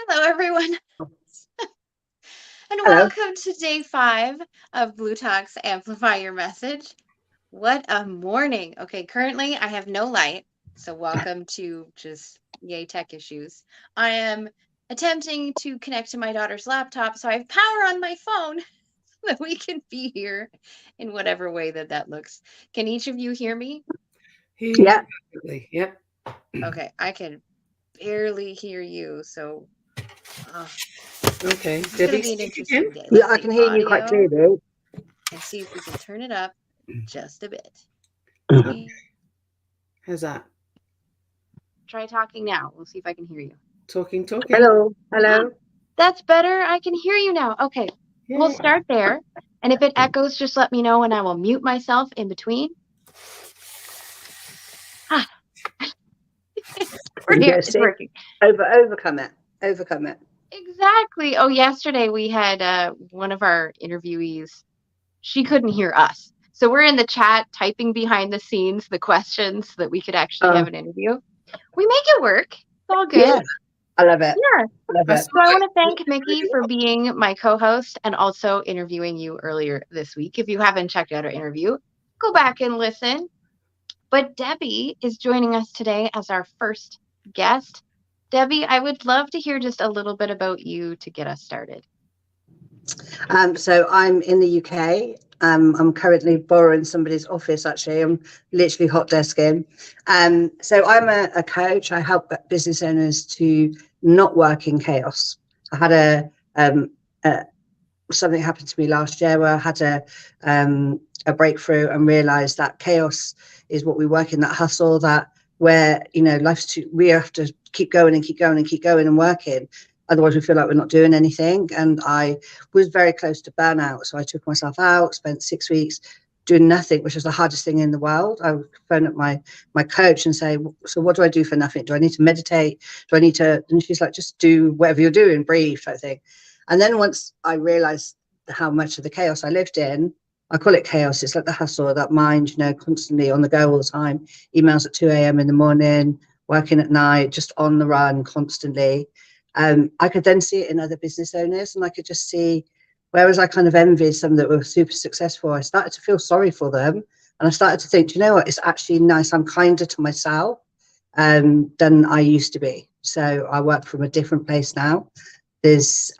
Hello, everyone, and Hello. welcome to day 5 of Blue Talk's Amplify Your Message. What a morning. Okay, currently I have no light, so welcome to just yay tech issues. I am attempting to connect to my daughter's laptop, so I have power on my phone so that we can be here in whatever way that looks. Can each of you hear me? Hear you Yeah. perfectly. Yep. Okay, I can barely hear you, so Okay. this is going to Debbie, be an speak again. interesting day. Yeah, Let's I see, can hear you quite audio, clearly. and see if we can turn it up just a bit. Mhm. How's that? Try talking now. We'll see if I can hear you. Talking. Hello. Hello. That's better. I can hear you now. Okay, we'll Yay. start there. And if it echoes, just let me know and I will mute myself in between. Ah, There we're you here. go. It's See, working. overcome it. Overcome it. Exactly. Oh, yesterday we had one of our interviewees. She couldn't hear us. So we're in the chat typing behind the scenes the questions so that we could actually have Oh, an interview. We make it work. It's all good. yeah. I love it. Yeah. Love I it. saw So I it. want to Went thank really Mikki for well. being my co-host and also interviewing you earlier this week. If you haven't checked out our interview, go back and listen. But Debbie is joining us today as our first guest. Debbie, I would love to hear just a little bit about you to get us started. So I'm in the UK. I'm currently borrowing somebody's office. Actually, I'm literally hot desking. So I'm a coach. I help business owners to not work in chaos. I had a something happened to me last year where I had a breakthrough and realized that chaos is what we work in, that hustle, that where life's too, we have to keep going and keep going and keep going and working, otherwise we feel like we're not doing anything. And I was very close to burnout, so I took myself out, spent 6 weeks doing nothing, which is the hardest thing in the world. I would phone up my coach and say, so what do I do for nothing? Do I need to meditate? Do I need to? And she's like, just do whatever you're doing, breathe, type thing. And then once I realized how much of the chaos I lived in, I call it chaos. It's like the hustle, that mind, constantly on the go all the time, emails at 2 a.m. in the morning, working at night, just on the run constantly. I could then see it in other business owners, and I could just see, whereas I kind of envied some that were super successful, I started to feel sorry for them. And I started to think, do you know what? It's actually nice. I'm kinder to myself than I used to be. So I work from a different place now. There's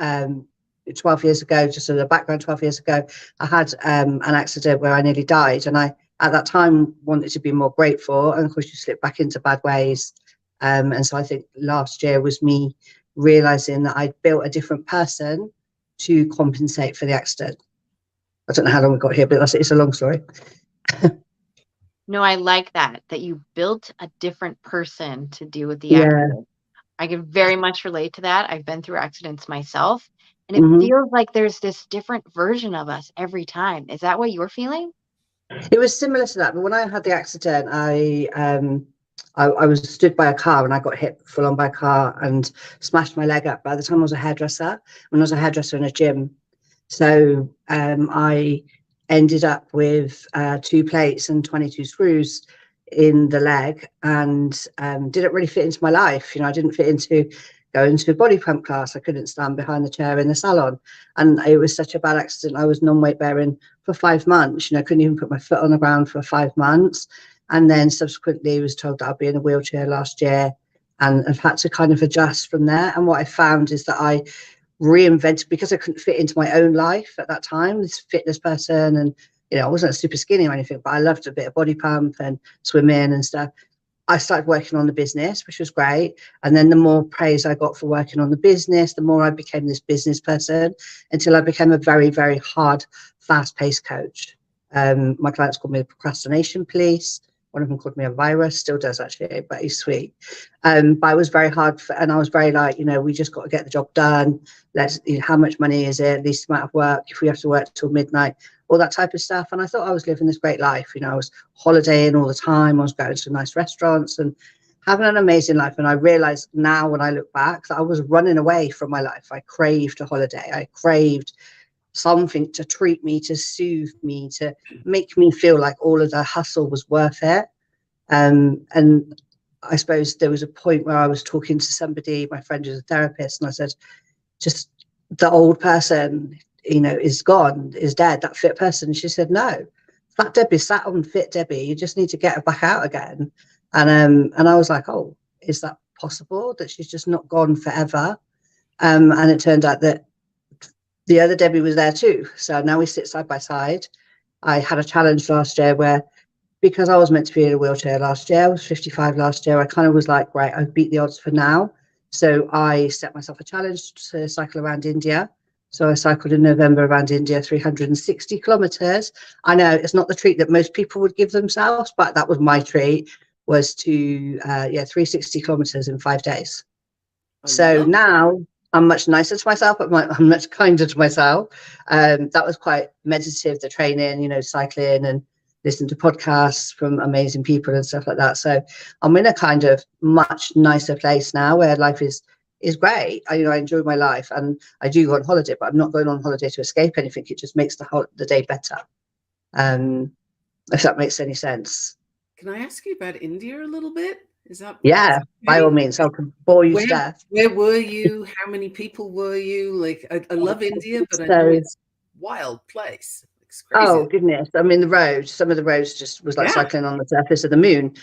12 years ago, just as a background, 12 years ago, I had an accident where I nearly died. And I, at that time, wanted to be more grateful. And of course, you slip back into bad ways. And so I think last year was me realizing that I'd built a different person to compensate for the accident. I don't know how long we got here, but it's a long story. No, I like that you built a different person to deal with the Yeah. accident. I can very much relate to that. I've been through accidents myself, and it Mm-hmm. feels like there's this different version of us every time. Is that what you're feeling? It was similar to that, but when I had the accident, I was stood by a car and I got hit full on by a car and smashed my leg up. By the time I was a hairdresser, when I was a hairdresser in a gym, so I ended up with 2 plates and 22 screws in the leg, and didn't really fit into my life. I didn't fit into going to a body pump class. I couldn't stand behind the chair in the salon, and it was such a bad accident. I was non-weight bearing for 5 months. I couldn't even put my foot on the ground for 5 months, and then subsequently was told that I'd be in a wheelchair last year, and I've had to kind of adjust from there. And what I found is that I reinvented, because I couldn't fit into my own life at that time, this fitness person. And I wasn't super skinny or anything, but I loved a bit of body pump and swimming and stuff. I started working on the business, which was great. And then the more praise I got for working on the business, the more I became this business person, until I became a very, very hard, fast-paced coach. My clients called me the procrastination police. One of them called me a virus, still does actually, but he's sweet. But I was very hard, and I was very like, we just got to get the job done. Let's, how much money is it? Least amount of work. If we have to work till midnight, all that type of stuff. And I thought I was living this great life. I was holidaying all the time. I was going to nice restaurants and having an amazing life. And I realized now, when I look back, that I was running away from my life. I craved a holiday. I craved something to treat me, to soothe me, to make me feel like all of the hustle was worth it. And I suppose there was a point where I was talking to somebody, my friend who's a therapist, and I said, just the old person, is gone, is dead, that fit person. And she said, no, Fat Debbie sat on Fit Debbie. You just need to get her back out again. And I was like, oh, is that possible, that she's just not gone forever? And it turned out that the other Debbie was there too. So now we sit side by side. I had a challenge last year where, because I was meant to be in a wheelchair last year, I was 55 last year, I kind of was like, right, I've beat the odds for now. So I set myself a challenge to cycle around India. So I cycled in November around India, 360 kilometers. I know it's not the treat that most people would give themselves, but that was my treat, was to, 360 kilometers in 5 days. So now I'm much nicer to myself, but I'm much kinder to myself. That was quite meditative, the training, cycling and listen to podcasts from amazing people and stuff like that. So I'm in a kind of much nicer place now where life is great. I enjoy my life, and I do go on holiday, but I'm not going on holiday to escape anything. It just makes the day better. If that makes any sense. Can I ask you about India a little bit? Is that by all means? I can bore you to death. Where were you? How many people were you? Like, I love India, but I know it's a wild place. It's crazy. Oh goodness! I mean, some of the roads just was like cycling on the surface of the moon.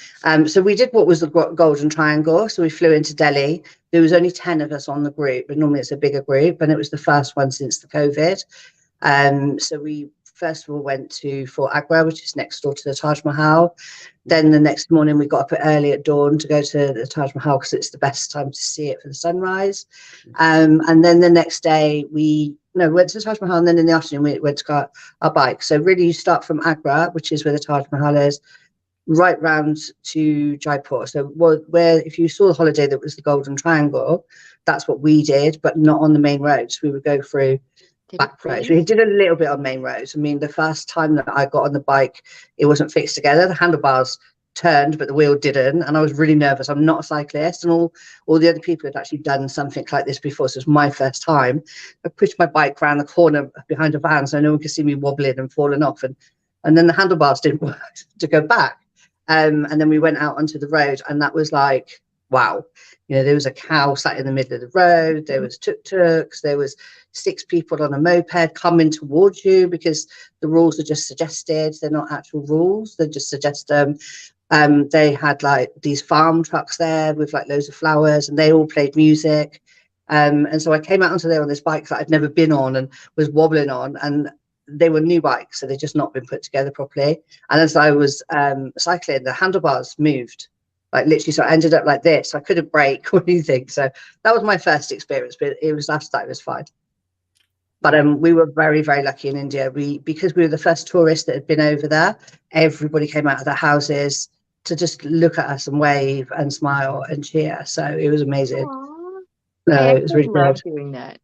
So we did what was the Golden Triangle. So we flew into Delhi. There was only 10 of us on the group, but normally it's a bigger group, and it was the first one since the COVID. So we first of all went to Fort Agra, which is next door to the Taj Mahal. Then the next morning we got up early at dawn to go to the Taj Mahal because it's the best time to see it for the sunrise. And then the next day we went to the Taj Mahal, and then in the afternoon we went to go our bike. So really you start from Agra, which is where the Taj Mahal is, right round to Jaipur. So where if you saw the holiday that was the Golden Triangle, that's what we did, but not on the main roads. We would go through back roads. We did a little bit on main roads. I mean, the first time that I got on the bike, it wasn't fixed together. The handlebars turned, but the wheel didn't, and I was really nervous. I'm not a cyclist, and all the other people had actually done something like this before, so it was my first time. I pushed my bike around the corner behind a van so no one could see me wobbling and falling off, and then the handlebars didn't work to go back. And then we went out onto the road, and that was like, wow. There was a cow sat in the middle of the road, there was tuk-tuks, there was 6 people on a moped coming towards you, because the rules are just suggested. They're not actual rules, they just suggest them. They had like these farm trucks there with like loads of flowers, and they all played music. And so I came out onto there on this bike that I'd never been on and was wobbling on, and they were new bikes, so they'd just not been put together properly. And as I was cycling, the handlebars moved, like literally, so I ended up like this. I couldn't brake or anything. So that was my first experience, but it was after that it was fine. But we were very, very lucky in India. Because we were the first tourists that had been over there, everybody came out of their houses to just look at us and wave and smile and cheer. So it was amazing. It was really good. Doing that.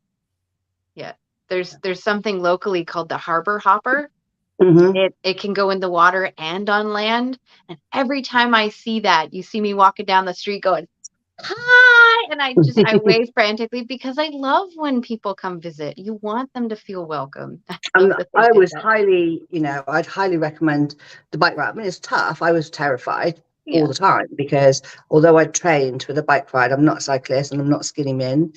Yeah, there's something locally called the harbor hopper. Mm-hmm. It can go in the water and on land. And every time I see that, you see me walking down the street going, hi, and I wave frantically, because I love when people come visit. You want them to feel welcome. I was highly, I'd highly recommend the bike ride. I mean, it's tough. I was terrified all the time, because although I trained with a bike ride, I'm not a cyclist and I'm not skinny min.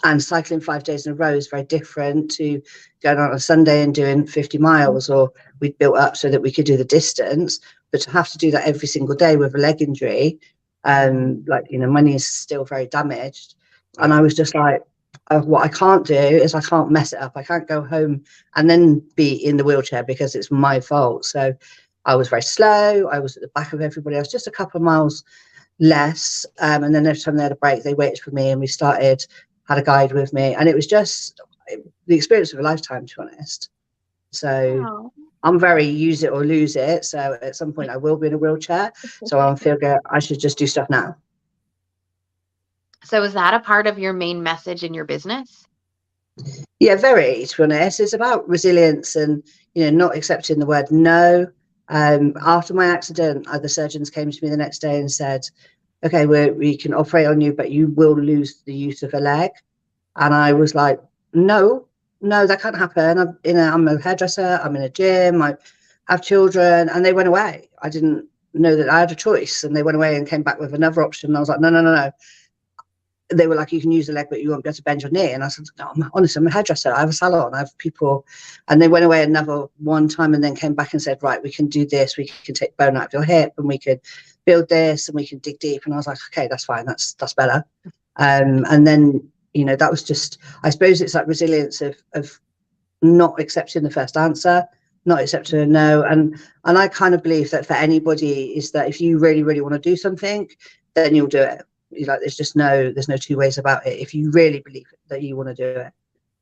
And cycling 5 days in a row is very different to going on a Sunday and doing 50 miles, or we'd built up so that we could do the distance. But to have to do that every single day with a leg injury, my knee is still very damaged. And I was just like, what I can't do is I can't mess it up. I can't go home and then be in the wheelchair because it's my fault. So I was very slow. I was at the back of everybody. I was just a couple of miles less. And then every time they had a break, they waited for me, and we had a guide with me. And it was just the experience of a lifetime, to be honest. So I'm very use it or lose it. So at some point I will be in a wheelchair. So I feel I should just do stuff now. So is that a part of your main message in your business? Yeah, very, to be honest. It's about resilience and, not accepting the word no. After my accident, the surgeons came to me the next day and said, okay, we can operate on you, but you will lose the use of a leg. And I was like, no, that can't happen. I'm a hairdresser. I'm in a gym. I have children, and they went away. I didn't know that I had a choice, and they went away and came back with another option. And I was like, no. They were like, you can use the leg, but you won't be able to bend your knee. And I said, no, honestly, I'm a hairdresser. I have a salon. I have people. And they went away another one time and then came back and said, right, we can do this. We can take bone out of your hip, and we could build this, and we can dig deep. And I was like, okay, that's fine. That's better. And then, you know, that was just, I suppose it's that resilience of not accepting the first answer, not accepting a no. And I kind of believe that for anybody is that if you really, really want to do something, then you'll do it. Like, there's no two ways about it. If you really believe that you want to do it,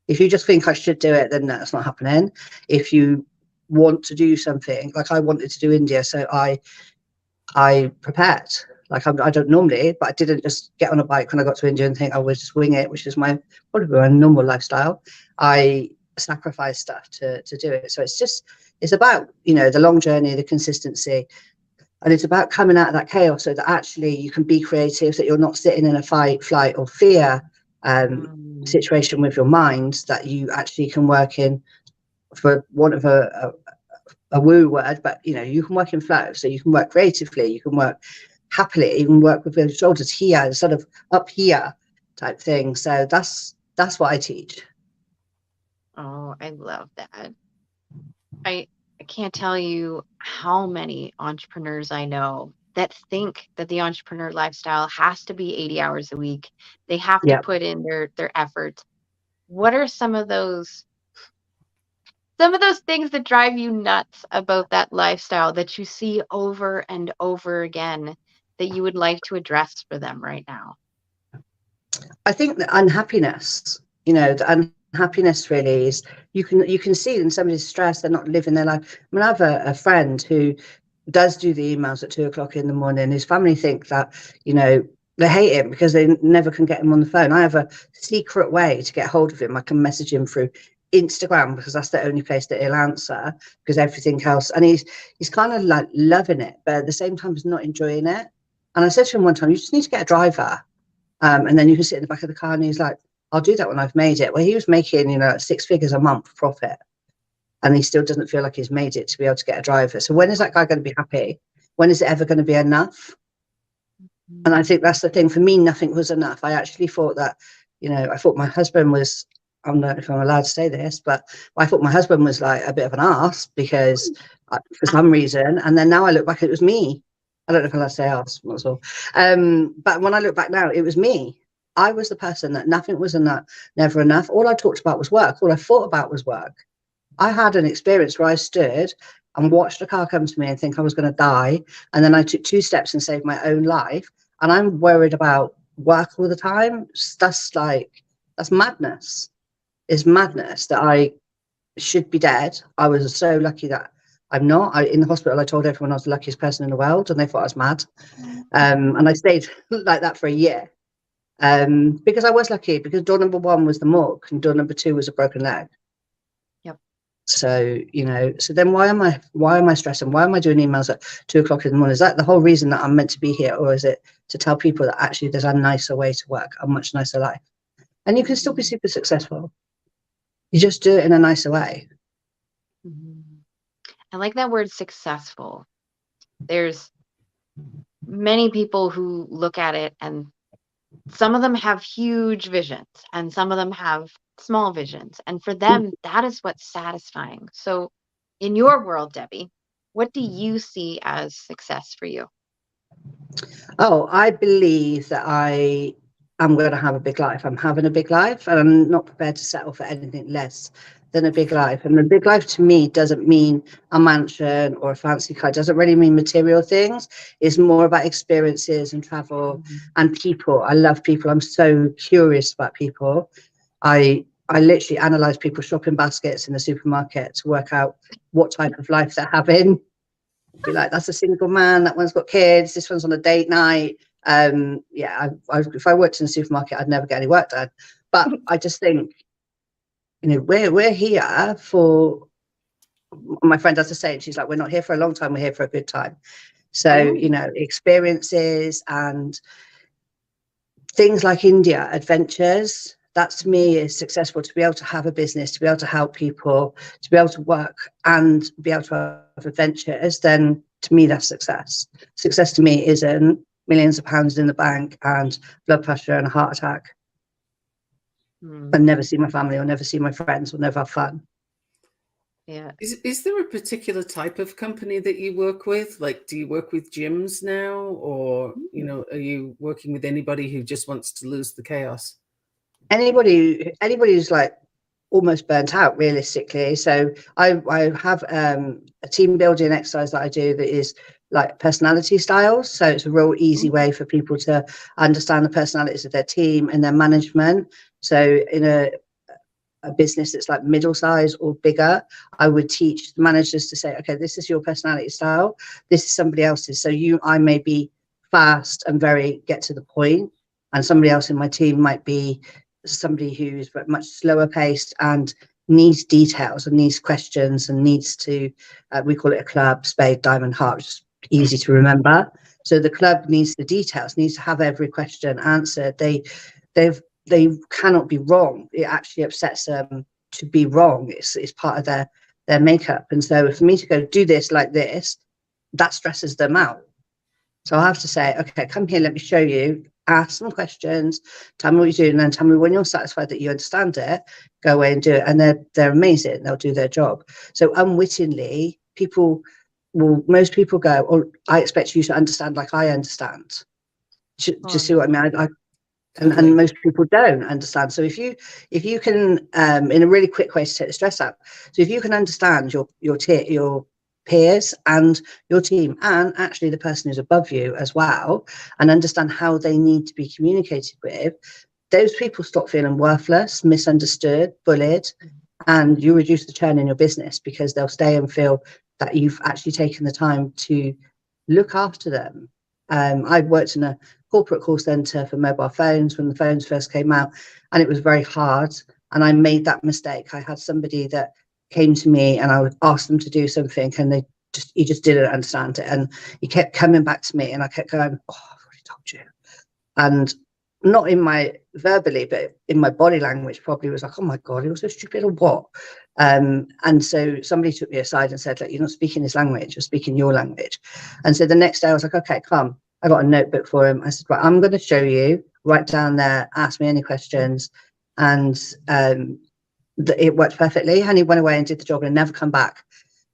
if you just think I should do it, then that's not happening. If you want to do something, like I wanted to do India, so I prepared. Like I don't normally, but I didn't just get on a bike when I got to India and think I would just wing it, which is probably my normal lifestyle. I sacrificed stuff to do it. So it's about, you know, the long journey, the consistency. And it's about coming out of that chaos so that actually you can be creative, that you're not sitting in a fight, flight, or fear situation with your mind, that you actually can work in, for want of a woo word, but, you know, you can work in flow. So you can work creatively, you can work happily, you can work with your shoulders here instead of up here type thing. So that's what I teach. Oh, I love that. I can't tell you how many entrepreneurs I know that think that the entrepreneur lifestyle has to be 80 hours a week. They have to put in their effort. What are some of those things that drive you nuts about that lifestyle that you see over and over again that you would like to address for them right now? I think the unhappiness, you know, the unhappiness really is, you can see in somebody's stress, they're not living their life. I mean, I have a friend who does do the emails at 2:00 in the morning. His family think that, you know, they hate him because they never can get him on the phone. I have a secret way to get hold of him. I can message him through Instagram because that's the only place that he'll answer, because everything else, and he's kind of like loving it, but at the same time he's not enjoying it. And I said to him one time, you just need to get a driver, and then you can sit in the back of the car. And he's like, I'll do that when I've made it. Well, he was making, you know, 6 figures a month profit, and he still doesn't feel like he's made it to be able to get a driver. So when is that guy going to be happy? When is it ever going to be enough? And I think that's the thing. For me, nothing was enough. I actually thought that, you know, I thought my husband was, I don't know if I'm allowed to say this, but I thought my husband was like a bit of an arse because for some reason. And then now I look back, it was me. I don't know if I'm allowed to say arse, that's all. But when I look back now, it was me. I was the person that nothing was enough, never enough. All I talked about was work. All I thought about was work. I had an experience where I stood and watched a car come to me and think I was going to die. And then I took 2 steps and saved my own life. And I'm worried about work all the time. That's madness. It's madness that I should be dead. I was so lucky that I'm not. In the hospital, I told everyone I was the luckiest person in the world, and they thought I was mad. And I stayed like that for a year. Because I was lucky, because door number 1 was the morgue and door number 2 was a broken leg. So, you know, so then why am I stressing? Why am I doing emails at 2:00 in the morning? Is that the whole reason that I'm meant to be here? Or is it to tell people that actually there's a nicer way to work, a much nicer life? And you can still be super successful. You just do it in a nicer way. I like that word, successful. There's many people who look at it, and some of them have huge visions and some of them have small visions. And for them, that is what's satisfying. So in your world, Debbie, what do you see as success for you? Oh, I believe that I am going to have a big life. I'm having a big life, and I'm not prepared to settle for anything less than a big life. And a big life to me doesn't mean a mansion or a fancy car. It doesn't really mean material things. It's more about experiences and travel and people. I love people. I'm so curious about people. I literally analyze people's shopping baskets in the supermarket to work out what type of life they're having. Be like, that's a single man, that one's got kids, this one's on a date night. Yeah, if I worked in a supermarket, I'd never get any work done. But I just think, you know, we're here for, my friend does the same. She's like, we're not here for a long time, we're here for a good time. So, you know, experiences and things like India, adventures, that to me is successful. To be able to have a business, to be able to help people, to be able to work and be able to have adventures, then To me, that's success. Success to me isn't millions of pounds in the bank and blood pressure and a heart attack. And never see my family or never see my friends or never have fun. Yeah. Is there a particular type of company that you work with? Like, do you work with gyms now, or, you know, are you working with anybody who just wants to lose the chaos? Anybody who's like almost burnt out, realistically. So I have a team building exercise that I do that is like personality styles. So it's a real easy way for people to understand the personalities of their team and their management. So in a business that's like middle size or bigger, I would teach the managers to say, okay, this is your personality style, this is somebody else's. So I may be fast and very get to the point, and somebody else in my team might be somebody who's much slower paced and needs details and needs questions and needs to we call it a club, spade, diamond, heart, which is easy to remember. So the club needs the details, needs to have every question answered. They cannot be wrong. It actually upsets them to be wrong. It's part of their makeup. And so for me to go do this like this, that stresses them out. So I have to say, okay, come here, let me show you, ask some questions, tell me what you do, and then tell me when you're satisfied that you understand it, go away and do it. And they're amazing. They'll do their job. So unwittingly, most people go, oh, I expect you to understand like I understand. Do you see what I mean? And most people don't understand. So if you can, in a really quick way to take the stress out, so if you can understand your peers and your team and actually the person who's above you as well, and understand how they need to be communicated with, those people stop feeling worthless, misunderstood, bullied, and you reduce the churn in your business because they'll stay and feel that you've actually taken the time to look after them. I've worked in a corporate call center for mobile phones when the phones first came out, and it was very hard. And I made that mistake. I had somebody that came to me and I would ask them to do something, and he just didn't understand it. And he kept coming back to me, and I kept going, oh, I've already told you. And not in my verbally, but in my body language, probably was like, oh my God, it was so stupid or what? And so somebody took me aside and said, like, you're not speaking this language, you're speaking your language. And so the next day I was like, okay, come. I got a notebook for him. I said, right, I'm going to show you, write down there, ask me any questions. And it worked perfectly. And he went away and did the job and never come back.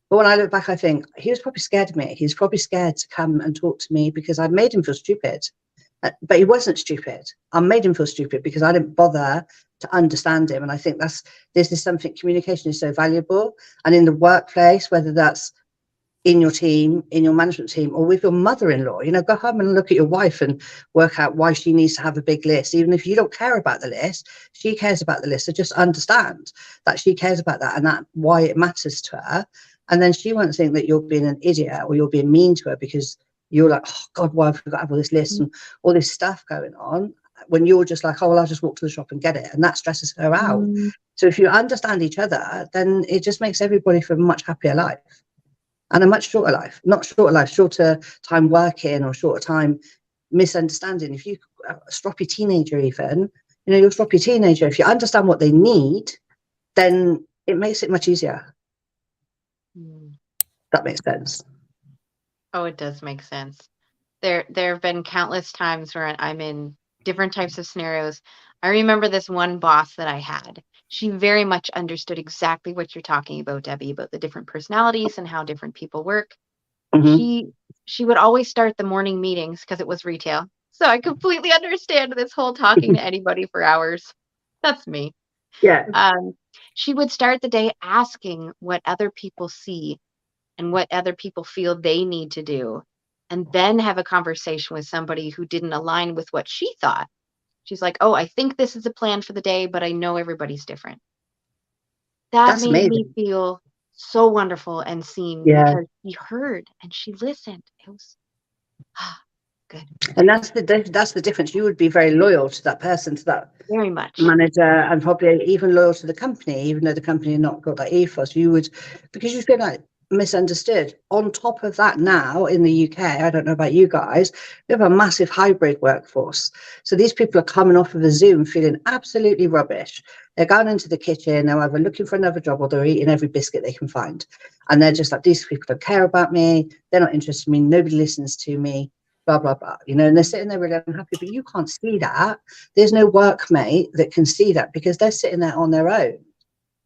But when I look back, I think he was probably scared of me. He's probably scared to come and talk to me because I made him feel stupid. But he wasn't stupid. I made him feel stupid because I didn't bother to understand him. And I think this is something, communication is so valuable. And in the workplace, whether that's in your team, in your management team, or with your mother-in-law, go home and look at your wife and work out why she needs to have a big list. Even if you don't care about the list, she cares about the list. So just understand that she cares about that and that why it matters to her. And then she won't think that you're being an idiot or you're being mean to her because you're like, oh God, why have we got to have all this list and all this stuff going on? When you're just like, oh, well, I'll just walk to the shop and get it. And that stresses her out. So if you understand each other, then it just makes everybody for a much happier life. And a much shorter life, shorter time working or shorter time misunderstanding. If you a stroppy teenager, even, you're a stroppy teenager, if you understand what they need, then it makes it much easier. That makes sense. Oh, it does make sense. There have been countless times where I'm in different types of scenarios. I remember this one boss that I had. She very much understood exactly what you're talking about, Debbie, about the different personalities and how different people work. She would always start the morning meetings because it was retail. So I completely understand this whole talking to anybody for hours. That's me. Yeah. She would start the day asking what other people see and what other people feel they need to do, and then have a conversation with somebody who didn't align with what she thought. She's like, oh, I think this is a plan for the day, but I know everybody's different. That's made amazing. Me feel so wonderful and seen because she heard and she listened. It was good. And that's the difference. You would be very loyal to that person, to that very much manager, and probably even loyal to the company, even though the company had not got that ethos. You would, because you feel like misunderstood. On top of that, now in the UK, I don't know about you guys, we have a massive hybrid workforce. So these people are coming off of a Zoom feeling absolutely rubbish. They're going into the kitchen, they're either looking for another job or they're eating every biscuit they can find. And they're just like, these people don't care about me, they're not interested in me, nobody listens to me, blah, blah, blah. You know, and they're sitting there really unhappy, but you can't see that. There's no workmate that can see that because they're sitting there on their own.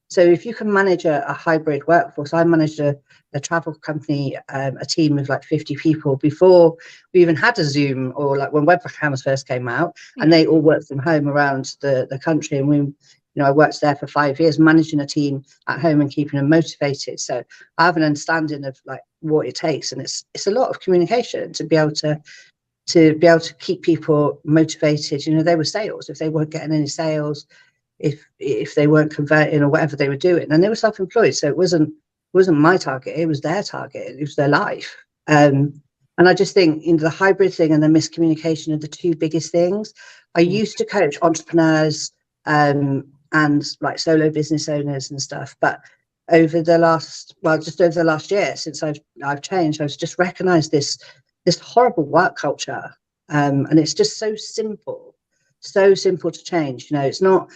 So if you can manage a hybrid workforce, I managed a travel company, a team of like 50 people before we even had a Zoom, or like when webcams first came out, and they all worked from home around the country. And we, you know, I worked there for 5 years, managing a team at home and keeping them motivated. So I have an understanding of like what it takes, and it's a lot of communication to be able to keep people motivated. You know, they were sales. If they weren't getting any sales, if they weren't converting or whatever they were doing, and they were self-employed, so it wasn't my target, it was their target, it was their life. And I just think, you know, the hybrid thing and the miscommunication are the two biggest things. I used to coach entrepreneurs and like solo business owners and stuff, but just over the last year, since I've changed, I've just recognized this horrible work culture, and it's just so simple to change. You know, it's not,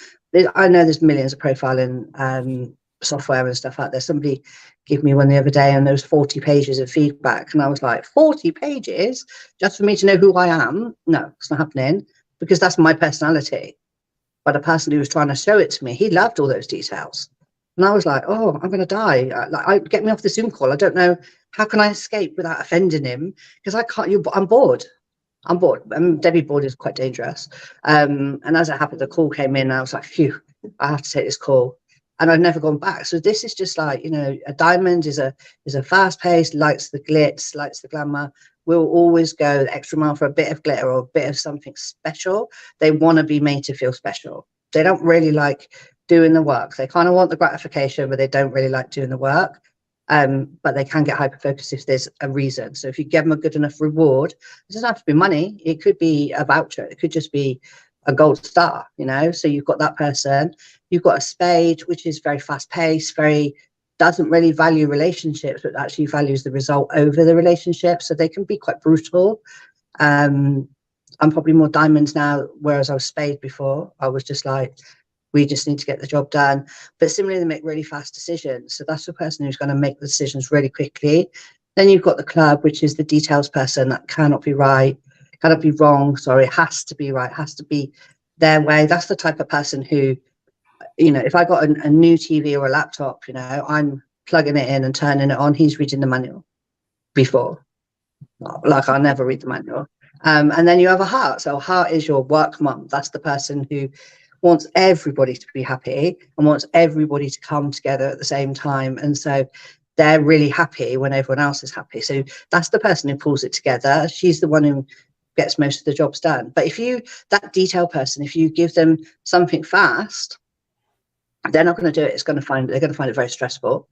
I know there's millions of profiling software and stuff out there. Somebody gave me one the other day and there was 40 pages of feedback, and I was like, 40 pages just for me to know who I am? No, it's not happening, because that's my personality. But a person who was trying to show it to me, he loved all those details, and I was like, oh, I'm gonna die. Get me off the Zoom call. I don't know, how can I escape without offending him? Because I can't. I'm bored. Debbie bored is quite dangerous. And as it happened, the call came in and I was like, phew, I have to take this call. And I've never gone back. So this is just like, you know, a diamond is a fast pace, likes the glitz, likes the glamour. Will always go the extra mile for a bit of glitter or a bit of something special. They want to be made to feel special. They don't really like doing the work. They kind of want the gratification, but they don't really like doing the work. But they can get hyper focused if there's a reason. So if you give them a good enough reward, it doesn't have to be money. It could be a voucher. It could just be a gold star, you know. So you've got that person. You've got a spade, which is very fast paced, doesn't really value relationships, but actually values the result over the relationship. So they can be quite brutal. I'm probably more diamonds now, whereas I was spade before. I was just like, we just need to get the job done. But similarly, they make really fast decisions. So that's the person who's going to make the decisions really quickly. Then you've got the club, which is the details person that cannot be right, cannot be wrong. Sorry, has to be right, has to be their way. That's the type of person who, you know, if I got a new TV or a laptop, you know, I'm plugging it in and turning it on. He's reading the manual before. Like, I'll never read the manual. And then you have a heart. So heart is your work mum. That's the person who wants everybody to be happy and wants everybody to come together at the same time. And so they're really happy when everyone else is happy. So that's the person who pulls it together. She's the one who gets most of the jobs done. But that detail person, if you give them something fast, they're not going to do it. They're going to find it very stressful.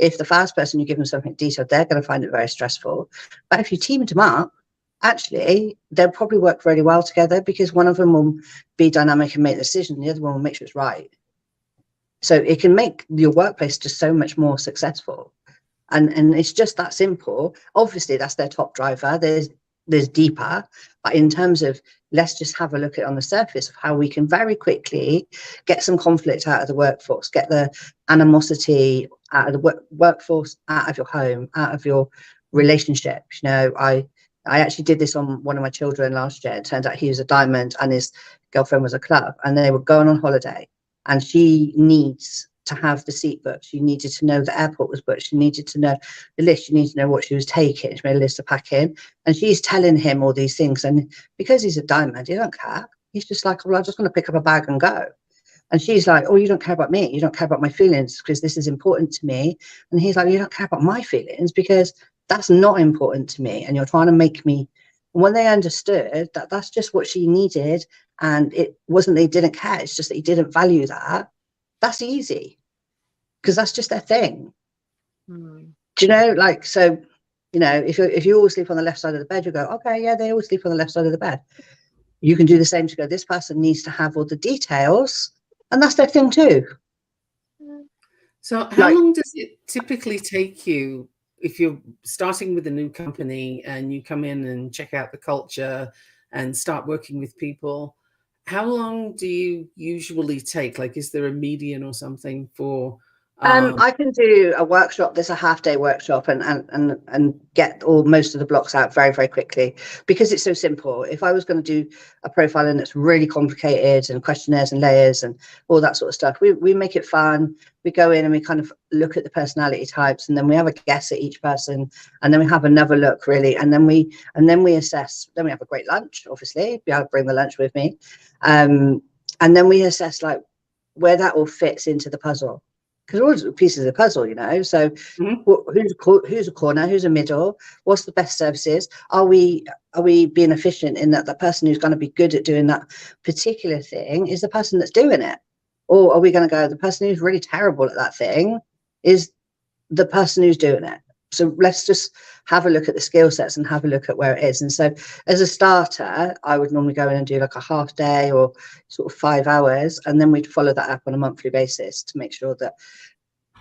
If the fast person, you give them something detailed, they're going to find it very stressful. But if you team them up, actually, they'll probably work really well together, because one of them will be dynamic and make the decision, the other one will make sure it's right. So it can make your workplace just so much more successful. And it's just that simple. Obviously, that's their top driver. There's deeper, but in terms of, let's just have a look at on the surface of how we can very quickly get some conflict out of the workforce, get the animosity out of the workforce, out of your home, out of your relationships. You know, I actually did this on one of my children last year. It turns out he was a diamond and his girlfriend was a club, and they were going on holiday, and she needs to have the seat booked. She needed to know the airport was booked. She needed to know the list. She needed to know what she was taking. She made a list to pack in, and she's telling him all these things. And because he's a diamond, he don't care. He's just like, well, I'm just going to pick up a bag and go. And she's like, oh, you don't care about me. You don't care about my feelings because this is important to me. And he's like, you don't care about my feelings because that's not important to me. And you're trying to make me. And when they understood that that's just what she needed, and it wasn't they didn't care, it's just that he didn't value that, that's easy, because that's just their thing. Do you know, like, so, you know, if you always sleep on the left side of the bed, you go, okay, yeah, they always sleep on the left side of the bed. You can do the same to go, this person needs to have all the details, and that's their thing too. So how Like, long does it typically take you if you're starting with a new company and you come in and check out the culture and start working with people? How long do you usually take? Like, is there a median or something for I can do a workshop. There's a half-day workshop, and get all most of the blocks out very, very quickly, because it's so simple. If I was going to do a profiling that's really complicated and questionnaires and layers and all that sort of stuff, we make it fun. We go in and we kind of look at the personality types, and then we have a guess at each person, and then we have another look, really, and then we assess. Then we have a great lunch, obviously. I'll bring the lunch with me, and then we assess like where that all fits into the puzzle, because all pieces of the puzzle, you know. So who's a corner, who's a middle, what's the best services, are we being efficient in that the person who's going to be good at doing that particular thing is the person that's doing it, or are we going to go, the person who's really terrible at that thing is the person who's doing it? So let's just have a look at the skill sets and have a look at where it is. And so as a starter, I would normally go in and do like a half day or sort of 5 hours, and then we'd follow that up on a monthly basis to make sure that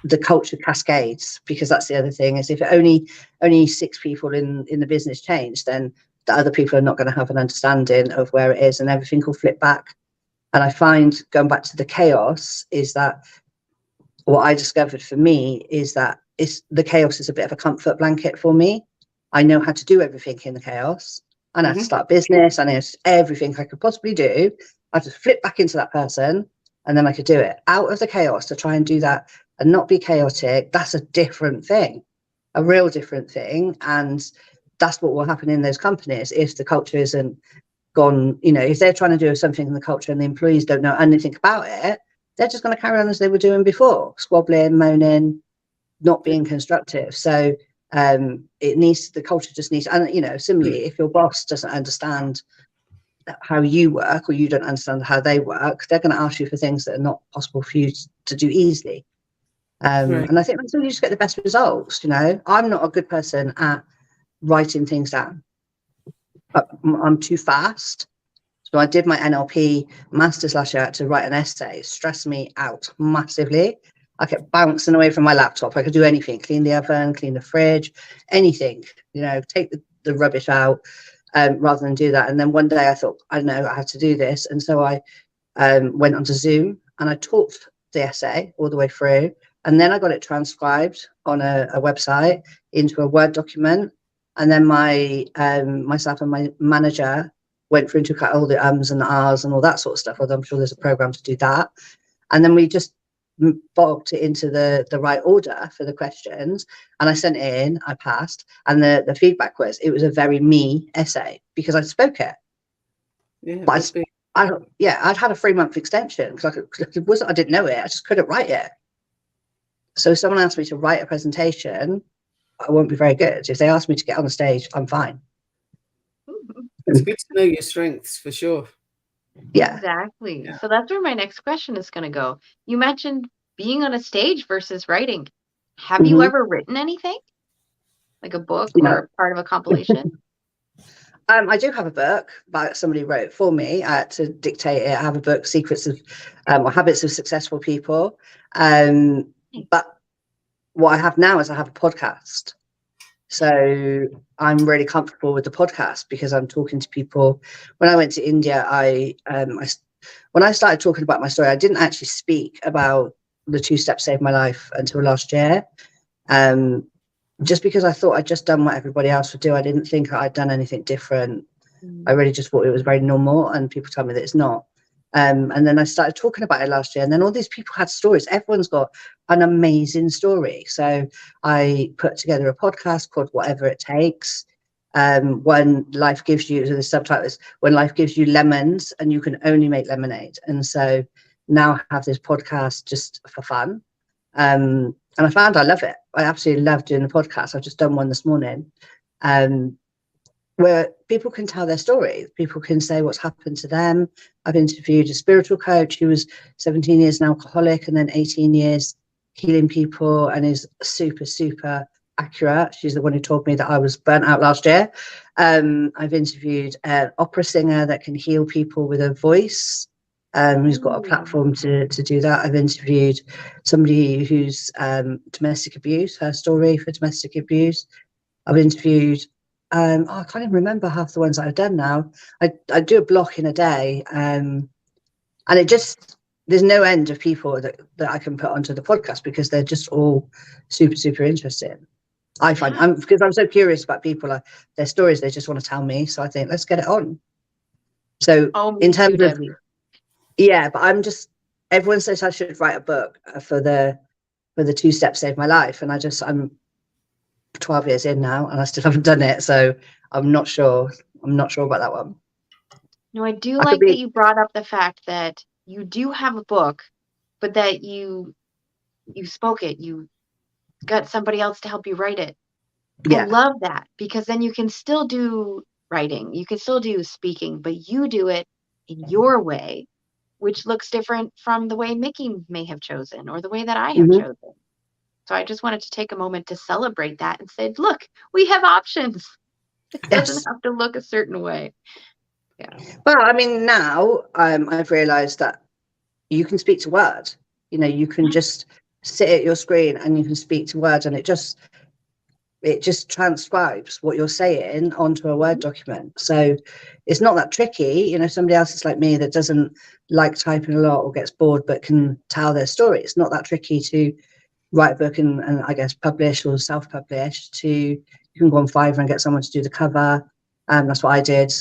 the culture cascades. Because that's the other thing, is if only 6 people in the business change, then the other people are not going to have an understanding of where it is, and everything will flip back. And I find, going back to the chaos, is that what I discovered for me is that the chaos is a bit of a comfort blanket for me. I know how to do everything in the chaos. I know how to start business. I know everything I could possibly do. I just flip back into that person, and then I could do it. Out of the chaos, to try and do that and not be chaotic, that's a different thing, a real different thing. And that's what will happen in those companies if the culture isn't gone. You know, if they're trying to do something in the culture and the employees don't know anything about it, they're just going to carry on as they were doing before, squabbling, moaning, not being constructive. So the culture just needs, and you know, similarly, if your boss doesn't understand how you work, or you don't understand how they work, they're going to ask you for things that are not possible for you to do easily. Right. And I think that's when you just get the best results. You know, I'm not a good person at writing things down. I'm too fast. So I did my NLP masters last year to write an essay. It stressed me out massively. I kept bouncing away from my laptop. I could do anything, clean the oven, clean the fridge, anything, you know, take the rubbish out, rather than do that. And then one day I thought, I know I have to do this. And so I went onto Zoom and I talked the essay all the way through. And then I got it transcribed on a website into a Word document. And then myself and my manager went through and took out all the ums and the ahs and all that sort of stuff. Although I'm sure there's a program to do that. And then we just bogged it into the right order for the questions. And I sent it in, I passed. And the feedback was, it was a very me essay because I spoke it. Yeah, but I'd had a 3-month extension because I didn't know it. I just couldn't write it. So if someone asked me to write a presentation, I won't be very good. If they ask me to get on the stage, I'm fine. It's good to know your strengths for sure. Yeah, Exactly. Yeah. So that's where my next question is going to go. You mentioned being on a stage versus writing. Have you ever written anything? Like a book or part of a compilation? I do have a book that somebody wrote for me to dictate it. I have a book, Secrets of or Habits of Successful People. But what I have now is I have a podcast. So I'm really comfortable with the podcast because I'm talking to people. When I went to India, when I started talking about my story, I didn't actually speak about the 2 steps saved my life until last year. Just because I thought I'd just done what everybody else would do. I didn't think I'd done anything different. I really just thought it was very normal, and people tell me that it's not. And then I started talking about it last year, and then all these people had stories. Everyone's got an amazing story. So I put together a podcast called Whatever It Takes. When life gives you, the subtitle is When Life Gives You Lemons and You Can Only Make Lemonade. And so now I have this podcast just for fun. And I found I love it. I absolutely love doing the podcast. I've just done one this morning, where people can tell their story. People can say what's happened to them. I've interviewed a spiritual coach who was 17 years an alcoholic and then 18 years healing people, and is super, super accurate. She's the one who told me that I was burnt out last year. I've interviewed an opera singer that can heal people with her voice. who's got a platform to do that. I've interviewed somebody who's domestic abuse, her story for domestic abuse. I've interviewed, I can't even remember half the ones that I've done now. I do a block in a day, and it just, there's no end of people that I can put onto the podcast because they're just all super, super interesting. I find, because I'm so curious about people, their stories, they just want to tell me. So I think, let's get it on. So in terms of, yeah, but I'm just, everyone says I should write a book for the 2 steps saved my life. And I'm 12 years in now and I still haven't done it. So I'm not sure about that one. No, I do like that you brought up the fact that you do have a book, but that you spoke it, you got somebody else to help you write it. Yeah. I love that, because then you can still do writing, you can still do speaking, but you do it in your way, which looks different from the way Mikki may have chosen or the way that I have chosen. So I just wanted to take a moment to celebrate that and say, look, we have options. It doesn't have to look a certain way. Yeah. Well, I mean, now I've realized that you can speak to Word. You know, you can just sit at your screen and you can speak to Word, and it just transcribes what you're saying onto a Word document. So it's not that tricky. You know, somebody else is like me that doesn't like typing a lot or gets bored but can tell their story. It's not that tricky to write a book and I guess publish or self-publish. You can go on Fiverr and get someone to do the cover, and that's what I did.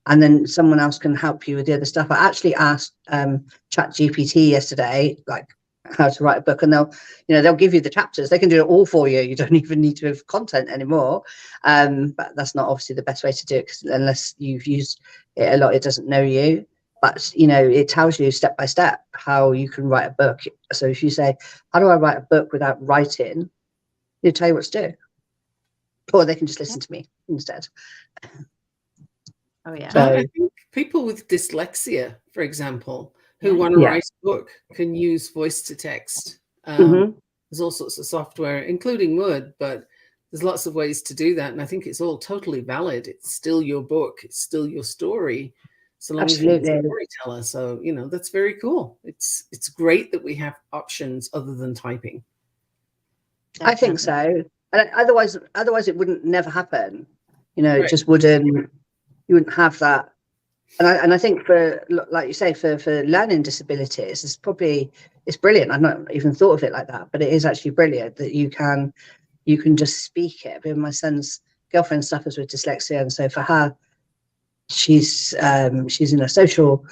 And then someone else can help you with the other stuff. I actually asked ChatGPT yesterday, like, how to write a book, and they'll give you the chapters. They can do it all for you. You don't even need to have content anymore. But that's not obviously the best way to do it, because unless you've used it a lot, it doesn't know you. But it tells you step by step how you can write a book. So if you say, how do I write a book without writing, it'll tell you what to do. Or they can just listen to me instead. Oh, yeah. So I think people with dyslexia, for example, who want to write a book can use voice to text. There's all sorts of software, including Word, but there's lots of ways to do that. And I think it's all totally valid. It's still your book. It's still your story. So long as you're a storyteller. So, that's very cool. It's great that we have options other than typing. I think so. And otherwise it wouldn't never happen. It just wouldn't. You wouldn't have that. And I think for, like you say, for learning disabilities, it's brilliant. I've not even thought of it like that, but it is actually brilliant that you can just speak it. But my son's girlfriend suffers with dyslexia, and so for her, she's in a social,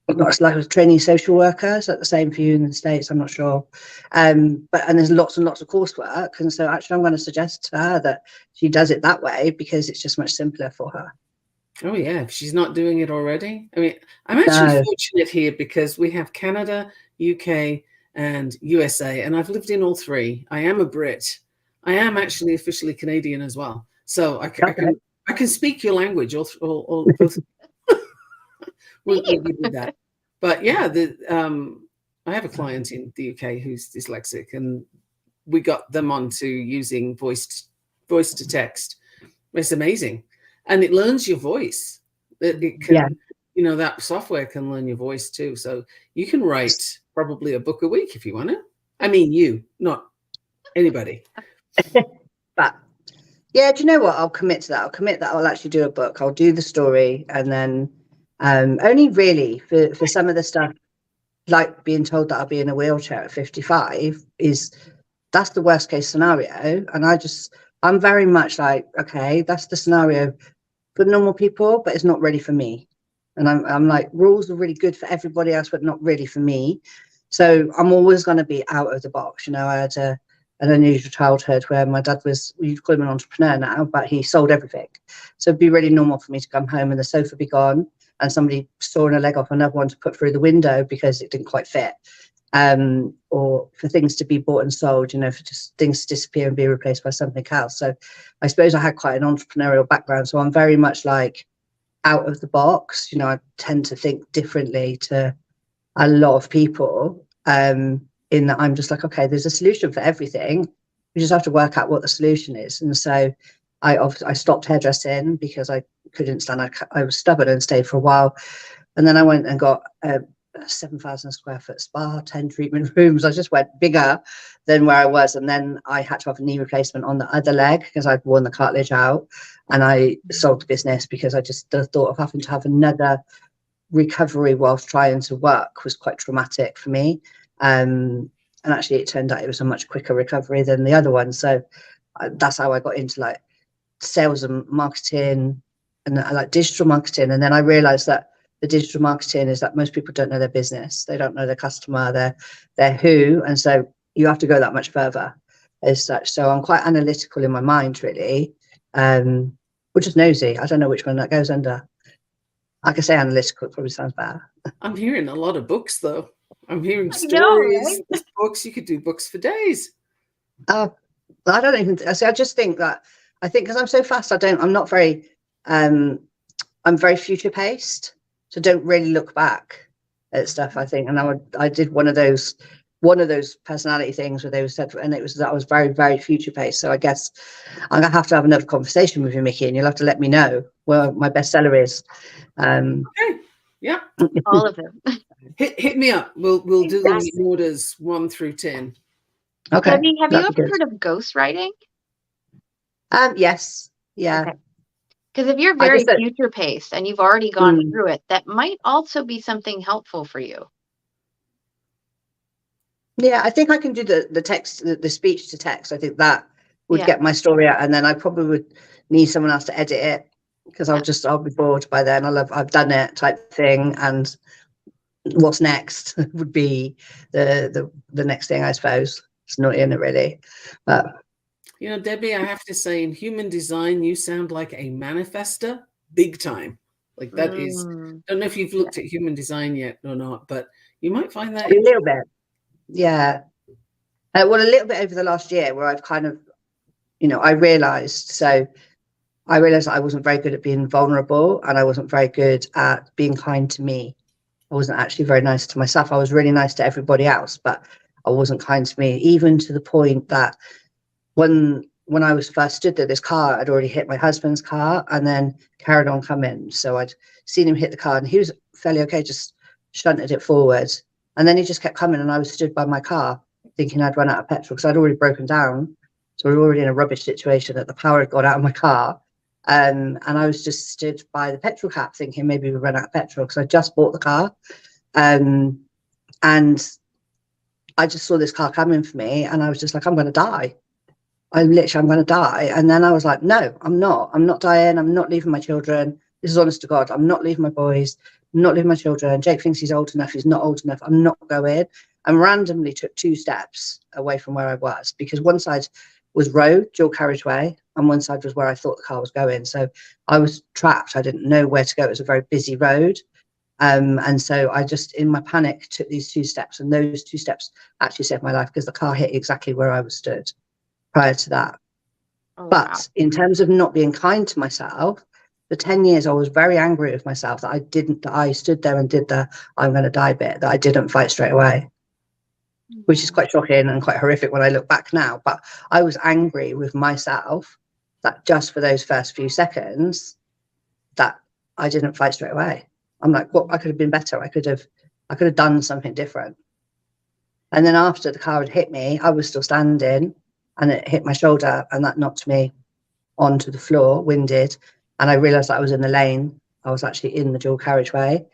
not like a trainee social worker. Is that the same for you in the States? I'm not sure. And there's lots and lots of coursework, and so actually I'm going to suggest to her that she does it that way because it's just much simpler for her. Oh, yeah. If she's not doing it already. I mean, I'm actually fortunate here because we have Canada, UK, and USA, and I've lived in all three. I am a Brit. I am actually officially Canadian as well. So I can speak your language, all both. we'll give you that. But yeah, I have a client in the UK who's dyslexic, and we got them onto using voice to text. It's amazing. And it learns your voice. It can, that software can learn your voice too. So you can write probably a book a week if you want to. I mean, you, not anybody. But yeah, do you know what? I'll commit to that. I'll commit that I'll actually do a book. I'll do the story, and then only really for some of the stuff, like being told that I'll be in a wheelchair at 55, that's the worst case scenario. And I'm very much like, okay, that's the scenario for normal people, but it's not really for me. And I'm like, rules are really good for everybody else, but not really for me. So I'm always going to be out of the box. I had an unusual childhood where my dad you'd call him an entrepreneur now, but he sold everything. So it'd be really normal for me to come home and the sofa be gone and somebody sawing a leg off another one to put through the window because it didn't quite fit. Or for things to be bought and sold, for just things to disappear and be replaced by something else. So I suppose I had quite an entrepreneurial background. So I'm very much like out of the box. I tend to think differently to a lot of people, in that I'm just like, okay, there's a solution for everything. We just have to work out what the solution is. And so I stopped hairdressing because I couldn't stand. I was stubborn and stayed for a while. And then I went and got 7,000 square foot spa, 10 treatment rooms. I just went bigger than where I was. And then I had to have a knee replacement on the other leg because I'd worn the cartilage out. And I sold the business because I just the thought of having to have another recovery whilst trying to work was quite traumatic for me. And actually it turned out it was a much quicker recovery than the other one. So that's how I got into like sales and marketing and like digital marketing. And then I realized that the digital marketing is that most people don't know their business. They don't know their customer, their who. And so you have to go that much further as such. So I'm quite analytical in my mind, really. Or just nosy. I don't know which one that goes under. I could say analytical, it probably sounds better. I'm hearing a lot of books, though. I'm hearing I stories, know, right? books. You could do books for days. Oh, I don't even. I just think that because I'm so fast, I'm not very. I'm very future paced, so don't really look back at stuff. I think, and I did one of those personality things where they said, and that was very, very future paced. So I guess I'm gonna have to have another conversation with you, Mikki, and you'll have to let me know where my bestseller is. Okay. Yeah. All of them. Hit me up. We'll do them Yes. in orders 1 through 10. Okay. Have you that'd ever be good. heard of ghostwriting? Yes. Yeah. Okay. Because if you're I very just don't- future paced and you've already gone through it, that might also be something helpful for you. Yeah, I think I can do the text, the speech to text. I think that would Yeah. get my story out, and then I probably would need someone else to edit it because I'll be bored by then. I've done it type thing, and what's next would be the next thing, I suppose. It's not in it really, but You know, Debbie, I have to say, in human design, you sound like a manifester, big time. Like that is. Don't know if you've looked at human design yet or not, but you might find that a little bit. Yeah. Well, a little bit over the last year where I've kind of, I realized that I wasn't very good at being vulnerable, and I wasn't very good at being kind to me. I wasn't actually very nice to myself. I was really nice to everybody else, but I wasn't kind to me, even to the point that when I was first stood there, this car had already hit my husband's car and then carried on coming. So I'd seen him hit the car and he was fairly okay, just shunted it forward. And then he just kept coming, and I was stood by my car thinking I'd run out of petrol because I'd already broken down. So we were already in a rubbish situation that the power had gone out of my car. And I was just stood by the petrol cap thinking maybe we'd run out of petrol because I just bought the car. And I just saw this car coming for me, and I was just like, I'm going to die. I'm going to die. And then I was like, no, I'm not dying. I'm not leaving my children. This is honest to God. I'm not leaving my boys. I'm not leaving my children. Jake thinks he's old enough. He's not old enough. I'm not going. And randomly took 2 steps away from where I was, because one side was road, dual carriageway, and one side was where I thought the car was going. So I was trapped. I didn't know where to go. It was a very busy road. And so I just, in my panic, took these 2 steps, and those 2 steps actually saved my life because the car hit exactly where I was stood prior to that. Oh, but wow. in terms of not being kind to myself, for 10 years, I was very angry with myself that I stood there and did the I'm going to die bit, that I didn't fight straight away, which is quite shocking and quite horrific when I look back now. But I was angry with myself that just for those first few seconds that I didn't fight straight away. I'm like, well, I could have been better. I could have done something different. And then after the car had hit me, I was still standing, and it hit my shoulder, and that knocked me onto the floor, winded. And I realised that I was in the lane. I was actually in the dual carriageway.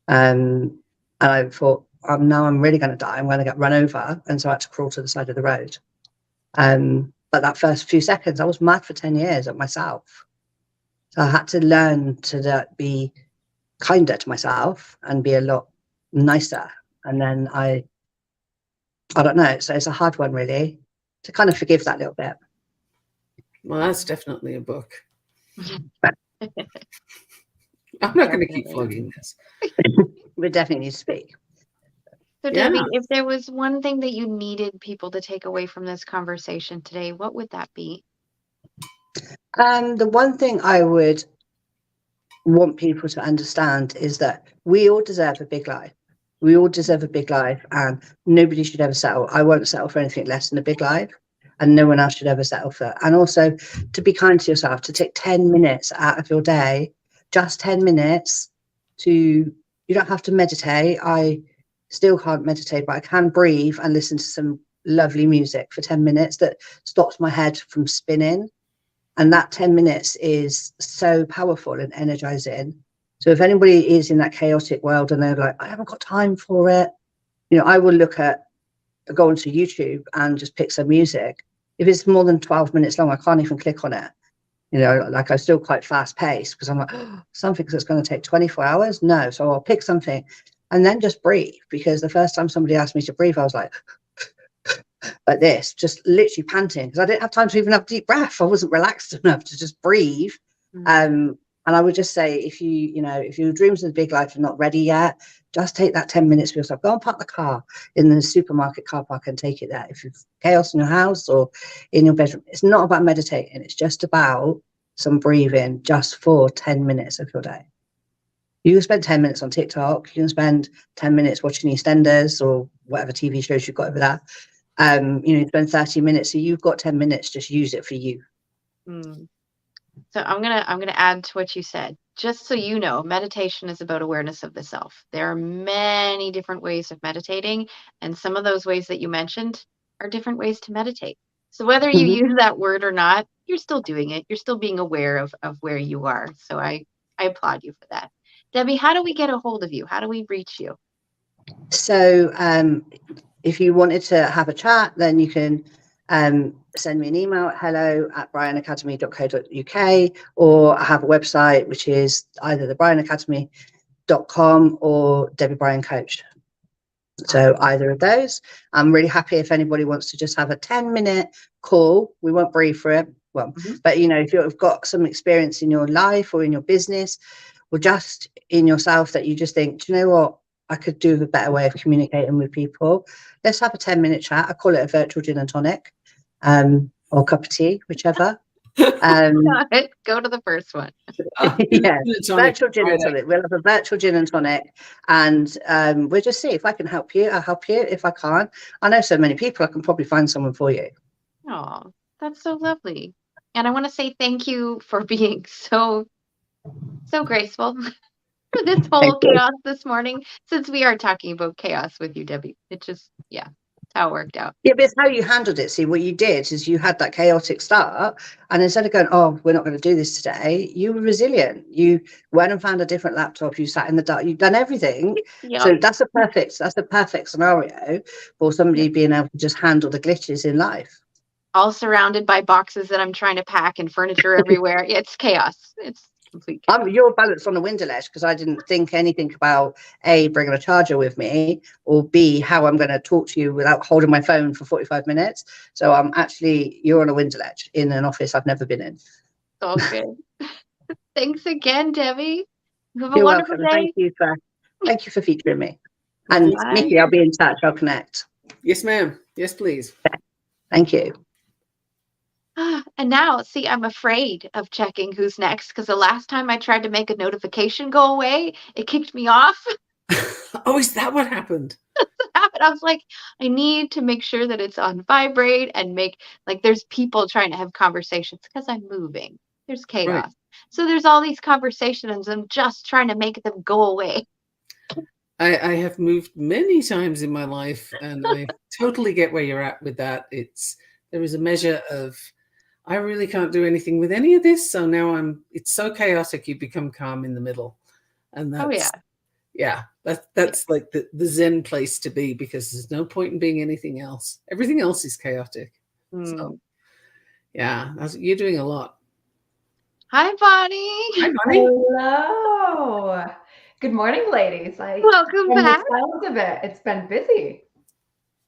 And I thought, now I'm really going to die. I'm going to get run over. And so I had to crawl to the side of the road. But that first few seconds, I was mad for 10 years at myself. So I had to learn to be kinder to myself and be a lot nicer. And then I don't know. So it's a hard one, really, to kind of forgive that little bit. Well, that's definitely a book. I'm not going to keep flogging this. We definitely need to speak. So, Debbie, if there was one thing that you needed people to take away from this conversation today, what would that be? The one thing I would want people to understand is that we all deserve a big life. We all deserve a big life, and nobody should ever settle. I won't settle for anything less than a big life, and no one else should ever settle for. And also to be kind to yourself, to take 10 minutes out of your day, just 10 minutes to You don't have to meditate. I still can't meditate, but I can breathe and listen to some lovely music for 10 minutes that stops my head from spinning. And that 10 minutes is so powerful and energizing. So if anybody is in that chaotic world and they're like, I haven't got time for it, I will go onto YouTube and just pick some music. If it's more than 12 minutes long, I can't even click on it. Like I'm still quite fast paced because I'm like, something that's going to take 24 hours. No. So I'll pick something and then just breathe, because the first time somebody asked me to breathe, I was like this, just literally panting, because I didn't have time to even have a deep breath. I wasn't relaxed enough to just breathe. And I would just say, if your dreams of the big life are not ready yet, just take that 10 minutes for yourself. Go and park the car in the supermarket car park and take it there. If you've chaos in your house or in your bedroom, it's not about meditating. It's just about some breathing, just for 10 minutes of your day. You can spend 10 minutes on TikTok. You can spend 10 minutes watching EastEnders or whatever TV shows you've got over there. You spend 30 minutes. So you've got 10 minutes. Just use it for you. So I'm gonna add to what you said. Just so you know, meditation is about awareness of the self. There are many different ways of meditating, and some of those ways that you mentioned are different ways to meditate. So whether you use that word or not, you're still doing it. You're still being aware of where you are. So I applaud you for that. Debbie, how do we get a hold of you? How do we reach you? So if you wanted to have a chat, then you can send me an email at hello@bryanacademy.co.uk, or I have a website, which is either thebryanacademy.com or Debbie Bryan Coach. So either of those. I'm really happy if anybody wants to just have a 10-minute call. We won't breathe for it. Well, but if you've got some experience in your life or in your business or just in yourself that you just think, do you know what, I could do a better way of communicating with people, let's have a 10-minute chat. I call it a virtual gin and tonic, or cup of tea, whichever. Go to the first one. Yeah, virtual gin and tonic. We'll have a virtual gin and tonic, and we'll just see if I can help you. I'll help you. If I can't, I know so many people, I can probably find someone for you. Oh, that's so lovely. And I want to say thank you for being so graceful for this whole chaos this morning, since we are talking about chaos with you, Debbie. It just, it's how it worked out. Yeah, but it's how you handled it. See, what you did is you had that chaotic start, and instead of going, oh, we're not going to do this today, you were resilient. You went and found a different laptop. You sat in the dark. You've done everything. Yep. So that's a perfect scenario for somebody being able to just handle the glitches in life. All surrounded by boxes that I'm trying to pack and furniture everywhere. It's chaos. It's complete chaos. You're balanced on a window ledge, because I didn't think anything about A, bringing a charger with me, or B, how I'm going to talk to you without holding my phone for 45 minutes. So you're on a window ledge in an office I've never been in. All good. Thanks again, Debbie. Have a You're wonderful welcome. day. Thank you for featuring me. And Mikki, I'll be in touch. I'll connect. Yes, ma'am. Yes, please. Thank you. And now, see, I'm afraid of checking who's next, because the last time I tried to make a notification go away, it kicked me off. Oh, is that what happened? I was like, I need to make sure that it's on vibrate and there's people trying to have conversations, because I'm moving. There's chaos. Right. So there's all these conversations. I'm just trying to make them go away. I have moved many times in my life, and I totally get where you're at with that. There is a measure of, I really can't do anything with any of this. So now it's so chaotic, you become calm in the middle. And that's, that's like the Zen place to be, because there's no point in being anything else. Everything else is chaotic. So you're doing a lot. Hi, Bonnie. Hi, Bonnie. Hello. Good morning, ladies. Welcome back. It's been busy.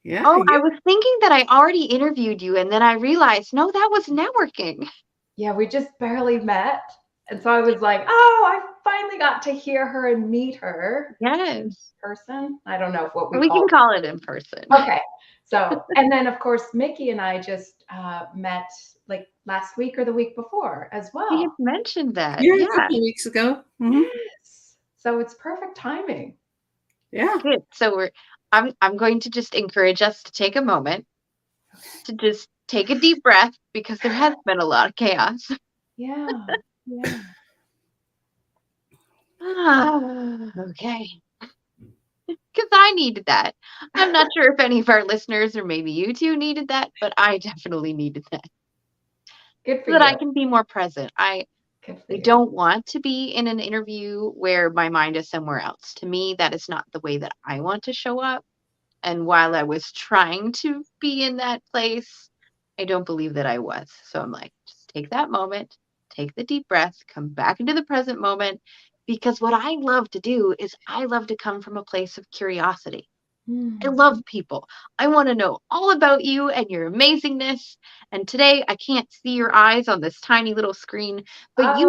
Yeah. Oh, I was thinking that I already interviewed you, and then I realized, no, that was networking. Yeah, we just barely met. And so I was like, oh, I finally got to hear her and meet her. Yes. In person. I don't know what we can call it in person. Okay. So, and then of course, Mikki and I just met like last week or the week before as well. He had mentioned that. Yeah, a couple of weeks ago. Mm-hmm. Yes. So it's perfect timing. Yeah. Good. So I'm going to just encourage us to take a moment to just take a deep breath, because there has been a lot of chaos. Yeah. Okay. because I needed that. I'm not sure if any of our listeners or maybe you two needed that, but I definitely needed that Good for so that I you. can be more present. Good for I you. don't want to be in an interview where my mind is somewhere else. To me, that is not the way that I want to show up. And while I was trying to be in that place, I don't believe that I was. So I'm like, just take that moment, take the deep breath, come back into the present moment. Because what I love to do is I love to come from a place of curiosity. I Mm. love people. I want to know all about you and your amazingness. And today I can't see your eyes on this tiny little screen, but Oh,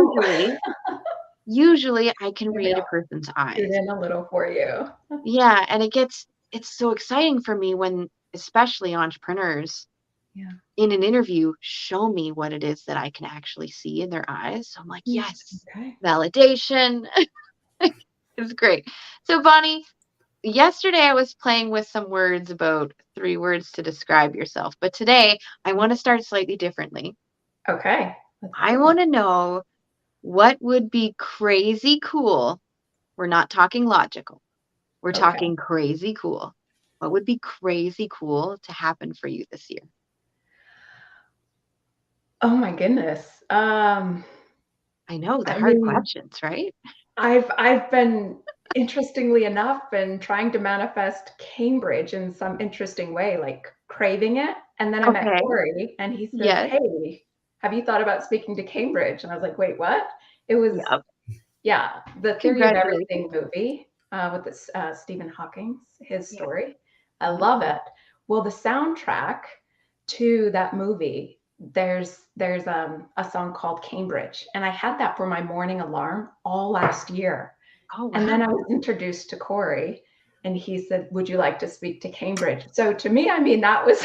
usually I can maybe read a I'll person's tune eyes. in a little for you. Yeah, and it's so exciting for me when especially entrepreneurs Yeah. in an interview show me what it is that I can actually see in their eyes. So I'm like, Mm. yes, Okay. validation. It's great. So Bonnie, yesterday I was playing with some words about 3 words to describe yourself, but today I want to start slightly differently. Okay. Let's I do want to know what would be crazy cool. We're not talking logical. We're it. Okay. talking crazy cool. What would be crazy cool to happen for you this year? Oh my goodness. I know they're I hard mean, questions, right? I've been interestingly enough been trying to manifest Cambridge in some interesting way, like craving it. And then I met Okay. Corey and he says, Yes. "Hey, have you thought about speaking to Cambridge?" And I was like, "Wait, what?" It was, Yep. yeah, the Theory of Everything Congratulations. movie with this Stephen Hawking's his Yeah. story. I Mhm. love it. Well, the soundtrack to that movie, there's a song called Cambridge, and I had that for my morning alarm all last year. Oh, And then I wow. was introduced to Corey, and he said, "Would you like to speak to Cambridge?" So to me, I mean, that was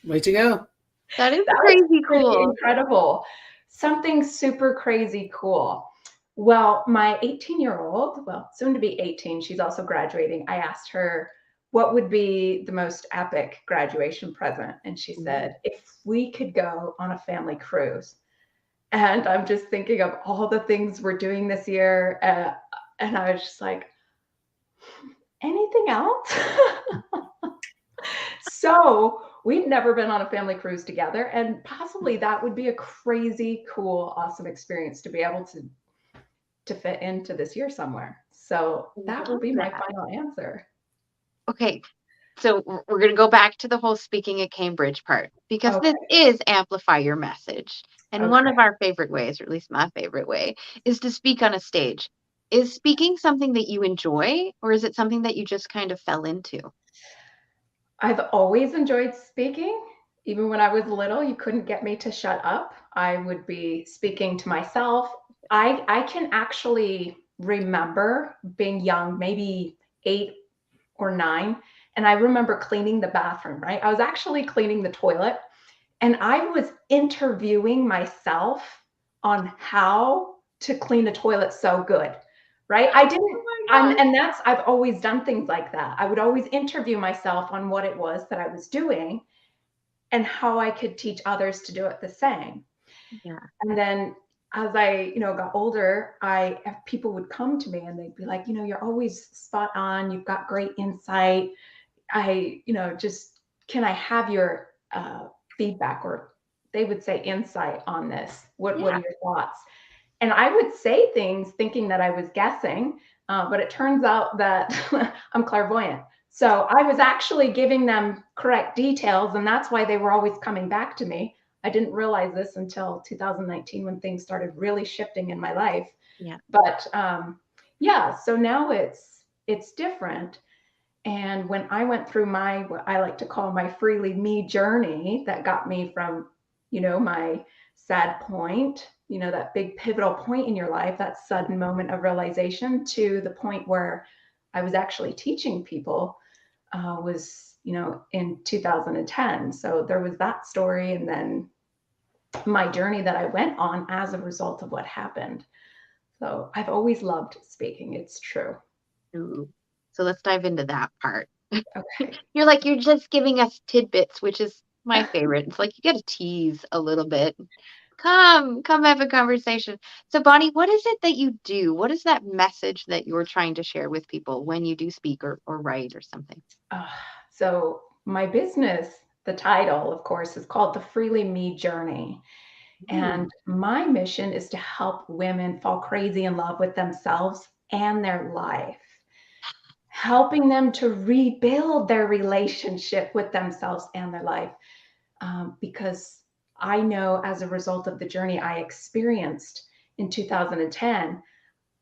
Way to go. That is that was crazy pretty cool. incredible. Something super crazy cool. Well, my 18-year-old, well, soon to be 18, she's also graduating. I asked her what would be the most epic graduation present. And she Ooh. said, if we could go on a family cruise. And I'm just thinking of all the things we're doing this year. And I was just like, anything else? So we've never been on a family cruise together. And possibly that would be a crazy, cool, awesome experience to be able to fit into this year somewhere. So that Love would be my that. final answer. Okay. So we're going to go back to the whole speaking at Cambridge part because this Okay. is amplify your message. And one Okay. of our favorite ways, or at least my favorite way, is to speak on a stage. Is speaking something that you enjoy, or is it something that you just kind of fell into? I've always enjoyed speaking. Even when I was little, you couldn't get me to shut up. I would be speaking to myself. I can actually remember being young, maybe 8 or 9, and I remember cleaning the bathroom, right? I was actually cleaning the toilet and I was interviewing myself on how to clean the toilet so good, right? I didn't, Oh my gosh. and that's, I've always done things like that. I would always interview myself on what it was that I was doing and how I could teach others to do it the same. Yeah. And then as I, got older, people would come to me and they'd be like, you're always spot on. You've got great insight. Just can I have your feedback, or they would say insight on this? What are Yeah. your thoughts? And I would say things thinking that I was guessing, but it turns out that I'm clairvoyant. So I was actually giving them correct details, and that's why they were always coming back to me. I didn't realize this until 2019 when things started really shifting in my life. Yeah. But yeah, so now it's different. And when I went through what I like to call my freely me journey, that got me from, my sad point, that big pivotal point in your life, that sudden moment of realization, to the point where I was actually teaching people, was, in 2010. So there was that story. And then my journey that I went on as a result of what happened. So I've always loved speaking. It's true. Ooh. So let's dive into that part. Okay. You're just giving us tidbits, which is my favorite. It's like you got to tease a little bit. Come have a conversation. So, Bonnie, what is it that you do? What is that message that you're trying to share with people when you do speak or write or something? Uh, so my business, the title, of course, is called the Freely Me Journey. And my mission is to help women fall crazy in love with themselves and their life, helping them to rebuild their relationship with themselves and their life. Because I know as a result of the journey I experienced in 2010,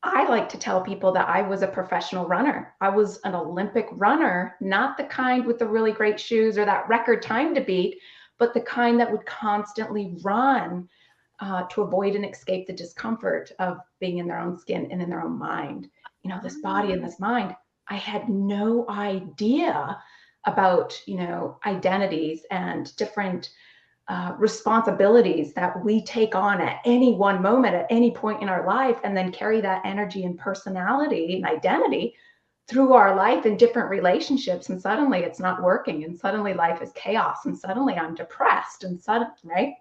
I like to tell people that I was a professional runner. I was an Olympic runner, not the kind with the really great shoes or that record time to beat, but the kind that would constantly run to avoid and escape the discomfort of being in their own skin and in their own mind. You know, this body and this mind. I had no idea about, identities and different responsibilities that we take on at any one moment, at any point in our life, and then carry that energy and personality and identity through our life in different relationships. And suddenly it's not working, and suddenly life is chaos, and suddenly I'm depressed, and suddenly, right?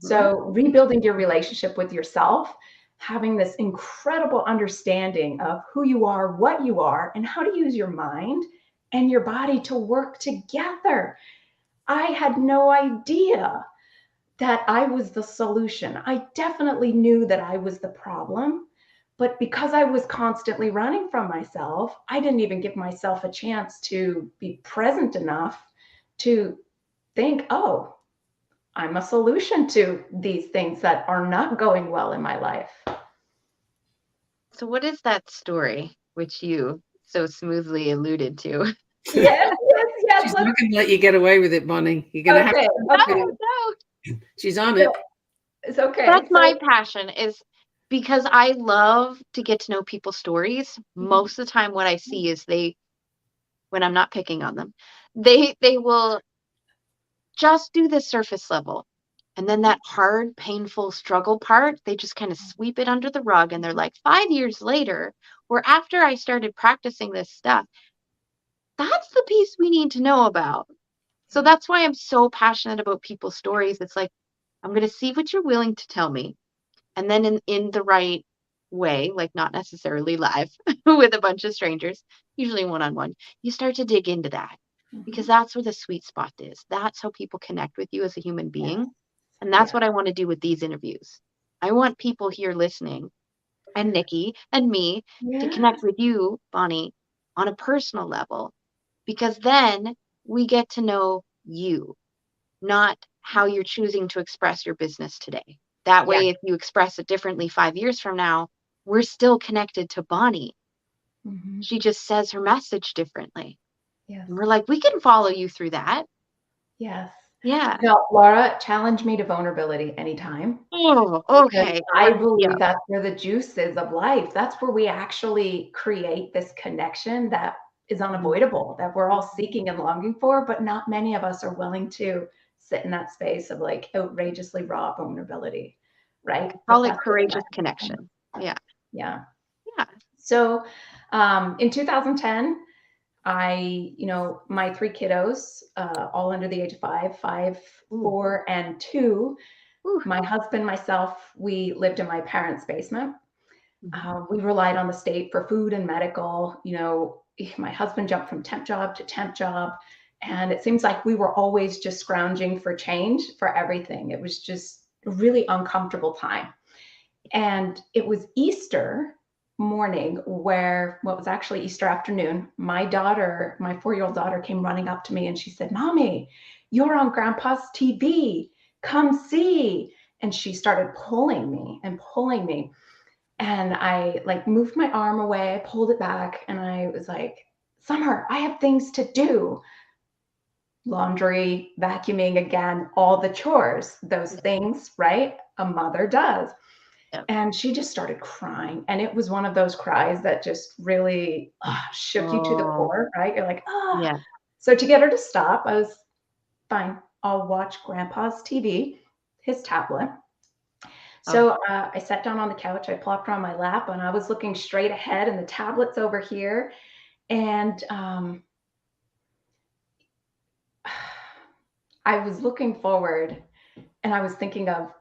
So rebuilding your relationship with yourself, having this incredible understanding of who you are, what you are, and how to use your mind and your body to work together. I had no idea that I was the solution. I definitely knew that I was the problem, but because I was constantly running from myself, I didn't even give myself a chance to be present enough to think, oh, I'm a solution to these things that are not going well in my life. So, what is that story which you so smoothly alluded to? Yes, yes, yes. She's not going to let you get away with it, Bonnie. You're going to Okay, have okay. to. No. She's on it. It's okay. That's So, my passion, is because I love to get to know people's stories. Most of the time, what I see is when I'm not picking on them, they will just do the surface level. And then that hard, painful struggle part, they just kind of sweep it under the rug. And they're like, 5 years later, or after I started practicing this stuff, that's the piece we need to know about. So that's why I'm so passionate about people's stories. It's like, I'm going to see what you're willing to tell me. And then in the right way, like not necessarily live with a bunch of strangers, usually one-on-one, you start to dig into that, because that's where the sweet spot is. That's how people connect with you as a human being. And that's what I want to do with these interviews. I want people here listening, and Nikki and me, to connect with you, Bonnie, on a personal level, because then we get to know you, not how you're choosing to express your business today. That way, if you express it differently 5 years from now, we're still connected to Bonnie. She just says her message differently. yes, And we're like, we can follow you through that. yes. Yeah. Now, Laura, challenge me to vulnerability anytime. Oh, Because okay. I Yeah. believe that's where the juice is of life. That's where we actually create this connection that is unavoidable, that we're all seeking and longing for, but not many of us are willing to sit in that space of like outrageously raw vulnerability, right? Call But it that's where the courageous magic happens. connection. Yeah. Yeah. Yeah. So in 2010, my three kiddos, all under the age of five, Ooh. 4, and 2. Ooh. My husband, myself, we lived in my parents' basement. We relied on the state for food and medical. My husband jumped from temp job to temp job. And it seems like we were always just scrounging for change for everything. It was just a really uncomfortable time. And it was Easter morning what was actually Easter afternoon, my 4-year-old daughter came running up to me and she said, "Mommy, you're on Grandpa's TV. Come see." And she started pulling me and pulling me. And I like moved my arm away, I pulled it back, and I was like, "Summer, I have things to do." Laundry, vacuuming again, all the chores, those things, right? A mother does. Yep. And she just started crying. And it was one of those cries that just really shook you to the core, right? You're like, ah. Yeah. So to get her to stop, I was fine. I'll watch Grandpa's TV, his tablet. So I sat down on the couch, I plopped her on my lap, and I was looking straight ahead, and the tablet's over here. And I was looking forward, and I was thinking of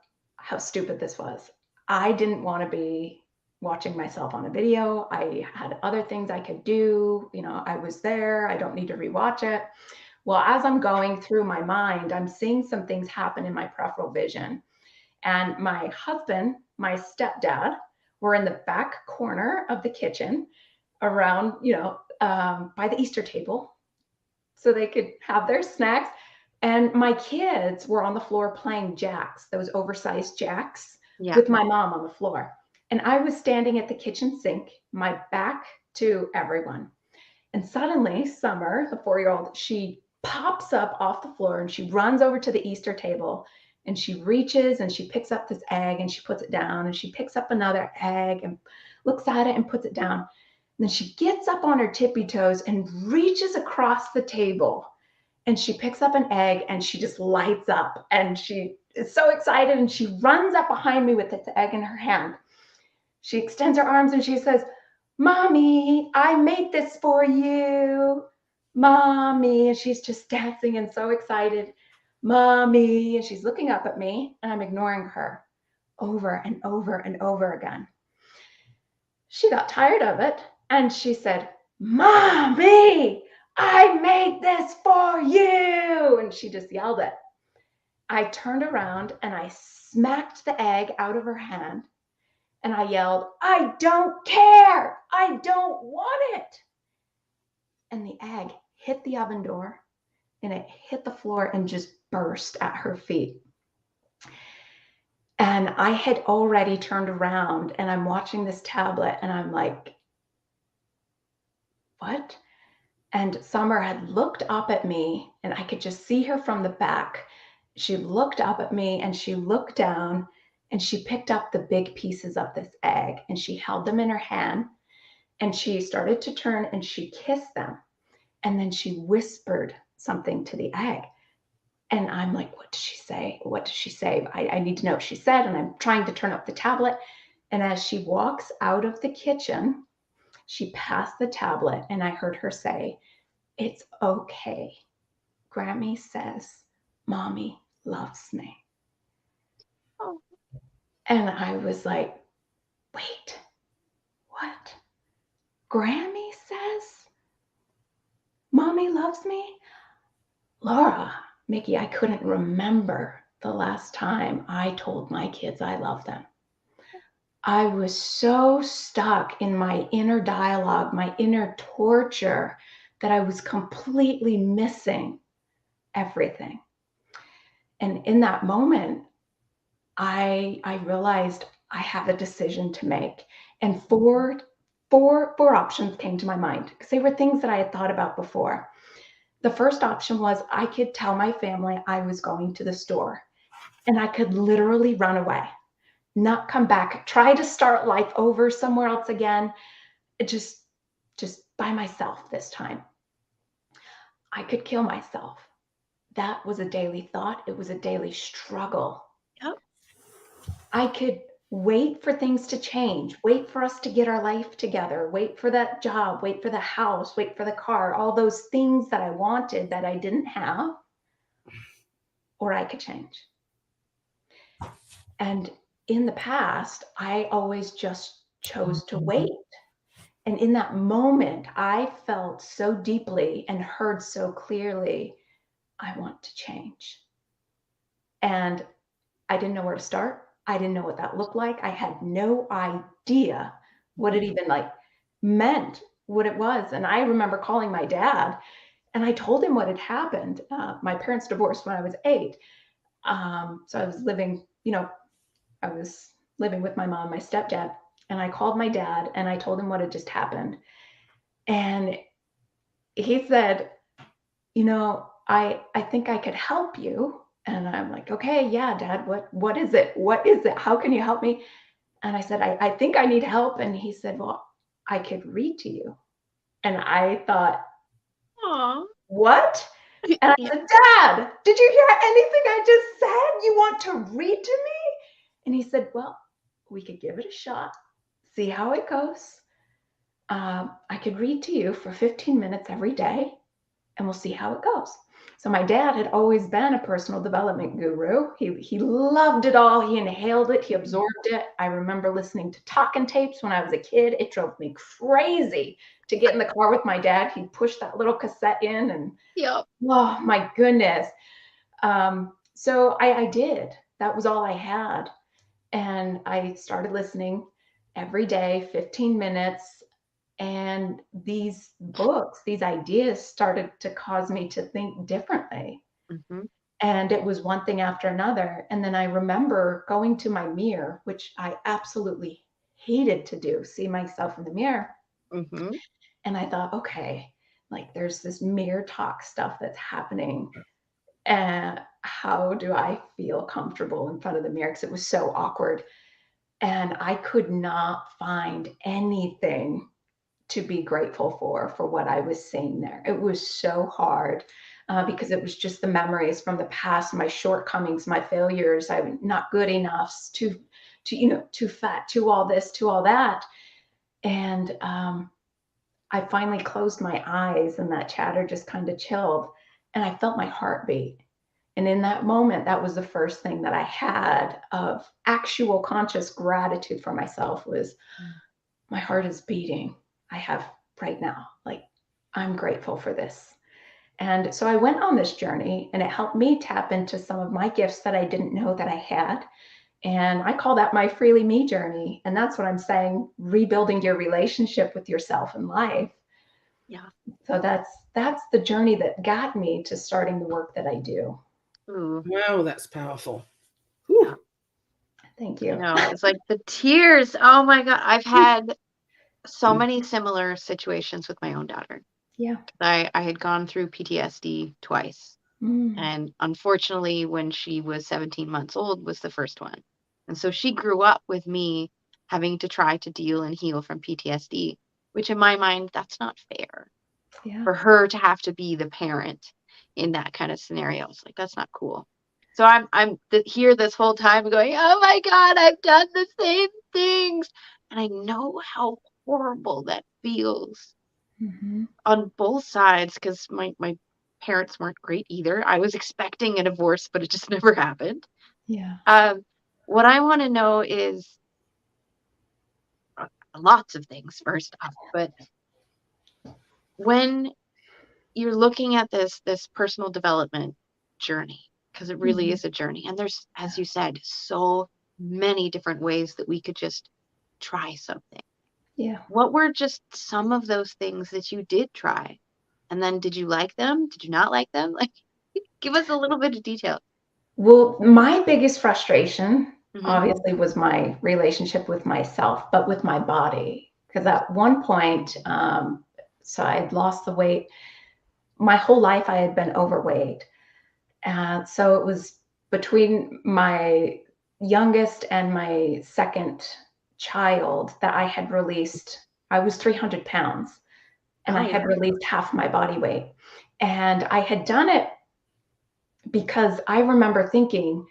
how stupid this was. I didn't want to be watching myself on a video. I had other things I could do. You know, I was there. I don't need to rewatch it. Well, as I'm going through my mind, I'm seeing some things happen in my peripheral vision. And my husband, my stepdad, were in the back corner of the kitchen around, by the Easter table so they could have their snacks. And my kids were on the floor playing jacks, those oversized jacks, with my mom on the floor. And I was standing at the kitchen sink, my back to everyone. And suddenly, Summer, the 4-year-old, she pops up off the floor and she runs over to the Easter table and she reaches and she picks up this egg and she puts it down, and she picks up another egg and looks at it and puts it down. And then she gets up on her tippy toes and reaches across the table and she picks up an egg and she just lights up and she is so excited and she runs up behind me with this egg in her hand. She extends her arms and she says, "Mommy, I made this for you. Mommy." And she's just dancing and so excited. "Mommy." And she's looking up at me and I'm ignoring her over and over and over again. She got tired of it and she said, "Mommy, I made this for you." And she just yelled it. I turned around and I smacked the egg out of her hand and I yelled, "I don't care. I don't want it." And the egg hit the oven door and it hit the floor and just burst at her feet. And I had already turned around and I'm watching this tablet and I'm like, what? And Summer had looked up at me and I could just see her from the back. She looked up at me and she looked down and she picked up the big pieces of this egg and she held them in her hand and she started to turn and she kissed them. And then she whispered something to the egg. And I'm like, what did she say? What did she say? I need to know what she said. And I'm trying to turn up the tablet. And as she walks out of the kitchen, she passed the tablet and I heard her say, "It's okay. Grammy says, Mommy loves me." Oh. And I was like, wait, what? Grammy says, Mommy loves me? Laura, Mikki, I couldn't remember the last time I told my kids I love them. I was so stuck in my inner dialogue, my inner torture, that I was completely missing everything. And in that moment, I realized I have a decision to make. And four options came to my mind because they were things that I had thought about before. The first option was I could tell my family I was going to the store and I could literally run away, not come back, try to start life over somewhere else again, just by myself this time. I could kill myself. That was a daily thought. It was a daily struggle. Yep. I could wait for things to change, wait for us to get our life together, wait for that job, wait for the house, wait for the car, all those things that I wanted that I didn't have, or I could change. And in the past, I always just chose to wait. And in that moment, I felt so deeply and heard so clearly, I want to change. And I didn't know where to start. I didn't know what that looked like. I had no idea what it even meant, what it was. And I remember calling my dad and I told him what had happened. My parents divorced when I was 8. So I was living, I was living with my mom, my stepdad, and I called my dad and I told him what had just happened. And he said, I think I could help you. And I'm like, okay, yeah, Dad, what is it? What is it? How can you help me? And I said, I think I need help. And he said, well, I could read to you. And I thought, Aw. what? And I said, Dad, did you hear anything I just said? You want to read to me? And he said, well, we could give it a shot, see how it goes. I could read to you for 15 minutes every day and we'll see how it goes. So my dad had always been a personal development guru. He loved it all. He inhaled it. He absorbed it. I remember listening to talking tapes when I was a kid. It drove me crazy to get in the car with my dad. He'd push that little cassette in and, Yep. oh my goodness. So I did. That was all I had. And I started listening every day, 15 minutes. And these books, these ideas started to cause me to think differently. Mm-hmm. And it was one thing after another. And then I remember going to my mirror, which I absolutely hated to do, see myself in the mirror. Mm-hmm. And I thought, okay, like there's this mirror talk stuff that's happening. And how do I feel comfortable in front of the mirror? Because it was so awkward. And I could not find anything to be grateful for what I was seeing there. It was so hard because it was just the memories from the past, my shortcomings, my failures. I'm not good enough, too fat, too all this, too all that. And I finally closed my eyes and that chatter just kind of chilled and I felt my heartbeat. And in that moment, that was the first thing that I had of actual conscious gratitude for myself was my heart is beating. I have right now, like I'm grateful for this. And so I went on this journey and it helped me tap into some of my gifts that I didn't know that I had. And I call that my freely me journey. And that's what I'm saying, rebuilding your relationship with yourself in life. Yeah. So that's the journey that got me to starting the work that I do. Ooh. Wow, that's powerful. Yeah. Thank you. No, it's like the tears. Oh my God. I've had so many similar situations with my own daughter. Yeah. I had gone through PTSD twice. And unfortunately, when she was 17 months old was the first one. And so she grew up with me having to try to deal and heal from PTSD, which in my mind, that's not fair. Yeah. For her to have to be the parent in that kind of scenario. It's like, that's not cool. So I'm here this whole time going, oh my God, I've done the same things. And I know how horrible that feels on both sides because my parents weren't great either. I was expecting a divorce, but it just never happened. Yeah. What I want to know is lots of things first off, but when you're looking at this personal development journey, because it really is a journey, and there's, as you said, so many different ways that we could just try something. Yeah. What were just some of those things that you did try? And then did you like them? Did you not like them? Like, give us a little bit of detail. Well, my biggest frustration Mm-hmm. obviously was my relationship with myself, but with my body. Because at one point, so I'd lost the weight. My whole life I had been overweight. And so it was between my youngest and my second child that I had released. I was 300 pounds and I had released half my body weight. And I had done it because I remember thinking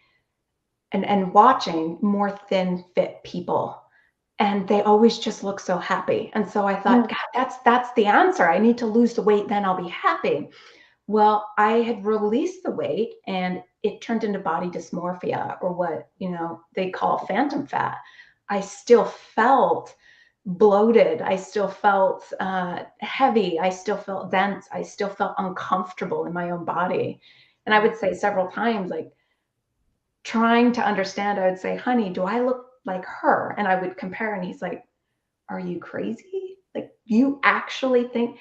and watching more thin, fit people. And they always just look so happy. And so I thought, God, that's the answer. I need to lose the weight, then I'll be happy. Well, I had released the weight and it turned into body dysmorphia, or what, they call phantom fat. I still felt bloated. I still felt heavy. I still felt dense. I still felt uncomfortable in my own body. And I would say several times, like trying to understand, I would say, honey, do I look like her? And I would compare, and he's like, are you crazy? Like, you actually think?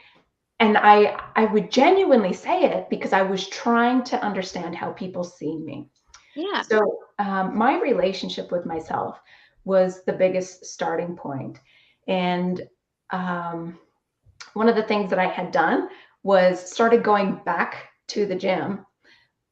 And I would genuinely say it because I was trying to understand how people see me. Yeah. So my relationship with myself was the biggest starting point. And one of the things that I had done was started going back to the gym,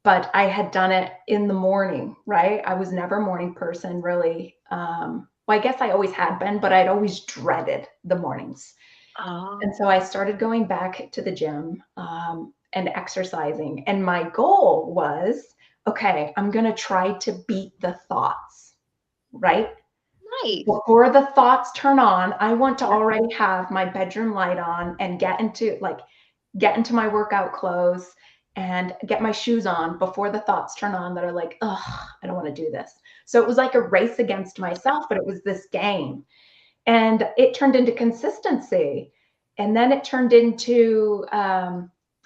but I had done it in the morning, right? I was never a morning person, really. Well, I guess I always had been, but I'd always dreaded the mornings. And so I started going back to the gym and exercising. And my goal was, okay, I'm going to try to beat the thoughts, right? Nice. Before the thoughts turn on, I want to already have my bedroom light on and get into my workout clothes and get my shoes on before the thoughts turn on that are like, oh, I don't want to do this. So it was like a race against myself, but it was this game. And it turned into consistency. And then it turned into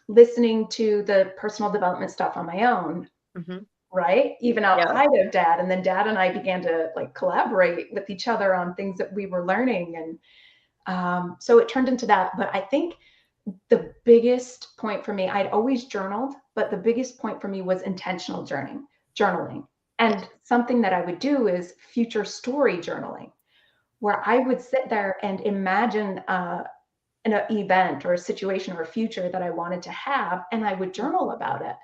listening to the personal development stuff on my own, right? Even outside of dad. And then dad and I began to like collaborate with each other on things that we were learning. And so it turned into that. But I think the biggest point for me, I'd always journaled, but the biggest point for me was intentional journaling. And something that I would do is future story journaling, where I would sit there and imagine an event or a situation or a future that I wanted to have, and I would journal about it.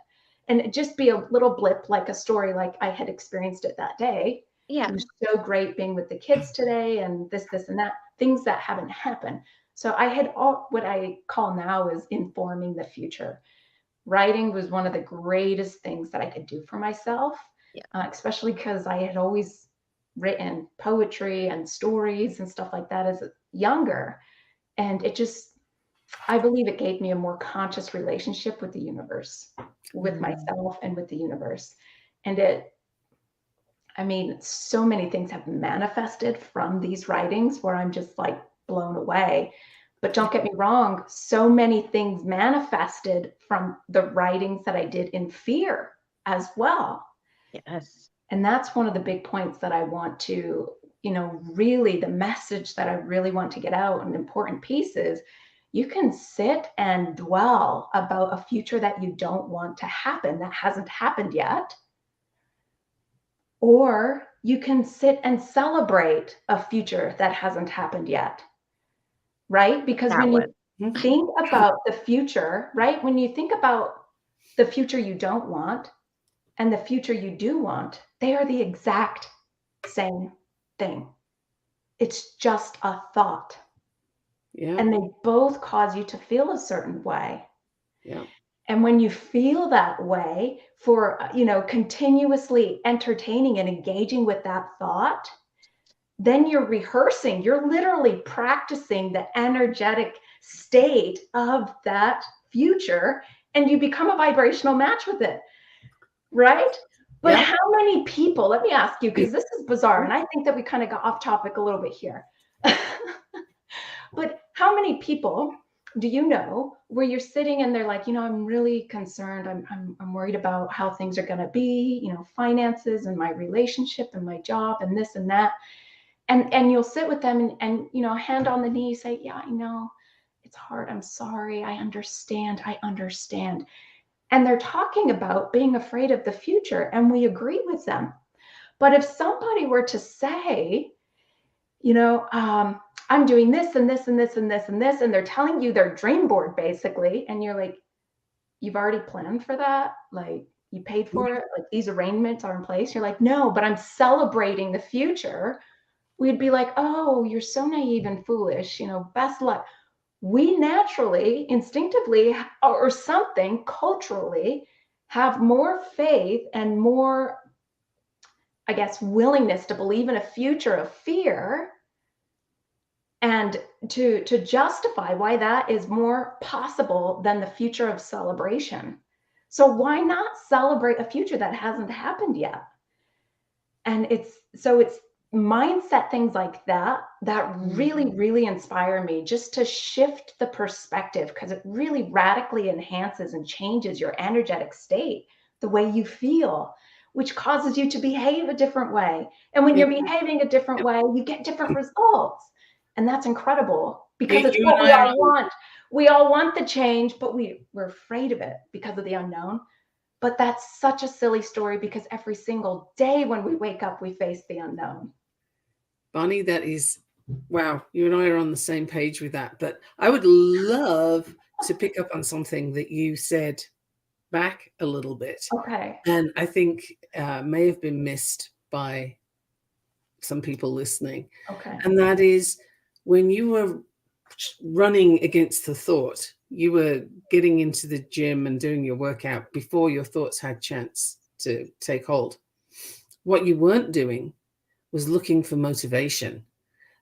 And it'd just be a little blip, like a story, like I had experienced it that day. Yeah. It was so great being with the kids today, and this, and that, things that haven't happened. So I had all what I call now is informing the future. Writing was one of the greatest things that I could do for myself, especially because I had always written poetry and stories and stuff like that as younger. And it just, I believe it gave me a more conscious relationship with the universe, with myself and with the universe. And I mean, so many things have manifested from these writings where I'm just like blown away. But don't get me wrong, so many things manifested from the writings that I did in fear as well. Yes. And that's one of the big points that I want to, really the message that I really want to get out, an important piece is you can sit and dwell about a future that you don't want to happen, that hasn't happened yet. Or you can sit and celebrate a future that hasn't happened yet, right? Because when you think about the future, right? When you think about the future you don't want and the future you do want, they are the exact same thing. It's just a thought. Yeah. And they both cause you to feel a certain way. Yeah. And when you feel that way for, continuously entertaining and engaging with that thought, then you're rehearsing, you're literally practicing the energetic state of that future, and you become a vibrational match with it, right? But how many people, let me ask you, because this is bizarre, and I think that we kind of got off topic a little bit here. But how many people do you know where you're sitting and they're like, I'm really concerned. I'm worried about how things are going to be, finances and my relationship and my job and this and that. And you'll sit with them and hand on the knee, say, yeah, I know it's hard. I'm sorry. I understand. And they're talking about being afraid of the future, and we agree with them. But if somebody were to say, I'm doing this and this and this and this and this, and they're telling you their dream board basically, and you're like, you've already planned for that? Like, you paid for it? Like, these arrangements are in place? You're like, no, but I'm celebrating the future. We'd be like, oh, you're so naive and foolish, best luck. We naturally, instinctively, or something culturally, have more faith and more, I guess, willingness to believe in a future of fear and to justify why that is more possible than the future of celebration. So why not celebrate a future that hasn't happened yet? And it's mindset things like that really, really inspire me, just to shift the perspective, because it really radically enhances and changes your energetic state, the way you feel, which causes you to behave a different way. And when you're behaving a different way, you get different results. And that's incredible, because it's what we all want. We all want the change, but we're afraid of it because of the unknown. But that's such a silly story, because every single day when we wake up, we face the unknown. Bonnie, that is, wow, you and I are on the same page with that. But I would love to pick up on something that you said back a little bit. Okay. And I think may have been missed by some people listening. Okay. And that is, when you were running against the thought, you were getting into the gym and doing your workout before your thoughts had chance to take hold. What you weren't doing was looking for motivation.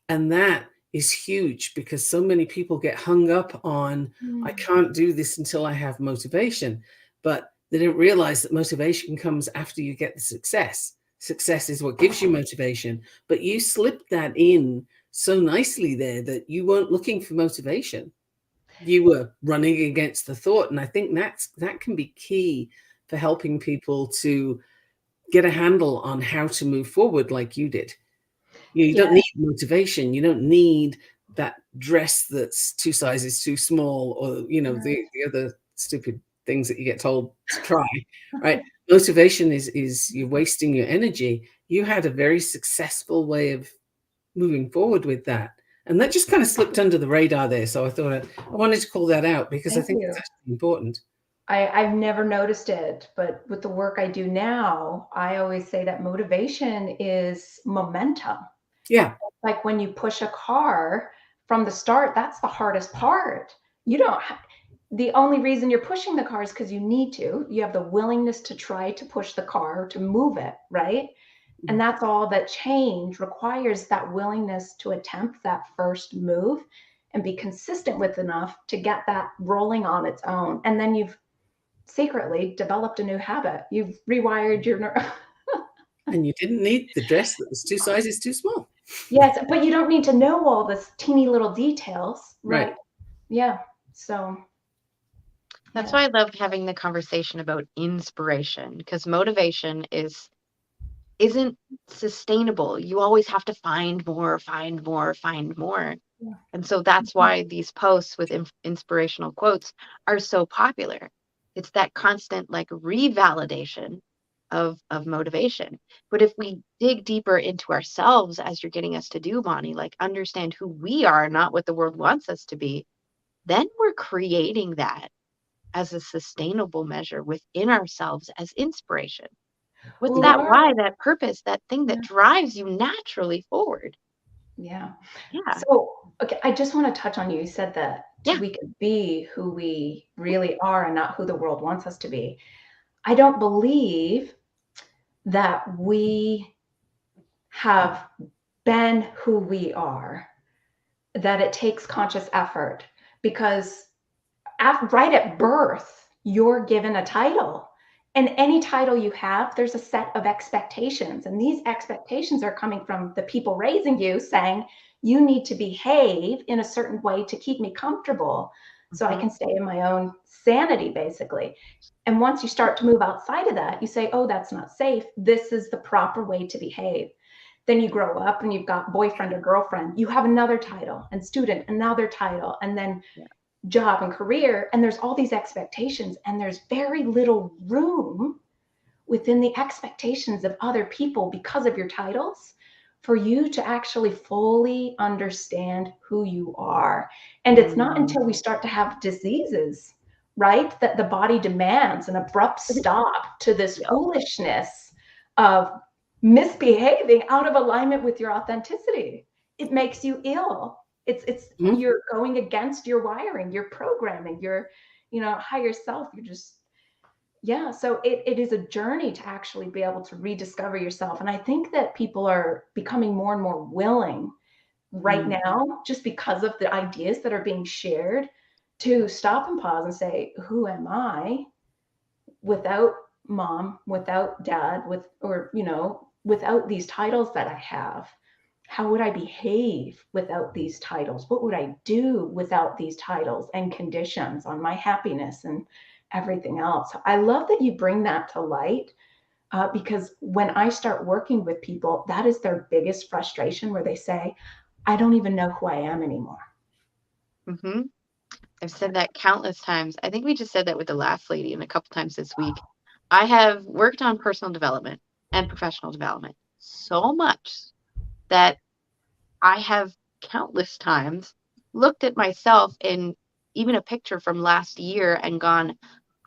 And that is huge, because so many people get hung up on, I can't do this until I have motivation. but they didn't realize that motivation comes after you get the success. Success is what gives you motivation, but you slipped that in so nicely there that you weren't looking for motivation. You were running against the thought. And I think that can be key for helping people to get a handle on how to move forward like you did. You don't need motivation. You don't need that dress that's 2 sizes too small, or, you know, the other stupid things that you get told to try, right? Motivation is you're wasting your energy. You had a very successful way of moving forward with that. And that just kind of slipped under the radar there. So I thought I wanted to call that out because I think it's actually important. I've never noticed it, but with the work I do now, I always say that motivation is momentum. Yeah. Like when you push a car from the start, that's the hardest part. You don't, the only reason you're pushing the car is because you need to. You have the willingness to try to push the car, to move it, right? And that's all that change requires, that willingness to attempt that first move and be consistent with enough to get that rolling on its own. And then you've secretly developed a new habit. You've rewired your and you didn't need the dress that was 2 sizes too small. Yes, but you don't need to know all this teeny little details, right? Yeah. So that's why I love having the conversation about inspiration, because motivation isn't sustainable. You always have to find more, find more, find more. Yeah. And so that's why these posts with inspirational quotes are so popular. It's that constant like revalidation of motivation. But if we dig deeper into ourselves, as you're getting us to do, Bonnie, like understand who we are, not what the world wants us to be, then we're creating that as a sustainable measure within ourselves as inspiration. What's that why, that purpose, that thing that drives you naturally forward? Yeah. Yeah. So, okay, I just want to touch on, you said that we can be who we really are and not who the world wants us to be. I don't believe that we have been who we are, that it takes conscious effort, because right at birth, you're given a title. And any title you have, there's a set of expectations. And these expectations are coming from the people raising you, saying, you need to behave in a certain way to keep me comfortable so I can stay in my own sanity, basically. And once you start to move outside of that, you say, oh, that's not safe. This is the proper way to behave. Then you grow up and you've got boyfriend or girlfriend. You have another title, and student, another title, and then job and career. And there's all these expectations, and there's very little room within the expectations of other people because of your titles for you to actually fully understand who you are. And it's not until we start to have diseases, right, that the body demands an abrupt stop to this foolishness of misbehaving out of alignment with your authenticity. It makes you ill. It's you're going against your wiring, your programming, your, higher self. You're just, so it is a journey to actually be able to rediscover yourself. And I think that people are becoming more and more willing right now, just because of the ideas that are being shared, to stop and pause and say, who am I without mom, without dad, without these titles that I have? How would I behave without these titles? What would I do without these titles and conditions on my happiness and everything else? I love that you bring that to light, because when I start working with people, that is their biggest frustration, where they say, I don't even know who I am anymore. I've said that countless times. I think we just said that with the last lady and a couple times this week. I have worked on personal development and professional development so much that I have countless times looked at myself in even a picture from last year and gone,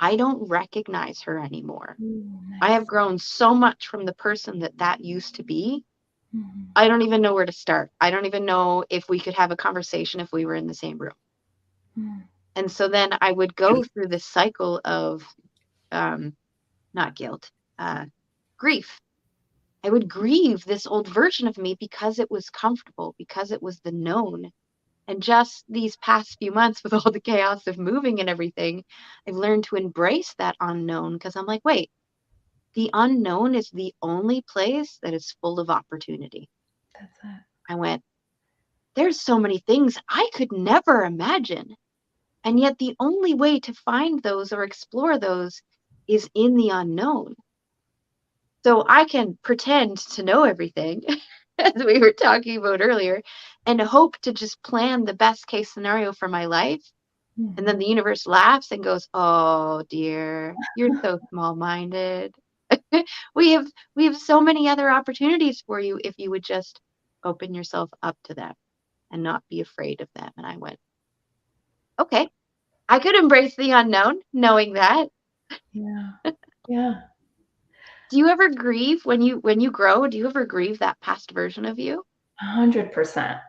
I don't recognize her anymore. Nice. I have grown so much from the person that used to be. I don't even know where to start. I don't even know if we could have a conversation if we were in the same room. And so then I would go through this cycle of not guilt, grief. I would grieve this old version of me because it was comfortable, because it was the known. And just these past few months with all the chaos of moving and everything, I've learned to embrace that unknown because I'm like, wait, the unknown is the only place that is full of opportunity. That's it. I went, there's so many things I could never imagine. And yet the only way to find those or explore those is in the unknown. So I can pretend to know everything, as we were talking about earlier, and hope to just plan the best case scenario for my life. And then the universe laughs and goes, "Oh dear, you're so small-minded. We have so many other opportunities for you if you would just open yourself up to them and not be afraid of them." And I went, "Okay, I could embrace the unknown knowing that." Yeah. Yeah. Do you ever grieve when you grow? Do you ever grieve that past version of you? 100%.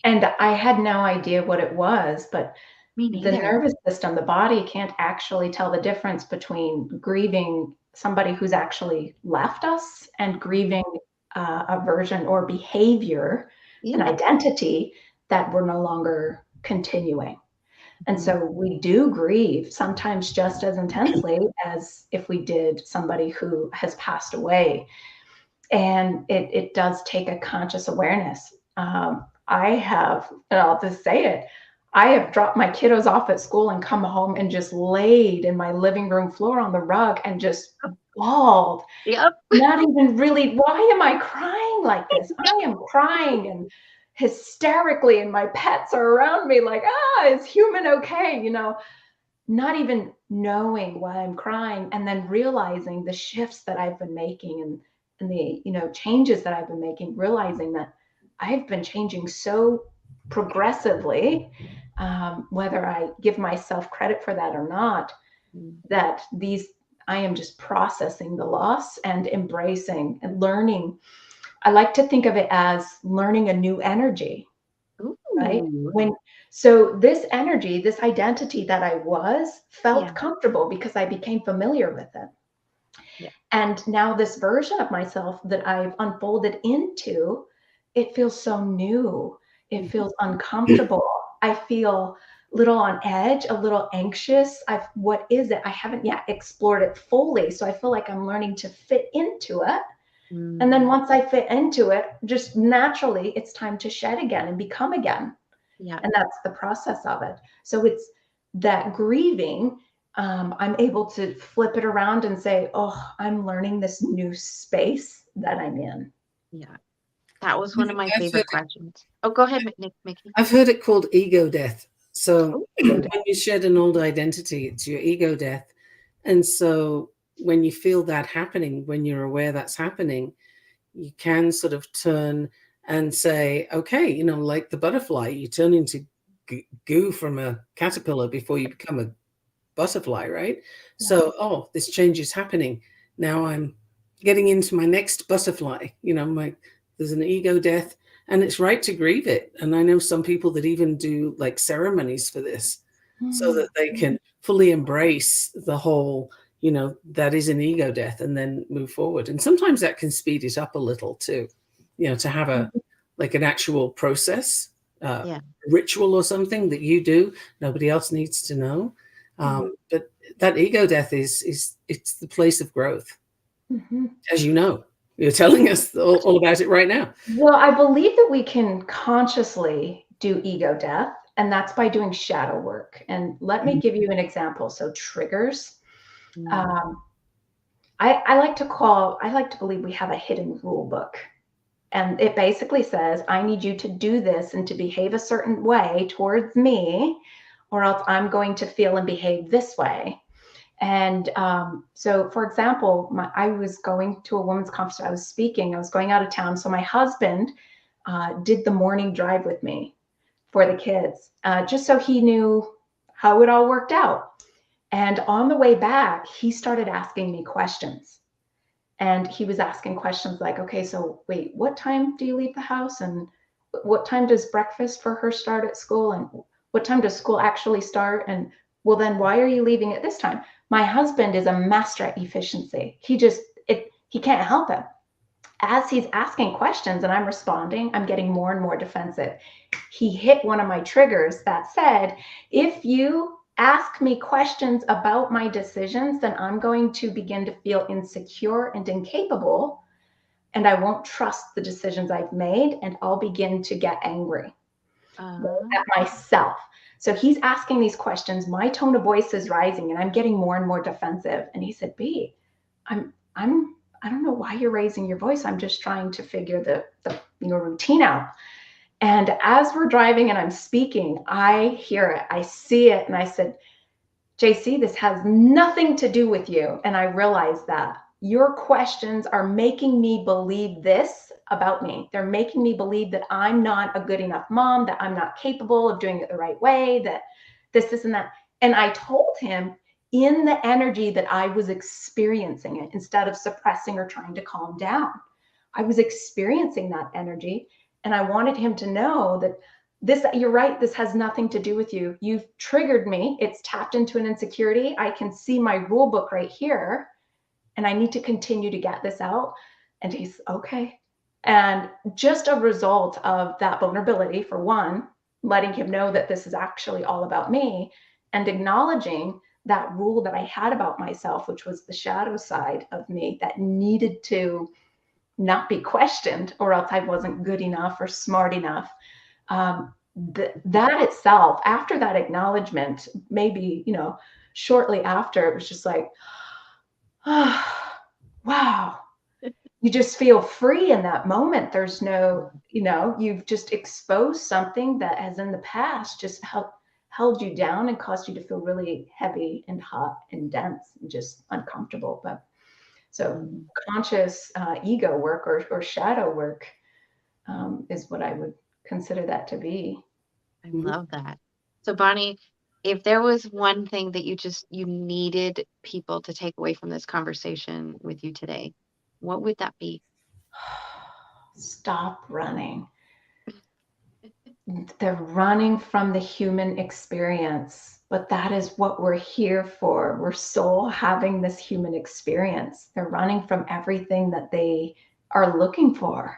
And I had no idea what it was, but Me the neither. nervous system, the body can't actually tell the difference between grieving somebody who's actually left us and grieving a version or behavior, an Yeah. identity that we're no longer continuing. And Mhm. so we do grieve sometimes just as intensely as if we did somebody who has passed away. And it does take a conscious awareness. I have, and I'll just say it, I have dropped my kiddos off at school and come home and just laid in my living room floor on the rug and just bawled. Yep. Not even really, why am I crying like this? I am crying and hysterically, and my pets are around me like, is human okay? You know, not even knowing why I'm crying, and then realizing the shifts that I've been making and the, you know, changes that I've been making, realizing that I've been changing so progressively, whether I give myself credit for that or not, that these, I am just processing the loss and embracing and learning. I like to think of it as learning a new energy, right? Ooh. So this energy, this identity that I was, felt Yeah. comfortable because I became familiar with it. Yeah. And now this version of myself that I've unfolded into, it feels so new. It feels uncomfortable. I feel a little on edge, a little anxious. What is it? I haven't yet explored it fully. So I feel like I'm learning to fit into it. And then once I fit into it, just naturally, it's time to shed again and become again. Yeah. And that's the process of it. So it's that grieving. I'm able to flip it around and say, oh, I'm learning this new space that I'm in. Yeah. That was one of my I've heard favorite questions. Oh, go ahead, Mikki. I've heard it called ego death. So Oh, when you shed an old identity, it's your ego death. And so when you feel that happening, when you're aware that's happening, you can sort of turn and say, okay, you know, like the butterfly, you turn into goo from a caterpillar before you become a butterfly, right? Yeah. So, oh, this change is happening. Now I'm getting into my next butterfly. You know, there's an ego death, and it's right to grieve it. And I know some people that even do like ceremonies for this, so that they can fully embrace the whole, you know, that is an ego death, and then move forward. And sometimes that can speed it up a little too, you know, to have a like an actual process, yeah. ritual or something that you do, nobody else needs to know. But that ego death is it's the place of growth, as you know. You're telling us all about it right now. Well, I believe that we can consciously do ego death, and that's by doing shadow work. And let me give you an example. So triggers. Um, I like to believe we have a hidden rule book. And it basically says, I need you to do this and to behave a certain way towards me, or else I'm going to feel and behave this way. And so, for example, I was going to a women's conference. I was speaking. I was going out of town. So my husband did the morning drive with me for the kids, just so he knew how it all worked out. And on the way back, he started asking me questions. And he was asking questions like, okay, so wait, what time do you leave the house? And what time does breakfast for her start at school? And what time does school actually start? And well, then why are you leaving at this time? My husband is a master at efficiency. He can't help it. as he's asking questions and I'm responding, I'm getting more and more defensive. He hit one of my triggers that said, if you ask me questions about my decisions, then I'm going to begin to feel insecure and incapable, and I won't trust the decisions I've made, and I'll begin to get angry at myself. So he's asking these questions, my tone of voice is rising, and I'm getting more and more defensive. And he said, B, I don't know why you're raising your voice. I'm just trying to figure the routine out. And as we're driving and I'm speaking, I hear it, I see it. And I said, JC, this has nothing to do with you. And I realized that your questions are making me believe this about me. They're making me believe that I'm not a good enough mom, that I'm not capable of doing it the right way, that this and that. And I told him in the energy that I was experiencing it, instead of suppressing or trying to calm down. I was experiencing that energy. And I wanted him to know that you're right, this has nothing to do with you. You've triggered me. It's tapped into an insecurity. I can see my rule book right here, and I need to continue to get this out. And he's okay. And just a result of that vulnerability, for one, letting him know that this is actually all about me, and acknowledging that rule that I had about myself, which was the shadow side of me that needed to not be questioned, or else I wasn't good enough or smart enough. That itself, after that acknowledgement, maybe, shortly after, it was just like, oh, wow, you just feel free in that moment. There's no, you've just exposed something that has in the past just held you down and caused you to feel really heavy and hot and dense and just uncomfortable. But so conscious ego work or shadow work is what I would consider that to be. I love that. So Bonnie, if there was one thing that you needed people to take away from this conversation with you today, what would that be? Stop running. They're running from the human experience, but that is what we're here for. We're soul having this human experience. They're running from everything that they are looking for.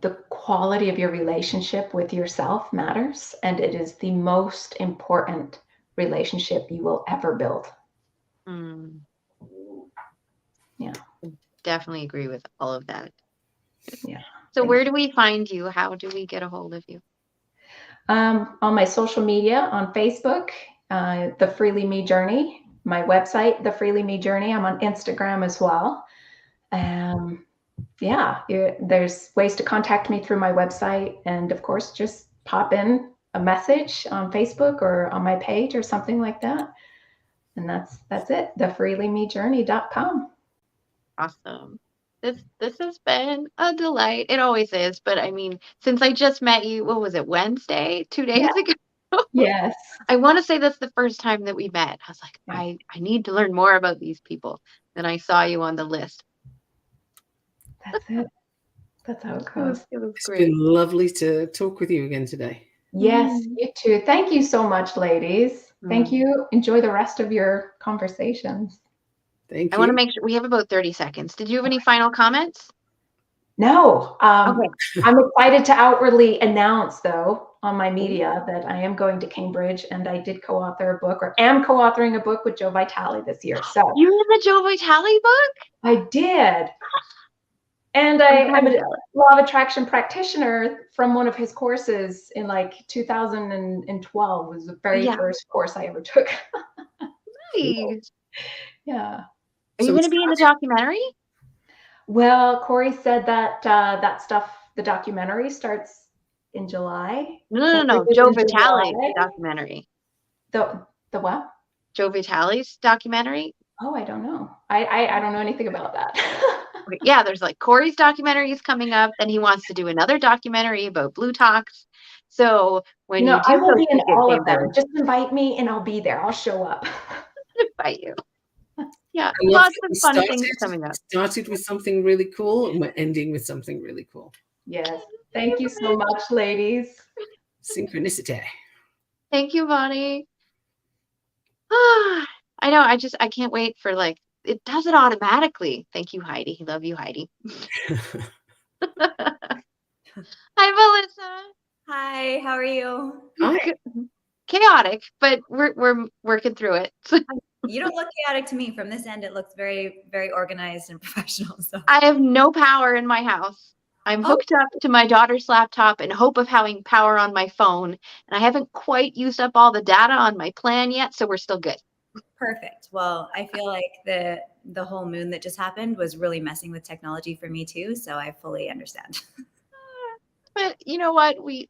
The quality of your relationship with yourself matters, and it is the most important relationship you will ever build. Yeah. Definitely agree with all of that. Yeah. So where do we find you? How do we get a hold of you? On my social media, on Facebook, The Freely Me Journey, my website, The Freely Me Journey. I'm on Instagram as well. There's ways to contact me through my website. And of course, just pop in a message on Facebook or on my page or something like that. And that's it, thefreelymejourney.com. Awesome. This has been a delight. It always is. But I mean, since I just met you, what was it, Wednesday, 2 days ago? Yes. I want to say that's the first time that we met. I was like, I need to learn more about these people. Then I saw you on the list. That's it. That's how it goes. It was It's great. been lovely to talk with you again today. Yes, you too. Thank you so much, ladies. Thank you. Enjoy the rest of your conversations. Thank you. I want to make sure we have about 30 seconds. Did you have any final comments? No. Okay. I'm excited to outwardly announce, though, on my media that I am going to Cambridge, and I did co-author a book, or am co-authoring a book with Joe Vitale this year. So you read the Joe Vitale book? I did. And I'm a law of attraction practitioner from one of his courses in like 2012 was the very first course I ever took. Nice. Yeah. Are you going to be in the documentary? Well, Corey said that the documentary starts in July. No. Joe Vitale's documentary. The what? Joe Vitale's documentary? Oh, I don't know. I don't know anything about that. Yeah, there's like Corey's documentary is coming up, and he wants to do another documentary about Blue Talks. So when you do, I will be in all of them. Just invite me, and I'll be there. I'll show up. Invite you. Yeah, lots of fun things coming up. Started with something really cool, and we're ending with something really cool. Yes. Thank you so much, ladies. Synchronicity. Thank you, Bonnie. I know. I can't wait for like, it does it automatically. Thank you, Heidi. Love you, Heidi. Hi, Melissa. Hi, how are you? Hi. Chaotic, but we're working through it. You don't look chaotic to me. From this end, it looks very, very organized and professional. So I have no power in my house. I'm Oh. hooked up to my daughter's laptop in hope of having power on my phone, and I haven't quite used up all the data on my plan yet, so we're still good. perfect. Well, I feel like the whole moon that just happened was really messing with technology for me too. So I fully understand. But you know what? We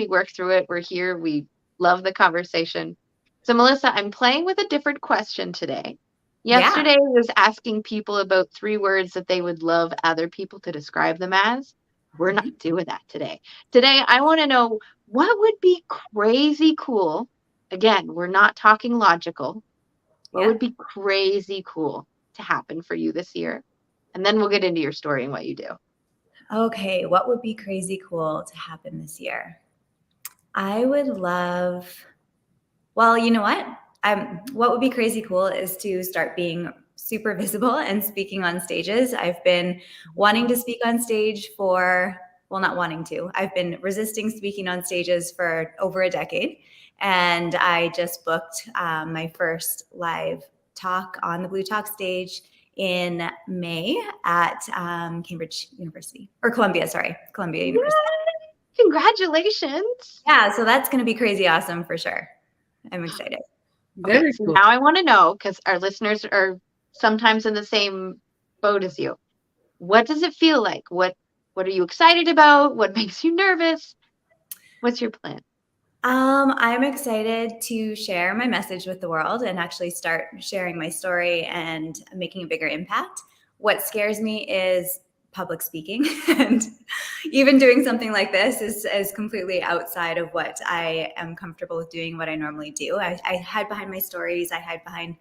work through it. We're here. We love the conversation. So Melissa, I'm playing with a different question today. Yeah. Yesterday I was asking people about 3 words that they would love other people to describe them as. We're not doing that today. Today I want to know what would be crazy cool. Again, we're not talking logical. What Yeah. would be crazy cool to happen for you this year? And then we'll get into your story and what you do. Okay, what would be crazy cool to happen this year? I would love, well, you know what? What would be crazy cool is to start being super visible and speaking on stages. I've been wanting to speak on stage for, well, not wanting to. I've been resisting speaking on stages for over a decade. And I just booked my first live talk on the Blue Talk stage in May at Cambridge University, or Columbia University. Congratulations. Yeah, so that's going to be crazy awesome for sure. I'm excited. Okay, Very so cool. now I want to know, because our listeners are sometimes in the same boat as you. What does it feel like? What are you excited about? What makes you nervous? What's your plan? I'm excited to share my message with the world and actually start sharing my story and making a bigger impact. What scares me is public speaking, and even doing something like this is completely outside of what I am comfortable with doing, what I normally do. I hide behind my stories, I hide behind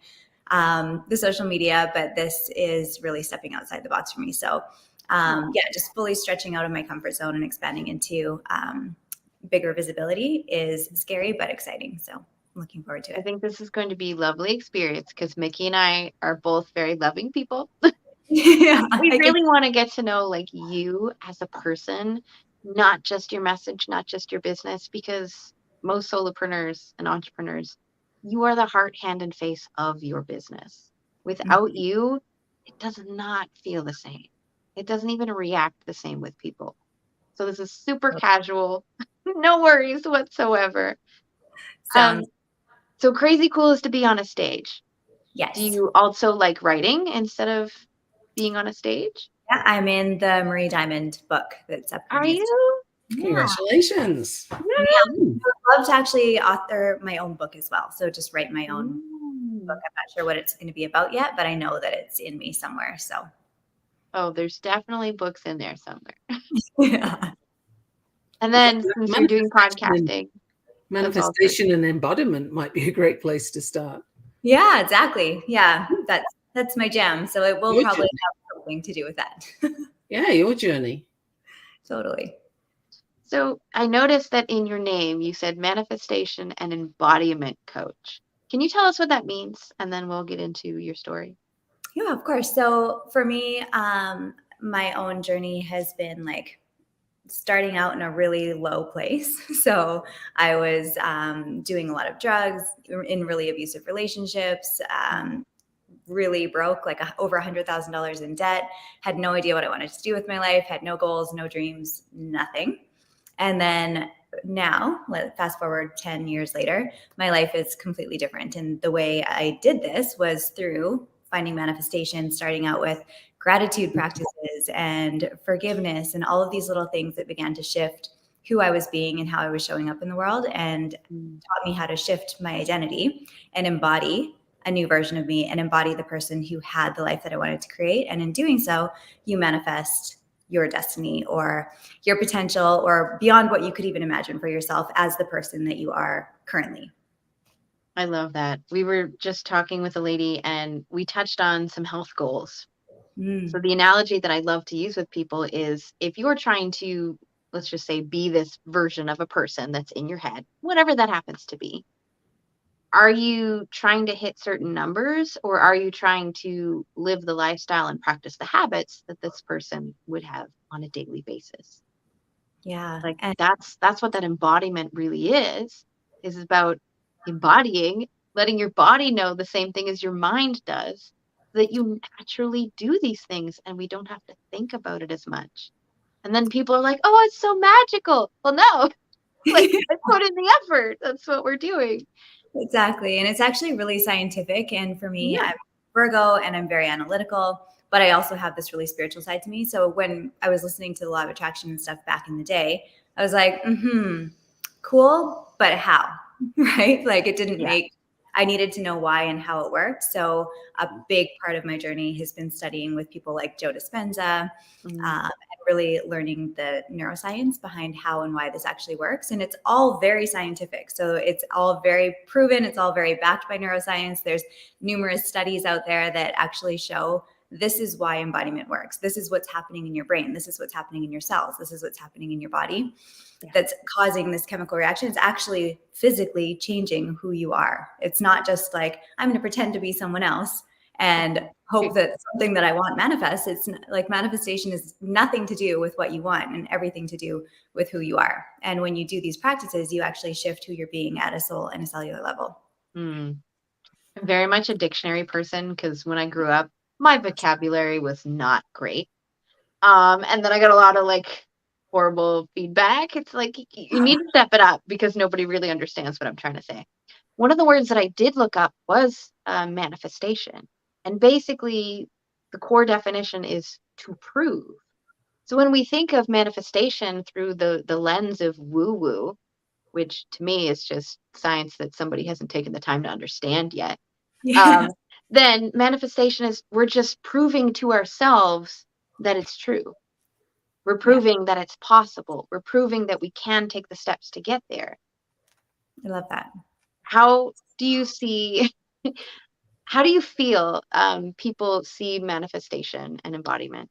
the social media, but this is really stepping outside the box for me. So yeah, just fully stretching out of my comfort zone and expanding into bigger visibility is scary but exciting. So I'm looking forward to I it. think this is going to be a lovely experience because Mikki and I are both very loving people. Yeah, We really want to get to know like you as a person, not just your message, not just your business, because most solopreneurs and entrepreneurs, you are the heart, hand, and face of your business. Without you, it does not feel the same. It doesn't even react the same with people. So this is super casual, no worries whatsoever. Sounds So crazy cool is to be on a stage. yes. Do you also like writing instead of being on a stage? Yeah, I'm in the Marie Diamond book that's up. Are you? Congratulations. Yeah, I would love to actually author my own book as well. So just write my own book. I'm not sure what it's going to be about yet, but I know that it's in me somewhere. So Oh, there's definitely books in there somewhere. yeah. And then since you're doing podcasting, Manifestation and embodiment might be a great place to start. Yeah, exactly. Yeah, that's my jam. So it will Your probably journey. have something to do with that. Yeah, your journey. Totally. so I noticed that in your name you said manifestation and embodiment coach. Can you tell us what that means? And then we'll get into your story. Yeah, of course. So for me, my own journey has been like starting out in a really low place. So I was doing a lot of drugs, in really abusive relationships, really broke, like over $100,000 in debt, had no idea what I wanted to do with my life, had no goals, no dreams, nothing. And then now, fast forward 10 years later, my life is completely different. And the way I did this was through finding manifestation, starting out with gratitude practices and forgiveness and all of these little things that began to shift who I was being and how I was showing up in the world, and taught me how to shift my identity and embody a new version of me and embody the person who had the life that I wanted to create. And in doing so, you manifest your destiny or your potential or beyond what you could even imagine for yourself as the person that you are currently. I love that. We were just talking with a lady and we touched on some health goals. So the analogy that I love to use with people is if you're trying to, let's just say, be this version of a person that's in your head, whatever that happens to be, are you trying to hit certain numbers, or are you trying to live the lifestyle and practice the habits that this person would have on a daily basis? Yeah. Like And that's what that embodiment really is about embodying, letting your body know the same thing as your mind does, so that you naturally do these things and we don't have to think about it as much. And then people are like, "Oh, it's so magical." Well, no, like I put in the effort. That's what we're doing. exactly. And it's actually really scientific. And for me, Yeah. I'm Virgo and I'm very analytical, but I also have this really spiritual side to me. So when I was listening to the law of attraction and stuff back in the day, I was like, cool, but how? Right? Like it didn't Yeah. make, I needed to know why and how it worked. So a big part of my journey has been studying with people like Joe Dispenza, and really learning the neuroscience behind how and why this actually works. And it's all very scientific. So it's all very proven. It's all very backed by neuroscience. There's numerous studies out there that actually show this is why embodiment works. This is what's happening in your brain. This is what's happening in your cells. This is what's happening in your body that's causing this chemical reaction. It's actually physically changing who you are. It's not just like, I'm going to pretend to be someone else and hope that something that I want manifests. It's like manifestation is nothing to do with what you want and everything to do with who you are. And when you do these practices, you actually shift who you're being at a soul and a cellular level. I'm very much a dictionary person, because when I grew up, my vocabulary was not great. And then I got a lot of like horrible feedback. It's like you need to step it up, because nobody really understands what I'm trying to say. One of the words that I did look up was manifestation. And basically, the core definition is to prove. So when we think of manifestation through the lens of woo-woo, which to me is just science that somebody hasn't taken the time to understand yet, Yeah. then manifestation is we're just proving to ourselves that it's true. We're proving that it's possible. We're proving that we can take the steps to get there. I love that. How do you see, how do you feel people see manifestation and embodiment?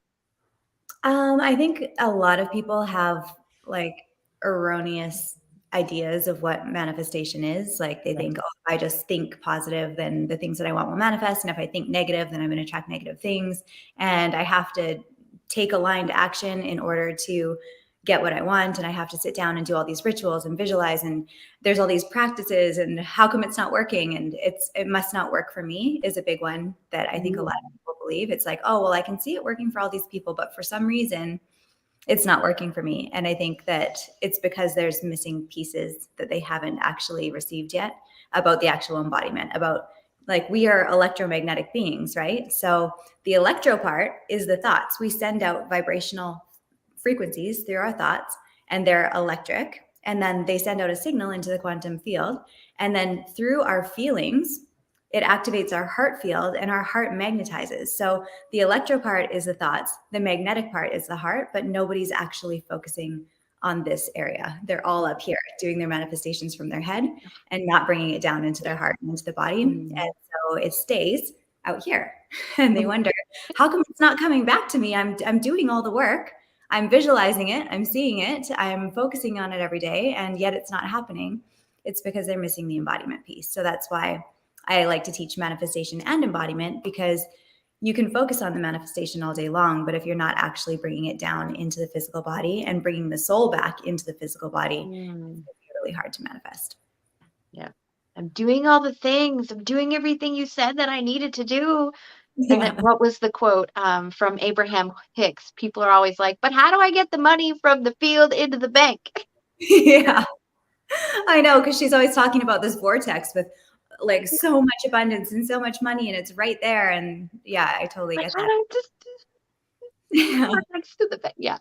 I think a lot of people have like erroneous ideas of what manifestation is. Like they think, oh, if I just think positive, then the things that I want will manifest. And if I think negative, then I'm going to attract negative things. And I have to take aligned action in order to get what I want. And I have to sit down and do all these rituals and visualize. And there's all these practices. And how come it's not working? And it must not work for me is a big one that I think a lot of people believe. It's like, oh, well, I can see it working for all these people, but for some reason, it's not working for me. And I think that it's because there's missing pieces that they haven't actually received yet about the actual embodiment, about like we are electromagnetic beings, right? So the electro part is the thoughts. We send out vibrational frequencies through our thoughts, and they're electric. And then they send out a signal into the quantum field. And then through our feelings, it activates our heart field, and our heart magnetizes. So the electro part is the thoughts, the magnetic part is the heart, but nobody's actually focusing on this area. They're all up here doing their manifestations from their head and not bringing it down into their heart and into the body. And so it stays out here. And they wonder, how come it's not coming back to me? I'm doing all the work. I'm visualizing it. I'm seeing it. I'm focusing on it every day. And yet it's not happening. It's because they're missing the embodiment piece. So that's why I like to teach manifestation and embodiment, because you can focus on the manifestation all day long, but if you're not actually bringing it down into the physical body and bringing the soul back into the physical body, it's really hard to manifest. Yeah. I'm doing all the things. I'm doing everything you said that I needed to do. And then what was the quote from Abraham Hicks? People are always like, but how do I get the money from the field into the bank? Yeah, I know, because she's always talking about this vortex with like so much abundance and so much money, and it's right there. And yeah, I totally get that. Yeah. Next to the bank. Yeah.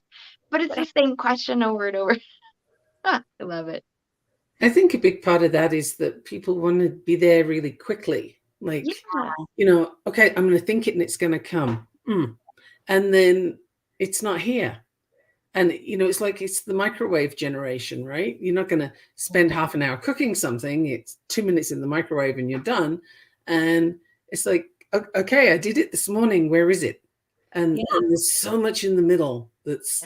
But it's the same question over and over. I love it. I think a big part of that is that people want to be there really quickly. Like, okay, I'm going to think it and it's going to come. And then it's not here. And, it's like it's the microwave generation, right? You're not going to spend half an hour cooking something. It's 2 minutes in the microwave and you're done. And it's like, okay, I did it this morning. Where is it? And there's so much in the middle that's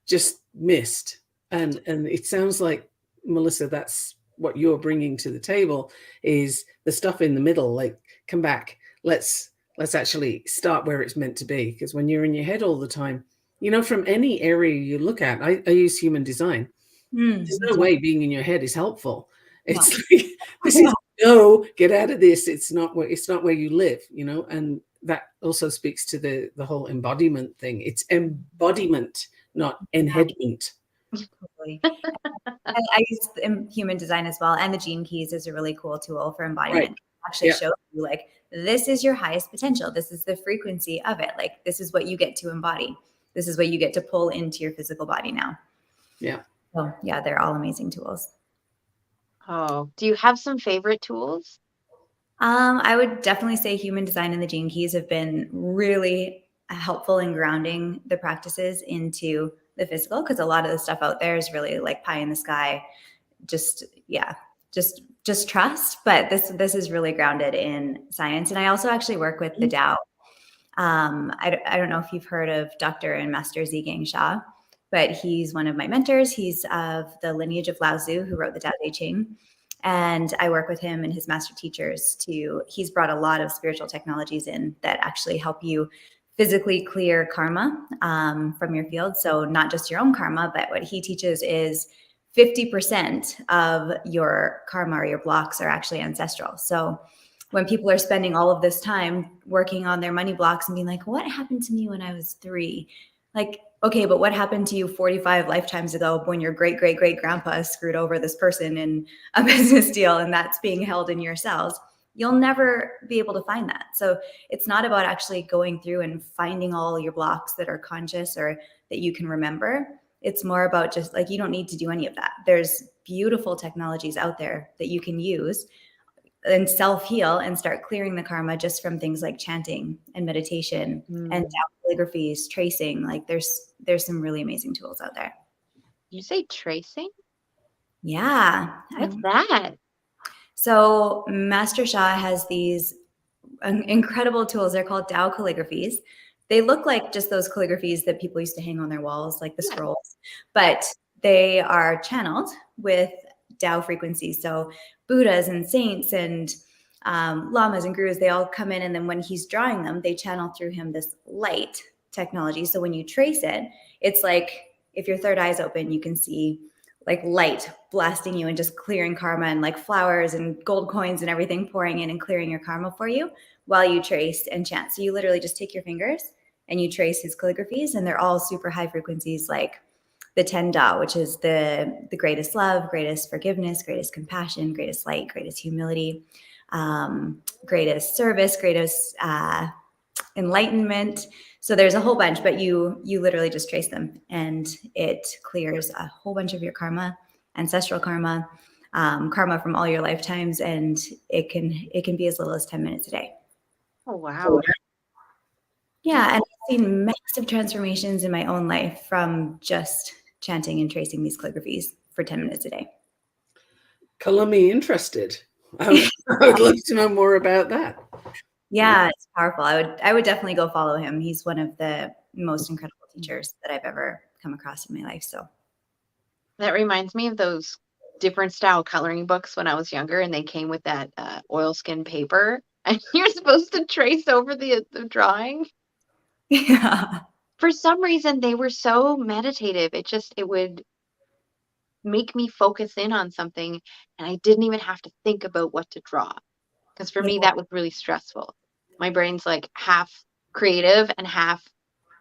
just missed. And it sounds like, Melissa, that's what you're bringing to the table is the stuff in the middle, like, come back, let's actually start where it's meant to be. Because when you're in your head all the time, you know, from any area you look at, I use human design. There's no way being in your head is helpful. It's like, this is no, get out of this. It's not where you live, you know. And that also speaks to the whole embodiment thing. It's embodiment, not enheadment. Totally. I use human design as well, and the gene keys is a really cool tool for embodiment. Right. Actually shows you, like, this is your highest potential. This is the frequency of it. Like, this is what you get to embody. This is what you get to pull into your physical body now. Yeah. So yeah, they're all amazing tools. Oh, do you have some favorite tools? I would definitely say human design and the gene keys have been really helpful in grounding the practices into the physical, because a lot of the stuff out there is really like pie in the sky. Just trust. But this is really grounded in science. And I also actually work with the Tao. I don't know if you've heard of Dr. and Master Zhigang Shah, but he's one of my mentors. He's of the lineage of Lao Tzu, who wrote the Tao Te Ching. And I work with him and his master teachers he's brought a lot of spiritual technologies in that actually help you physically clear karma from your field. So not just your own karma, but what he teaches is 50% of your karma or your blocks are actually ancestral. So when people are spending all of this time working on their money blocks and being like, what happened to me when I was 3? Like, okay, but what happened to you 45 lifetimes ago when your great, great, great grandpa screwed over this person in a business deal and that's being held in your cells? You'll never be able to find that. So it's not about actually going through and finding all your blocks that are conscious or that you can remember. It's more about just like, you don't need to do any of that. There's beautiful technologies out there that you can use and self-heal and start clearing the karma just from things like chanting and meditation and calligraphies, tracing. Like there's some really amazing tools out there. You say tracing? Yeah. What's that? So Master Shah has these incredible tools. They're called Tao calligraphies. They look like just those calligraphies that people used to hang on their walls, like the scrolls, but they are channeled with Tao frequencies. So Buddhas and saints and lamas and gurus, they all come in, and then when he's drawing them, they channel through him this light technology. So when you trace it, it's like if your third eye is open, you can see like light blasting you and just clearing karma, and like flowers and gold coins and everything pouring in and clearing your karma for you while you trace and chant. So you literally just take your fingers and you trace his calligraphies, and they're all super high frequencies, like the 10 Da, which is the greatest love, greatest forgiveness, greatest compassion, greatest light, greatest humility, greatest service, greatest enlightenment. So there's a whole bunch, but you literally just trace them, and it clears a whole bunch of your karma, ancestral karma, karma from all your lifetimes, and it can be as little as 10 minutes a day. Oh, wow. Yeah, and I've seen massive transformations in my own life from just chanting and tracing these calligraphies for 10 minutes a day. Color me interested. I would love to know more about that. Yeah, it's powerful. I would definitely go follow him. He's one of the most incredible teachers that I've ever come across in my life. So that reminds me of those different style coloring books when I was younger, and they came with that oilskin paper, and you're supposed to trace over the drawing. Yeah. For some reason, they were so meditative. It would make me focus in on something, and I didn't even have to think about what to draw. Because for me, that was really stressful. My brain's like half creative and half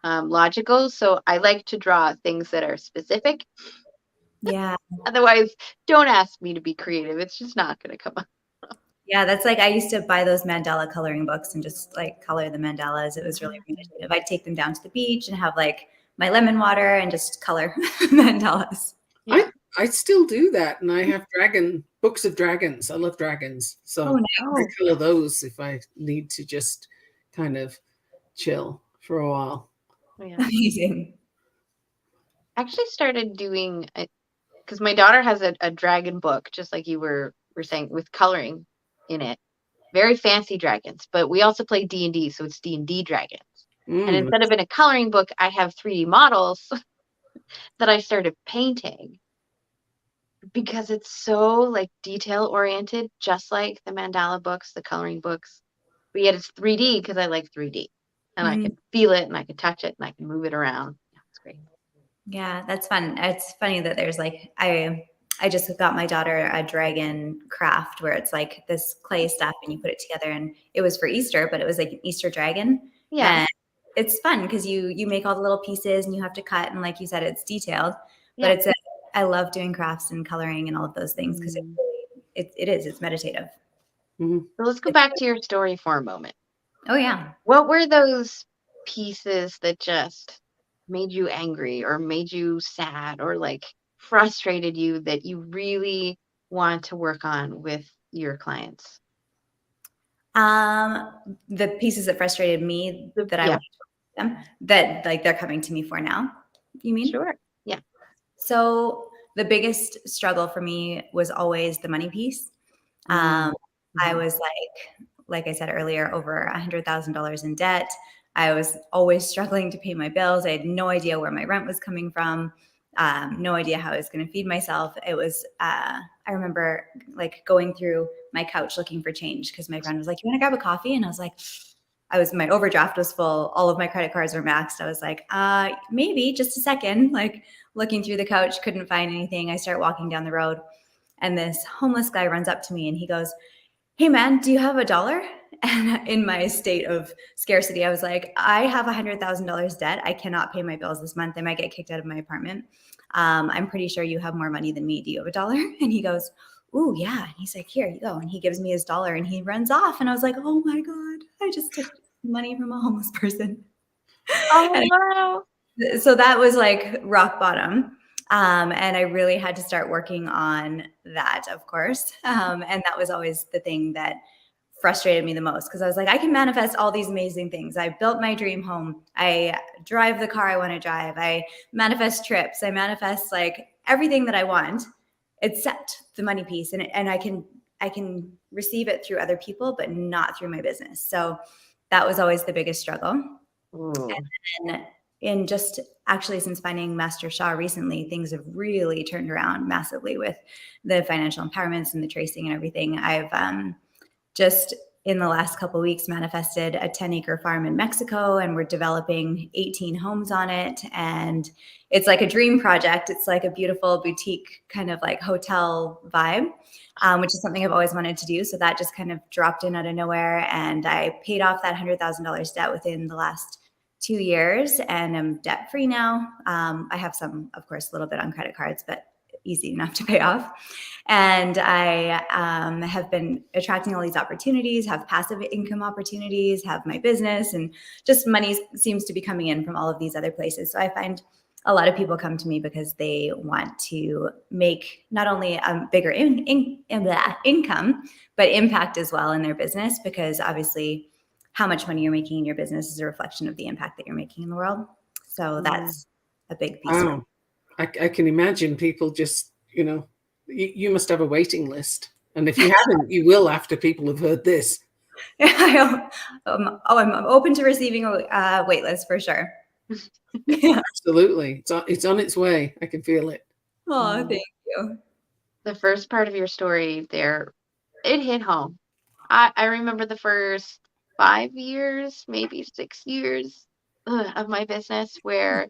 logical. So I like to draw things that are specific. Yeah. Otherwise, don't ask me to be creative. It's just not going to come up. Yeah, that's like, I used to buy those mandala coloring books and just like color the mandalas. It was really meditative. I'd take them down to the beach and have like my lemon water and just color mandalas. Yeah. I still do that, and I have books of dragons. I love dragons, so I color those if I need to just kind of chill for a while. Yeah. Amazing. I actually started doing it because my daughter has a dragon book, just like you were saying, with coloring in it. Very fancy dragons, but we also play D&D, so it's D&D dragons. And instead of in a coloring book, I have 3D models that I started painting. because it's so like detail oriented, just like the mandala books, the coloring books, but yet it's 3D because I like 3D and I Mhm. can feel it and I can touch it and I can move it around. Yeah, it's great. Yeah, that's fun. It's funny that there's like I just got my daughter a dragon craft where it's like this clay stuff and you put it together, and it was for Easter, but it was like an Easter dragon. Yeah. And it's fun because you make all the little pieces and you have to cut, and like you said, it's detailed. Yeah. But I love doing crafts and coloring and all of those things because it's meditative. Mhm. So let's go back to your story for a moment. Oh yeah. What were those pieces that just made you angry or made you sad or like frustrated you that you really want to work on with your clients? The pieces that frustrated me that I Yeah, want to them that like they're coming to me for now. You mean? sure. Yeah. So the biggest struggle for me was always the money piece. I was like I said earlier, over $100,000 in debt. I was always struggling to pay my bills. I had no idea where my rent was coming from. No idea how I was going to feed myself. It was, I remember like going through my couch looking for change because my friend was like, "You want to grab a coffee?" And I was like, my overdraft was full. All of my credit cards were maxed. I was like, maybe just a second, like looking through the couch, couldn't find anything. I start walking down the road and this homeless guy runs up to me and he goes, "Hey man, do you have $1?" And in my state of scarcity, I was like, "I have $100,000 debt. I cannot pay my bills this month. I might get kicked out of my apartment. I'm pretty sure you have more money than me. Do you have $1?" And he goes, "Ooh, yeah." And he's like, "Here you go." And he gives me his dollar and he runs off. And I was like, "Oh my God, I just took money from a homeless person." Oh, And wow. so that was like rock bottom. And I really had to start working on that, of course. And that was always the thing that frustrated me the most because I was like, I can manifest all these amazing things. I built my dream home. I drive the car I want to drive. I manifest trips. I manifest like everything that I want, except the money piece. And I can receive it through other people, but not through my business. So that was always the biggest struggle. Ooh. And in just actually since finding Master Shah recently, things have really turned around massively with the financial empowerments and the tracing and everything. I've just in the last couple of weeks manifested a 10-acre farm in Mexico, and we're developing 18 homes on it. And it's like a dream project. It's like a beautiful boutique kind of like hotel vibe, which is something I've always wanted to do. So that just kind of dropped in out of nowhere. And I paid off that $100,000 debt within the last 2 years, and I'm debt free now. I have some, of course, a little bit on credit cards, but easy enough to pay off. And I have been attracting all these opportunities, have passive income opportunities, have my business, and just money seems to be coming in from all of these other places. So I find a lot of people come to me because they want to make not only a bigger income, but impact as well in their business, because obviously how much money you're making in your business is a reflection of the impact that you're making in the world. So that's a big piece. Wow. I can imagine people just, you must have a waiting list. And if you haven't, you will after people have heard this. I'm open to receiving a wait list for sure. Yeah. Absolutely. It's on its way. I can feel it. Oh, thank you. The first part of your story there, it hit home. I remember the first 5 years, maybe 6 years of my business where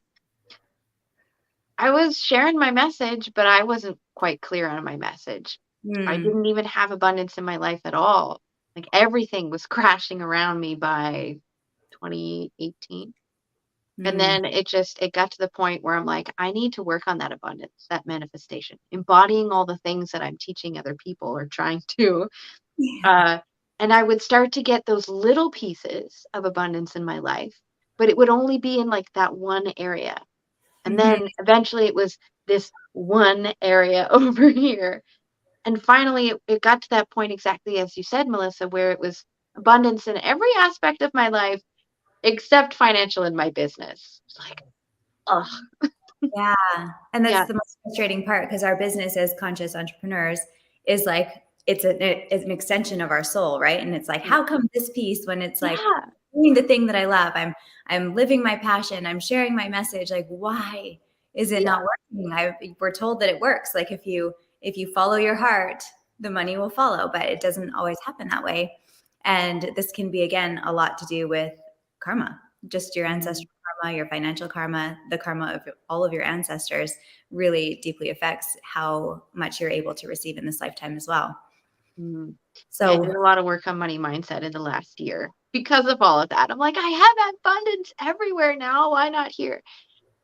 I was sharing my message, but I wasn't quite clear on my message. I didn't even have abundance in my life at all. Like everything was crashing around me by 2018. And then it got to the point where I'm like, I need to work on that abundance, that manifestation, embodying all the things that I'm teaching other people or trying to. And I would start to get those little pieces of abundance in my life, but it would only be in like that one area. And then eventually it was this one area over here. And finally it got to that point exactly as you said, Melissa, where it was abundance in every aspect of my life except financial in my business. It's like, ugh. Yeah. And that's the most frustrating part, because our business as conscious entrepreneurs is like, it's an extension of our soul, right? And it's like, how come this piece when it's like doing the thing that I love, I'm living my passion, I'm sharing my message, like why is it not working? We're told that it works. Like if you if you follow your heart, the money will follow, but it doesn't always happen that way. And this can be, again, a lot to do with karma, just your ancestral karma, your financial karma, the karma of all of your ancestors really deeply affects how much you're able to receive in this lifetime as well. So I did a lot of work on money mindset in the last year because of all of that. I'm like, I have abundance everywhere now. Why not here?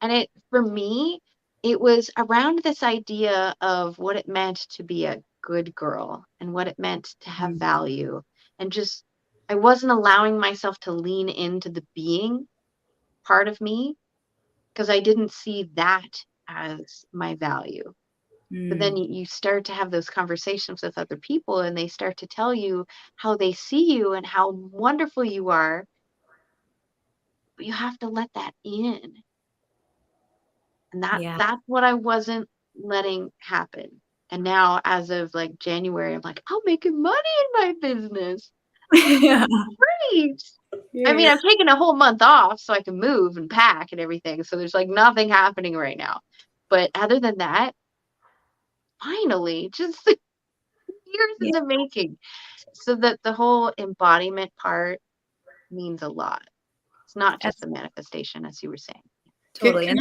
And for me, it was around this idea of what it meant to be a good girl and what it meant to have value. And just, I wasn't allowing myself to lean into the being part of me because I didn't see that as my value. But then you start to have those conversations with other people and they start to tell you how they see you and how wonderful you are. But you have to let that in. And that's what I wasn't letting happen. And now, as of like January, I'm like, I'm making money in my business. Yeah. Great. I mean, I'm taking a whole month off so I can move and pack and everything. So there's like nothing happening right now. But other than that, finally, just years in the making. So that the whole embodiment part means a lot. It's not just a manifestation, as you were saying. Totally. Can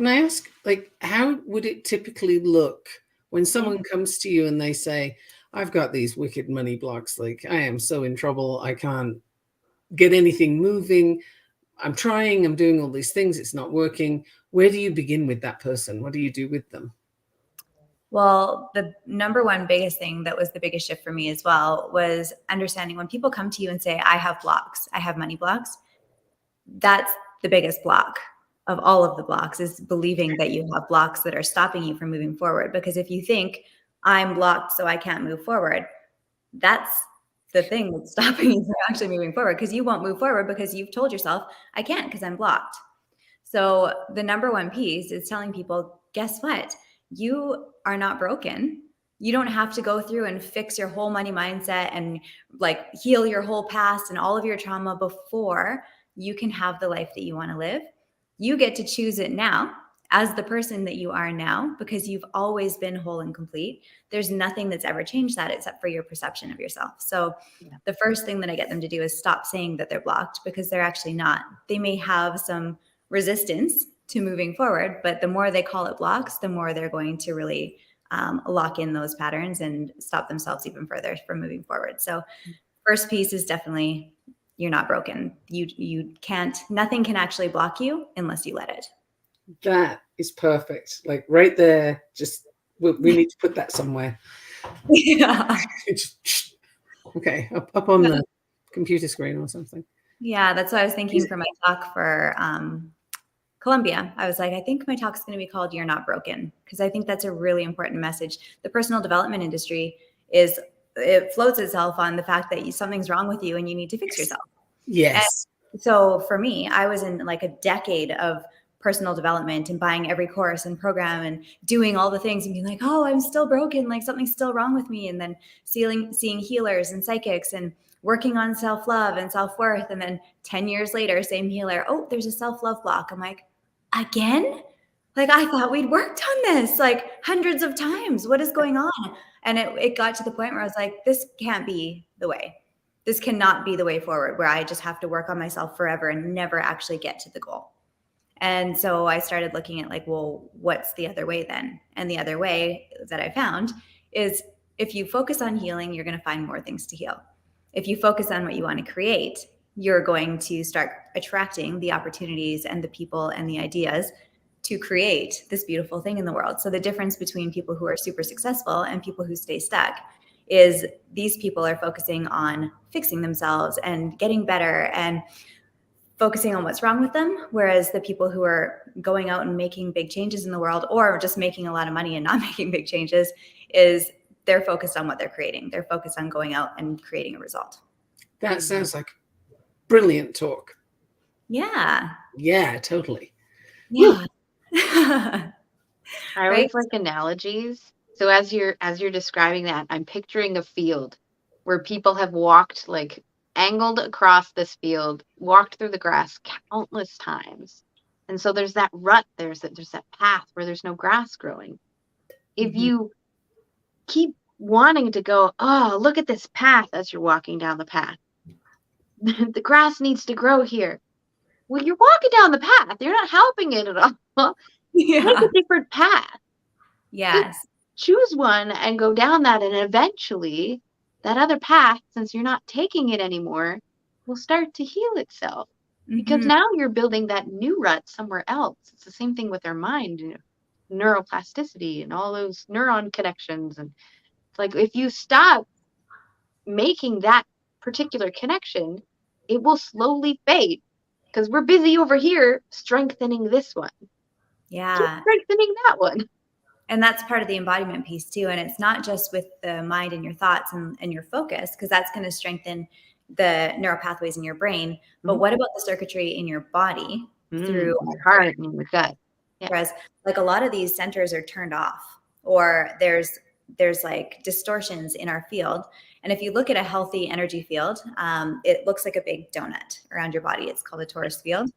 I ask, like, how would it typically look when someone comes to you and they say, I've got these wicked money blocks, like I am so in trouble, I can't get anything moving, I'm trying, I'm doing all these things, it's not working. Where do you begin with that person? What do you do with them? Well, the number one biggest thing that was the biggest shift for me as well was understanding when people come to you and say, I have blocks, I have money blocks, that's the biggest block of all of the blocks, is believing that you have blocks that are stopping you from moving forward. Because if you think I'm blocked, so I can't move forward, that's the thing that's stopping you from actually moving forward, because you won't move forward because you've told yourself, I can't because I'm blocked. So the number one piece is telling people, guess what? You are not broken. You don't have to go through and fix your whole money mindset and like heal your whole past and all of your trauma before you can have the life that you want to live. You get to choose it now as the person that you are now, because you've always been whole and complete. There's nothing that's ever changed that except for your perception of yourself. So the first thing that I get them to do is stop saying that they're blocked, because they're actually not. They may have some resistance to moving forward, but the more they call it blocks, the more they're going to really lock in those patterns and stop themselves even further from moving forward. So first piece is definitely, you're not broken. You can't, nothing can actually block you unless you let it. That is perfect. Like right there, just we need to put that somewhere. Yeah. Okay, up on the computer screen or something. Yeah, that's what I was thinking for my talk for Columbia. I was like, I think my talk's going to be called You're Not Broken, because I think that's a really important message. The personal development industry it floats itself on the fact that something's wrong with you and you need to fix yourself. Yes. And so for me, I was in like a decade of personal development and buying every course and program and doing all the things and being like, oh, I'm still broken, like something's still wrong with me. And then seeing healers and psychics and working on self-love and self-worth. And then 10 years later, same healer, oh, there's a self-love block. I'm like, again? Like, I thought we'd worked on this like hundreds of times. What is going on? And it got to the point where I was like, this can't be the way. This cannot be the way forward, where I just have to work on myself forever and never actually get to the goal. And so I started looking at like, well, what's the other way then? And the other way that I found is, if you focus on healing, you're going to find more things to heal. If you focus on what you want to create, you're going to start attracting the opportunities and the people and the ideas to create this beautiful thing in the world. So the difference between people who are super successful and people who stay stuck is these people are focusing on fixing themselves and getting better and focusing on what's wrong with them. Whereas the people who are going out and making big changes in the world, or just making a lot of money and not making big changes, they're focused on what they're creating. They're focused on going out and creating a result. That sounds like brilliant talk. Yeah. Yeah, totally. Yeah. I always like analogies. So as you're describing that, I'm picturing a field where people have walked, like angled across this field, walked through the grass countless times. And so there's that rut, there's that path where there's no grass growing. If you keep wanting to go, oh, look at this path as you're walking down the path. The grass needs to grow here. Well, you're walking down the path. You're not helping it at all. Yeah. Take a different path. Yes. Choose one and go down that, and eventually that other path, since you're not taking it anymore, will start to heal itself. Because now you're building that new rut somewhere else. It's the same thing with our mind, neuroplasticity and all those neuron connections. And it's like, if you stop making that particular connection, it will slowly fade, because we're busy over here strengthening this one. Yeah. Keep strengthening that one. And that's part of the embodiment piece too. And it's not just with the mind and your thoughts and your focus, because that's going to strengthen the neural pathways in your brain. But what about the circuitry in your body through your heart and your gut? Yeah. Whereas like a lot of these centers are turned off, or there's like distortions in our field. And if you look at a healthy energy field, it looks like a big donut around your body. It's called a torus field.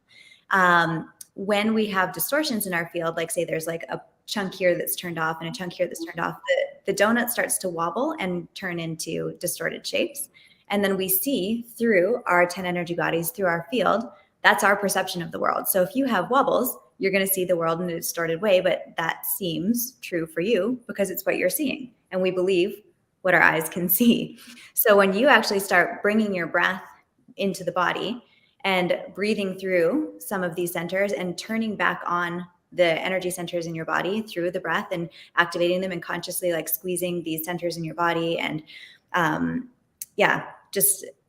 When we have distortions in our field, like say there's like a chunk here that's turned off and a chunk here that's turned off, the donut starts to wobble and turn into distorted shapes. And then we see through our 10 energy bodies, through our field, that's our perception of the world. So if you have wobbles, you're going to see the world in a distorted way, but that seems true for you because it's what you're seeing. And we believe what our eyes can see. So when you actually start bringing your breath into the body and breathing through some of these centers and turning back on the energy centers in your body through the breath and activating them and consciously like squeezing these centers in your body. And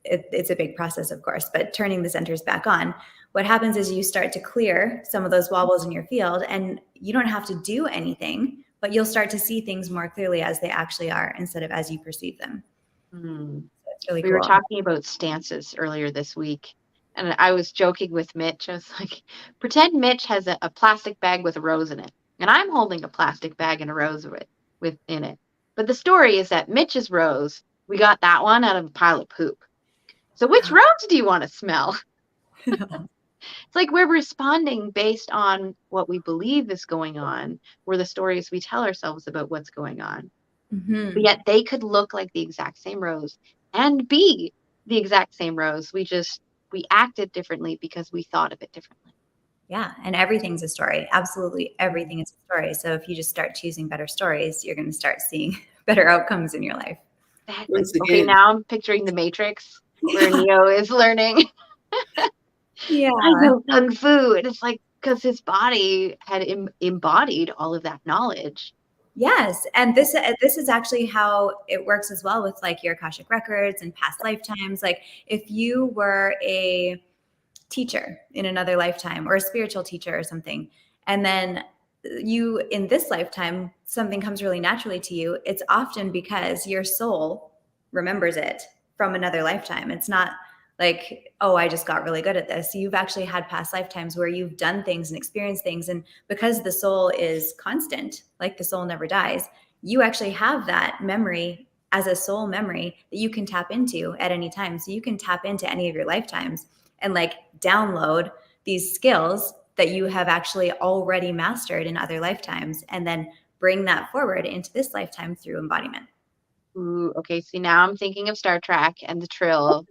it's a big process, of course, but turning the centers back on, what happens is you start to clear some of those wobbles in your field, and you don't have to do anything, but you'll start to see things more clearly as they actually are instead of as you perceive them. So it's really cool. We were talking about stances earlier this week, and I was joking with Mitch. I was like, pretend Mitch has a plastic bag with a rose in it, and I'm holding a plastic bag and a rose in it. But the story is that Mitch's rose, we got that one out of a pile of poop. So which rose do you want to smell? It's like we're responding based on what we believe is going on, or the stories we tell ourselves about what's going on. But yet they could look like the exact same rose and be the exact same rose. We acted differently because we thought of it differently. Yeah. And everything's a story. Absolutely everything is a story. So if you just start choosing better stories, you're going to start seeing better outcomes in your life. Okay, now I'm picturing the Matrix where Neo is learning. Yeah. I know Kung Fu. And it's like, because his body had embodied all of that knowledge. Yes. And this is actually how it works as well with like your Akashic records and past lifetimes. Like if you were a teacher in another lifetime or a spiritual teacher or something, and then you in this lifetime, something comes really naturally to you, it's often because your soul remembers it from another lifetime. It's not like, oh, I just got really good at this. You've actually had past lifetimes where you've done things and experienced things. And because the soul is constant, like the soul never dies, you actually have that memory as a soul memory that you can tap into at any time. So you can tap into any of your lifetimes and like download these skills that you have actually already mastered in other lifetimes and then bring that forward into this lifetime through embodiment. Ooh, okay. See, now I'm thinking of Star Trek and the Trill.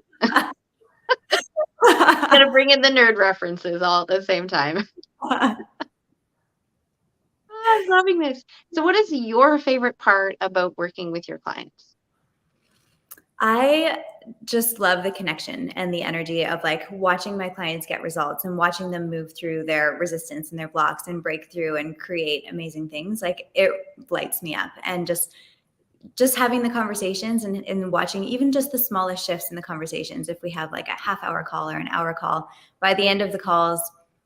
Gonna bring in the nerd references all at the same time. I'm loving this. So what is your favorite part about working with your clients? I just love the connection and the energy of like watching my clients get results and watching them move through their resistance and their blocks and break through and create amazing things. Like it lights me up. And just having the conversations and watching even just the smallest shifts in the conversations. If we have like a half-hour call or an hour call, by the end of the calls,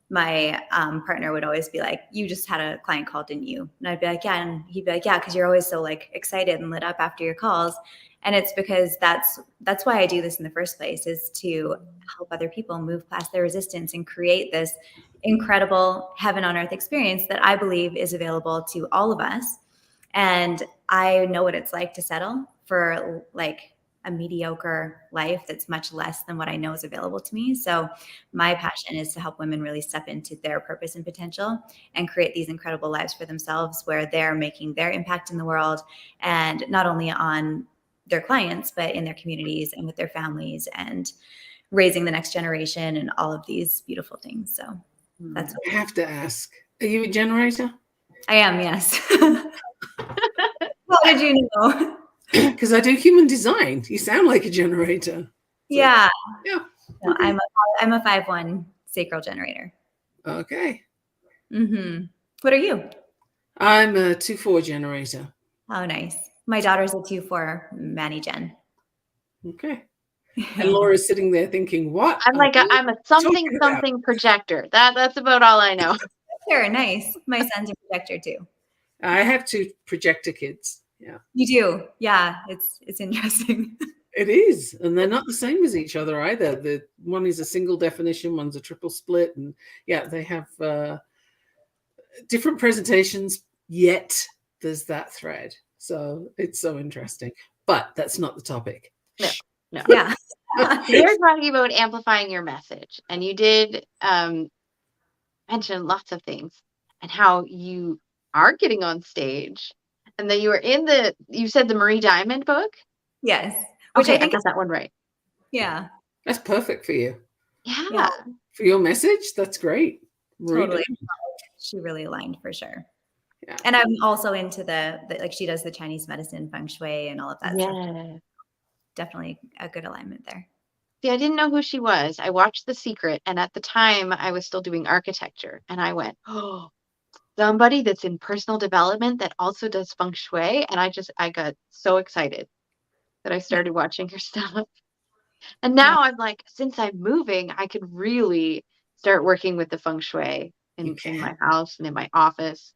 my partner would always be like, you just had a client call, didn't you? And I'd be like, yeah. And he'd be like, yeah, because you're always so like excited and lit up after your calls. And it's because that's why I do this in the first place, is to help other people move past their resistance and create this incredible heaven on earth experience that I believe is available to all of us. And I know what it's like to settle for like a mediocre life that's much less than what I know is available to me. So my passion is to help women really step into their purpose and potential and create these incredible lives for themselves where they're making their impact in the world, and not only on their clients, but in their communities and with their families and raising the next generation and all of these beautiful things. So that's I have to ask, are you a generator? I am, yes. How did you know? Because I do human design. You sound like a generator. Yeah. Yeah. No, I'm a 5-1 sacral generator. Okay. What are you? I'm a 2-4 generator. Oh, nice. My daughter's a 2-4 Manny Gen. Okay. And Laura's sitting there thinking, what? I'm a something projector. That's about all I know. Sure, nice. My son's a projector too. I have 2 projector kids. Yeah. You do? Yeah, it's interesting. It is. And they're not the same as each other either. The one is a single definition, one's a triple split. And yeah, they have different presentations, yet there's that thread. So it's so interesting. But that's not the topic. No. Yeah. You're talking about amplifying your message. And you did mention lots of things and how you are getting on stage. And then you were you said the Marie Diamond book? Yes. Which I think I got that one right. Yeah. That's perfect for you. Yeah. For your message, that's great. Totally. She really aligned for sure. Yeah. And I'm also into the like she does the Chinese medicine, feng shui, and all of that stuff. Definitely a good alignment there. See, I didn't know who she was. I watched The Secret, and at the time I was still doing architecture, and I went, oh, somebody that's in personal development that also does feng shui. And I got so excited that I started watching her stuff. And now I'm like, since I'm moving, I could really start working with the feng shui in my house and in my office.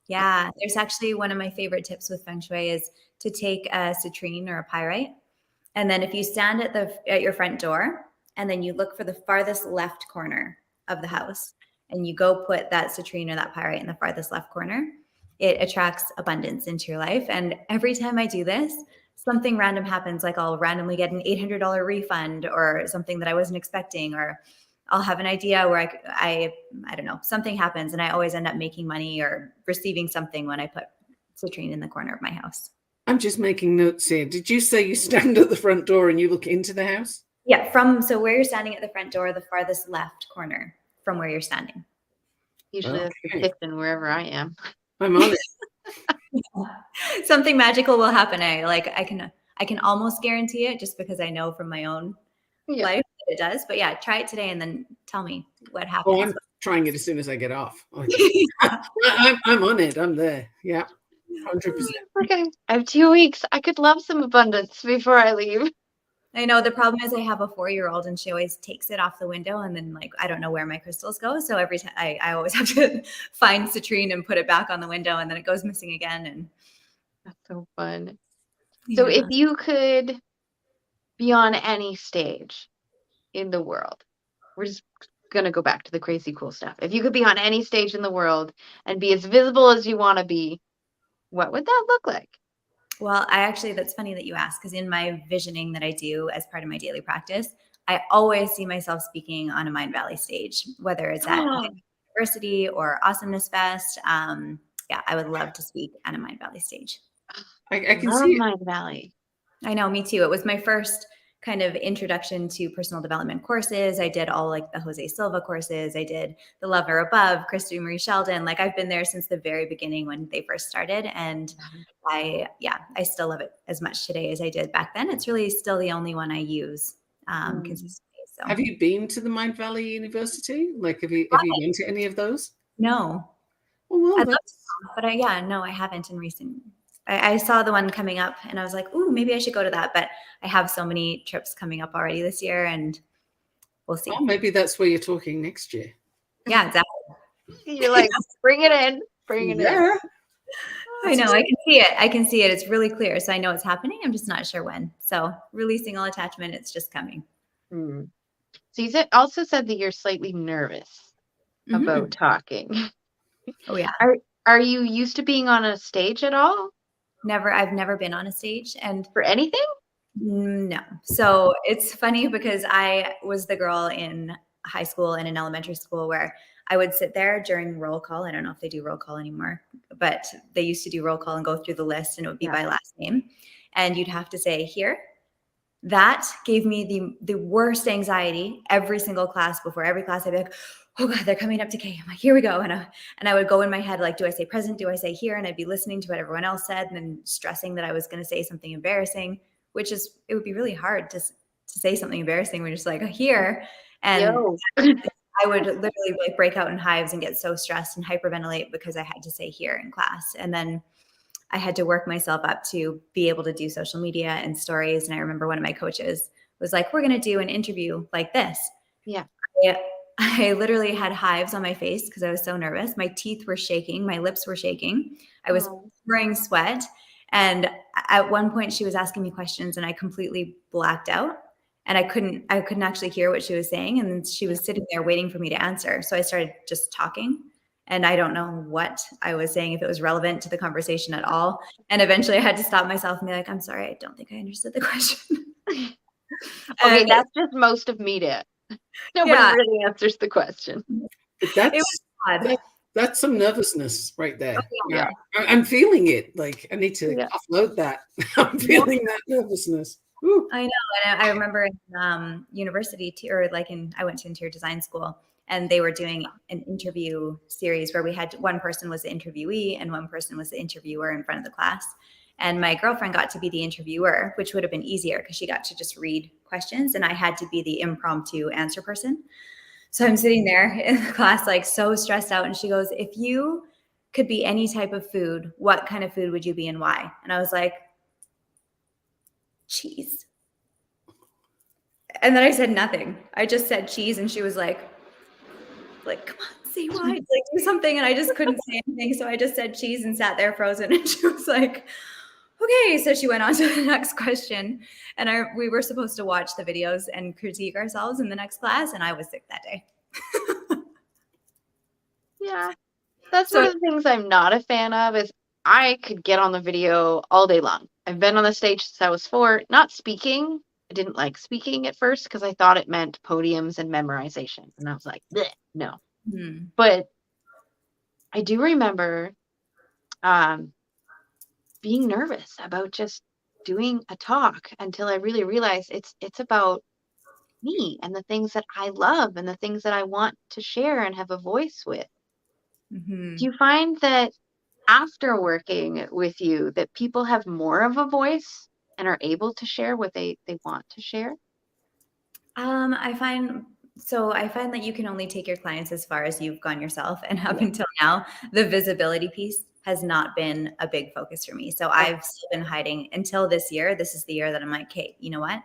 Yeah, there's actually one of my favorite tips with feng shui is to take a citrine or a pyrite. And then if you stand at your front door and then you look for the farthest left corner of the house and you go put that citrine or that pyrite in the farthest left corner, it attracts abundance into your life. And every time I do this, something random happens. Like I'll randomly get an $800 refund or something that I wasn't expecting, or I'll have an idea where I don't know, something happens and I always end up making money or receiving something when I put citrine in the corner of my house. I'm just making notes here. Did you say you stand at the front door and you look into the house? Yeah, so where you're standing at the front door, the farthest left corner from where you're standing. Usually that's the kitchen wherever I am. I'm on it. Something magical will happen. I can almost guarantee it just because I know from my own life that it does. But yeah, try it today and then tell me what happens. Oh, I'm trying it as soon as I get off. I'm on it. I'm there. Yeah. 100%. Okay. I have 2 weeks. I could love some abundance before I leave. I know the problem is I have a 4-year-old and she always takes it off the window and then I don't know where my crystals go. So every time I always have to find citrine and put it back on the window and then it goes missing again. And that's so fun. Yeah. So if you could be on any stage in the world, we're just going to go back to the crazy cool stuff. If you could be on any stage in the world and be as visible as you want to be, what would that look like? Well, that's funny that you ask, because in my visioning that I do as part of my daily practice, I always see myself speaking on a Mind Valley stage, whether it's at university or Awesomeness Fest. I would love to speak on a Mind Valley stage. I can see Mind Valley. I know, me too. It was my first kind of introduction to personal development courses. I did all like the Jose Silva courses. I did the Love or Above, Krista Marie Sheldon. Like I've been there since the very beginning when they first started. And I still love it as much today as I did back then. It's really still the only one I use consistently. So. Have you been to the Mind Valley University? Like, have you been to any of those? No. Well, I'd love to, but I haven't in recent. I saw the one coming up and I was like, ooh, maybe I should go to that. But I have so many trips coming up already this year and we'll see. Oh, maybe that's where you're talking next year. Yeah, exactly. You're like, bring it in. I know. I can see it. It's really clear. So I know it's happening. I'm just not sure when. So releasing all attachment, it's just coming. So you also said that you're slightly nervous about talking. Oh, yeah. Are you used to being on a stage at all? Never. I've never been on a stage. And for anything? No. So it's funny because I was the girl in high school and in elementary school where I would sit there during roll call. I don't know if they do roll call anymore, but they used to do roll call and go through the list, and it would be by last name. And you'd have to say here. That gave me the worst anxiety every single class. Before every class, I'd be like, oh God, they're coming up to K. I'm like, here we go. And I would go in my head, like, do I say present? Do I say here? And I'd be listening to what everyone else said and then stressing that I was going to say something embarrassing, it would be really hard to say something embarrassing when you're just like, here. And I would literally like break out in hives and get so stressed and hyperventilate because I had to say here in class. And then I had to work myself up to be able to do social media and stories. And I remember one of my coaches was like, we're going to do an interview like this. Yeah. I literally had hives on my face because I was so nervous. My teeth were shaking. My lips were shaking. I was pouring sweat. And at one point she was asking me questions and I completely blacked out and I couldn't actually hear what she was saying. And then she was sitting there waiting for me to answer. So I started just talking. And I don't know what I was saying, if it was relevant to the conversation at all. And eventually I had to stop myself and be like, I'm sorry, I don't think I understood the question. Okay, that's just most of media. Nobody really answers the question. But that's some nervousness right there. Yeah. I'm feeling it. Like, I need to offload that. I'm feeling that nervousness. Ooh. I know. And I remember in university, I went to interior design school. And they were doing an interview series where we had one person was the interviewee and one person was the interviewer in front of the class. And my girlfriend got to be the interviewer, which would have been easier because she got to just read questions. And I had to be the impromptu answer person. So I'm sitting there in the class, like so stressed out. And she goes, if you could be any type of food, what kind of food would you be and why? And I was like, cheese. And then I said nothing. I just said cheese. And she was like, come on, say why, like do something. And I just couldn't say anything. So I just said cheese and sat there frozen. And she was like, okay. So she went on to the next question. And we were supposed to watch the videos and critique ourselves in the next class. And I was sick that day. Yeah. That's one of the things I'm not a fan of is I could get on the video all day long. I've been on the stage since I was 4, not speaking. I didn't like speaking at first because I thought it meant podiums and memorization. And I was like, no. Mm-hmm. But I do remember being nervous about just doing a talk until I really realized it's about me and the things that I love and the things that I want to share and have a voice with. Mm-hmm. Do you find that after working with you that people have more of a voice and are able to share what they want to share? I find that you can only take your clients as far as you've gone yourself. And up until now, the visibility piece has not been a big focus for me. So I've still been hiding until this year. This is the year that I'm like, Kate, you know what?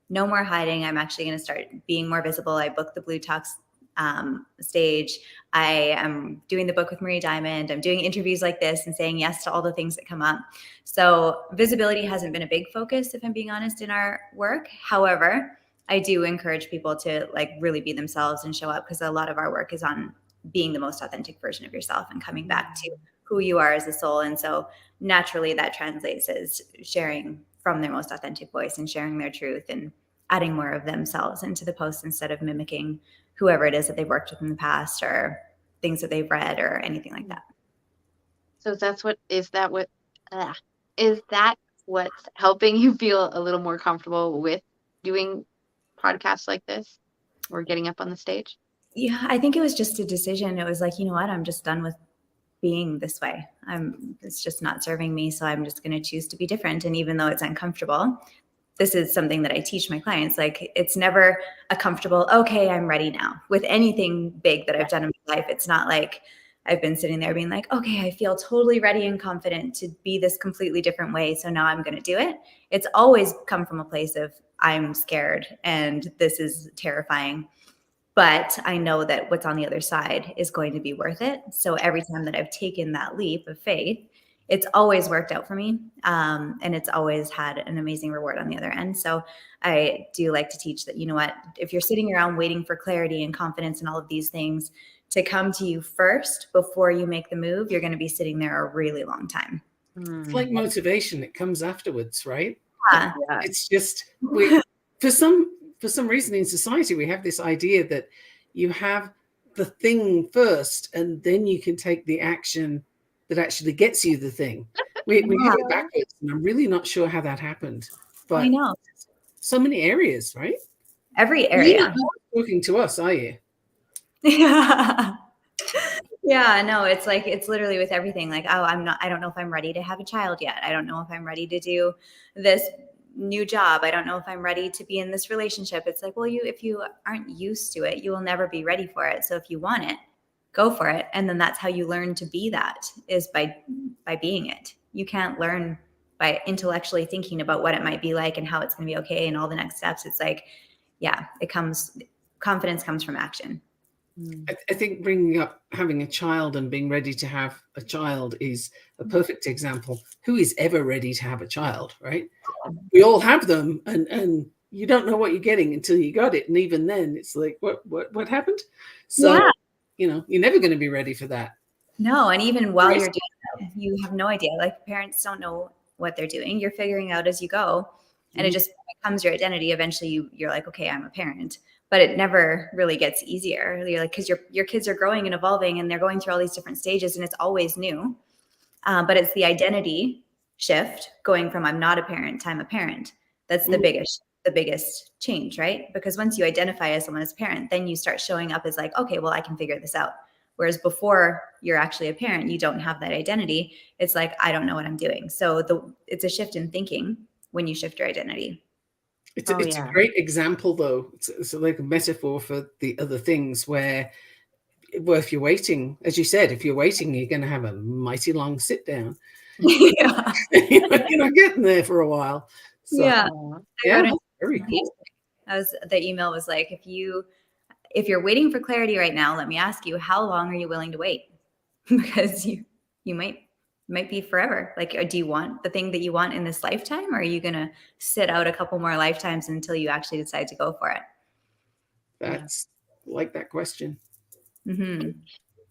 No more hiding. I'm actually going to start being more visible. I booked the bLU Talks stage. I am doing the book with Marie Diamond. I'm doing interviews like this and saying yes to all the things that come up. So visibility hasn't been a big focus, if I'm being honest, in our work. However, I do encourage people to like really be themselves and show up because a lot of our work is on being the most authentic version of yourself and coming back to who you are as a soul. And so naturally that translates as sharing from their most authentic voice and sharing their truth and adding more of themselves into the post instead of mimicking whoever it is that they've worked with in the past or things that they've read or anything like that. So is that what's helping you feel a little more comfortable with doing podcasts like this or getting up on the stage? Yeah, I think it was just a decision. It was like, you know what, I'm just done with being this way. It's just not serving me. So I'm just going to choose to be different. And even though it's uncomfortable, this is something that I teach my clients. Like it's never a comfortable, okay, I'm ready now. With anything big that I've done in my life, it's not like I've been sitting there being like, okay, I feel totally ready and confident to be this completely different way. So now I'm going to do it. It's always come from a place of I'm scared and this is terrifying. But I know that what's on the other side is going to be worth it. So every time that I've taken that leap of faith, it's always worked out for me. And it's always had an amazing reward on the other end. So I do like to teach that, you know what, if you're sitting around waiting for clarity and confidence and all of these things to come to you first before you make the move, you're going to be sitting there a really long time. It's like motivation. It comes afterwards, right? Yeah. Yeah. It's just for some reason in society we have this idea that you have the thing first and then you can take the action that actually gets you the thing. We have it backwards, and I'm really not sure how that happened. But I know. so many areas, right? Every You're area. not talking to us, are you? Yeah. Yeah, no, it's like, it's literally with everything. Like, oh, I don't know if I'm ready to have a child yet. I don't know if I'm ready to do this new job. I don't know if I'm ready to be in this relationship. It's like, well, if you aren't used to it, you will never be ready for it. So if you want it, go for it. And then that's how you learn to be that, is by being it. You can't learn by intellectually thinking about what it might be like and how it's going to be okay and all the next steps. It's like, yeah, confidence comes from action. I think bringing up having a child and being ready to have a child is a perfect example. Who is ever ready to have a child, right? We all have them, and you don't know what you're getting until you got it. And even then, it's like, what happened? So, Yeah. You're never going to be ready for that. No, and even while you're doing it, you have no idea. Like, parents don't know what they're doing. You're figuring out as you go, and it just becomes your identity. Eventually, you're like, okay, I'm a parent. But it never really gets easier. You're like, because your kids are growing and evolving, and they're going through all these different stages, and it's always new. But it's the identity shift going from I'm not a parent to I'm a parent. That's the biggest change, right? Because once you identify as someone as a parent, then you start showing up as like, okay, well, I can figure this out. Whereas before you're actually a parent, you don't have that identity. It's like, I don't know what I'm doing. So it's a shift in thinking when you shift your identity. It's a great example, though. It's like a metaphor for the other things where if you're waiting, as you said, if you're waiting, you're going to have a mighty long sit down. Yeah. You're not getting there for a while. So, yeah, that's very cool. The email was like, if you're waiting for clarity right now, let me ask you, how long are you willing to wait? Because you might be forever. Like, do you want the thing that you want in this lifetime, or are you going to sit out a couple more lifetimes until you actually decide to go for it? That's like that question. Mm-hmm.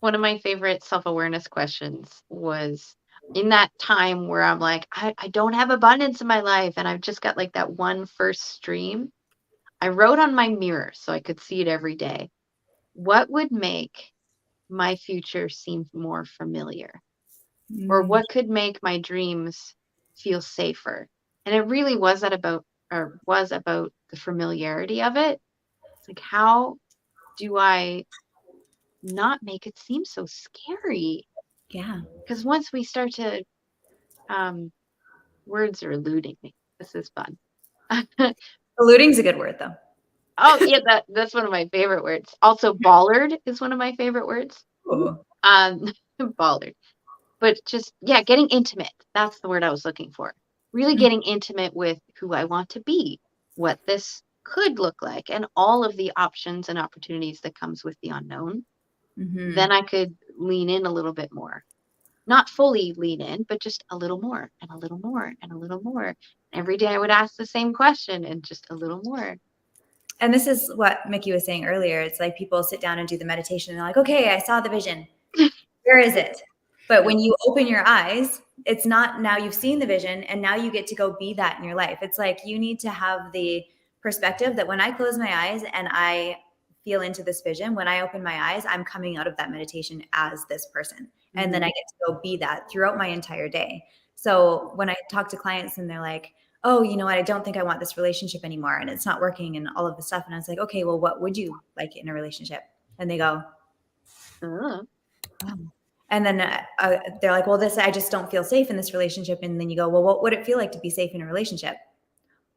One of my favorite self-awareness questions was in that time where I'm like, I don't have abundance in my life, and I've just got like that one first stream. I wrote on my mirror so I could see it every day. What would make my future seem more familiar? Or what could make my dreams feel safer? And it really was about the familiarity of it. It's like, how do I not make it seem so scary? Yeah. Because once we start to, words are eluding me. This is fun. Eluding's a good word, though. Oh yeah, that's one of my favorite words. Also, bollard is one of my favorite words. Ooh. Bollard. But just, getting intimate. That's the word I was looking for. Really getting intimate with who I want to be, what this could look like, and all of the options and opportunities that comes with the unknown. Mm-hmm. Then I could lean in a little bit more. Not fully lean in, but just a little more and a little more and a little more. Every day I would ask the same question and just a little more. And this is what Mikki was saying earlier. It's like people sit down and do the meditation and they're like, okay, I saw the vision. Where is it? But when you open your eyes, it's not, now you've seen the vision and now you get to go be that in your life. It's like you need to have the perspective that when I close my eyes and I feel into this vision, when I open my eyes, I'm coming out of that meditation as this person. And then I get to go be that throughout my entire day. So when I talk to clients and they're like, oh, you know what, I don't think I want this relationship anymore and it's not working and all of this stuff. And I was like, okay, well, what would you like in a relationship? And they go, oh. And then they're like, well, I just don't feel safe in this relationship. And then you go, well, what would it feel like to be safe in a relationship?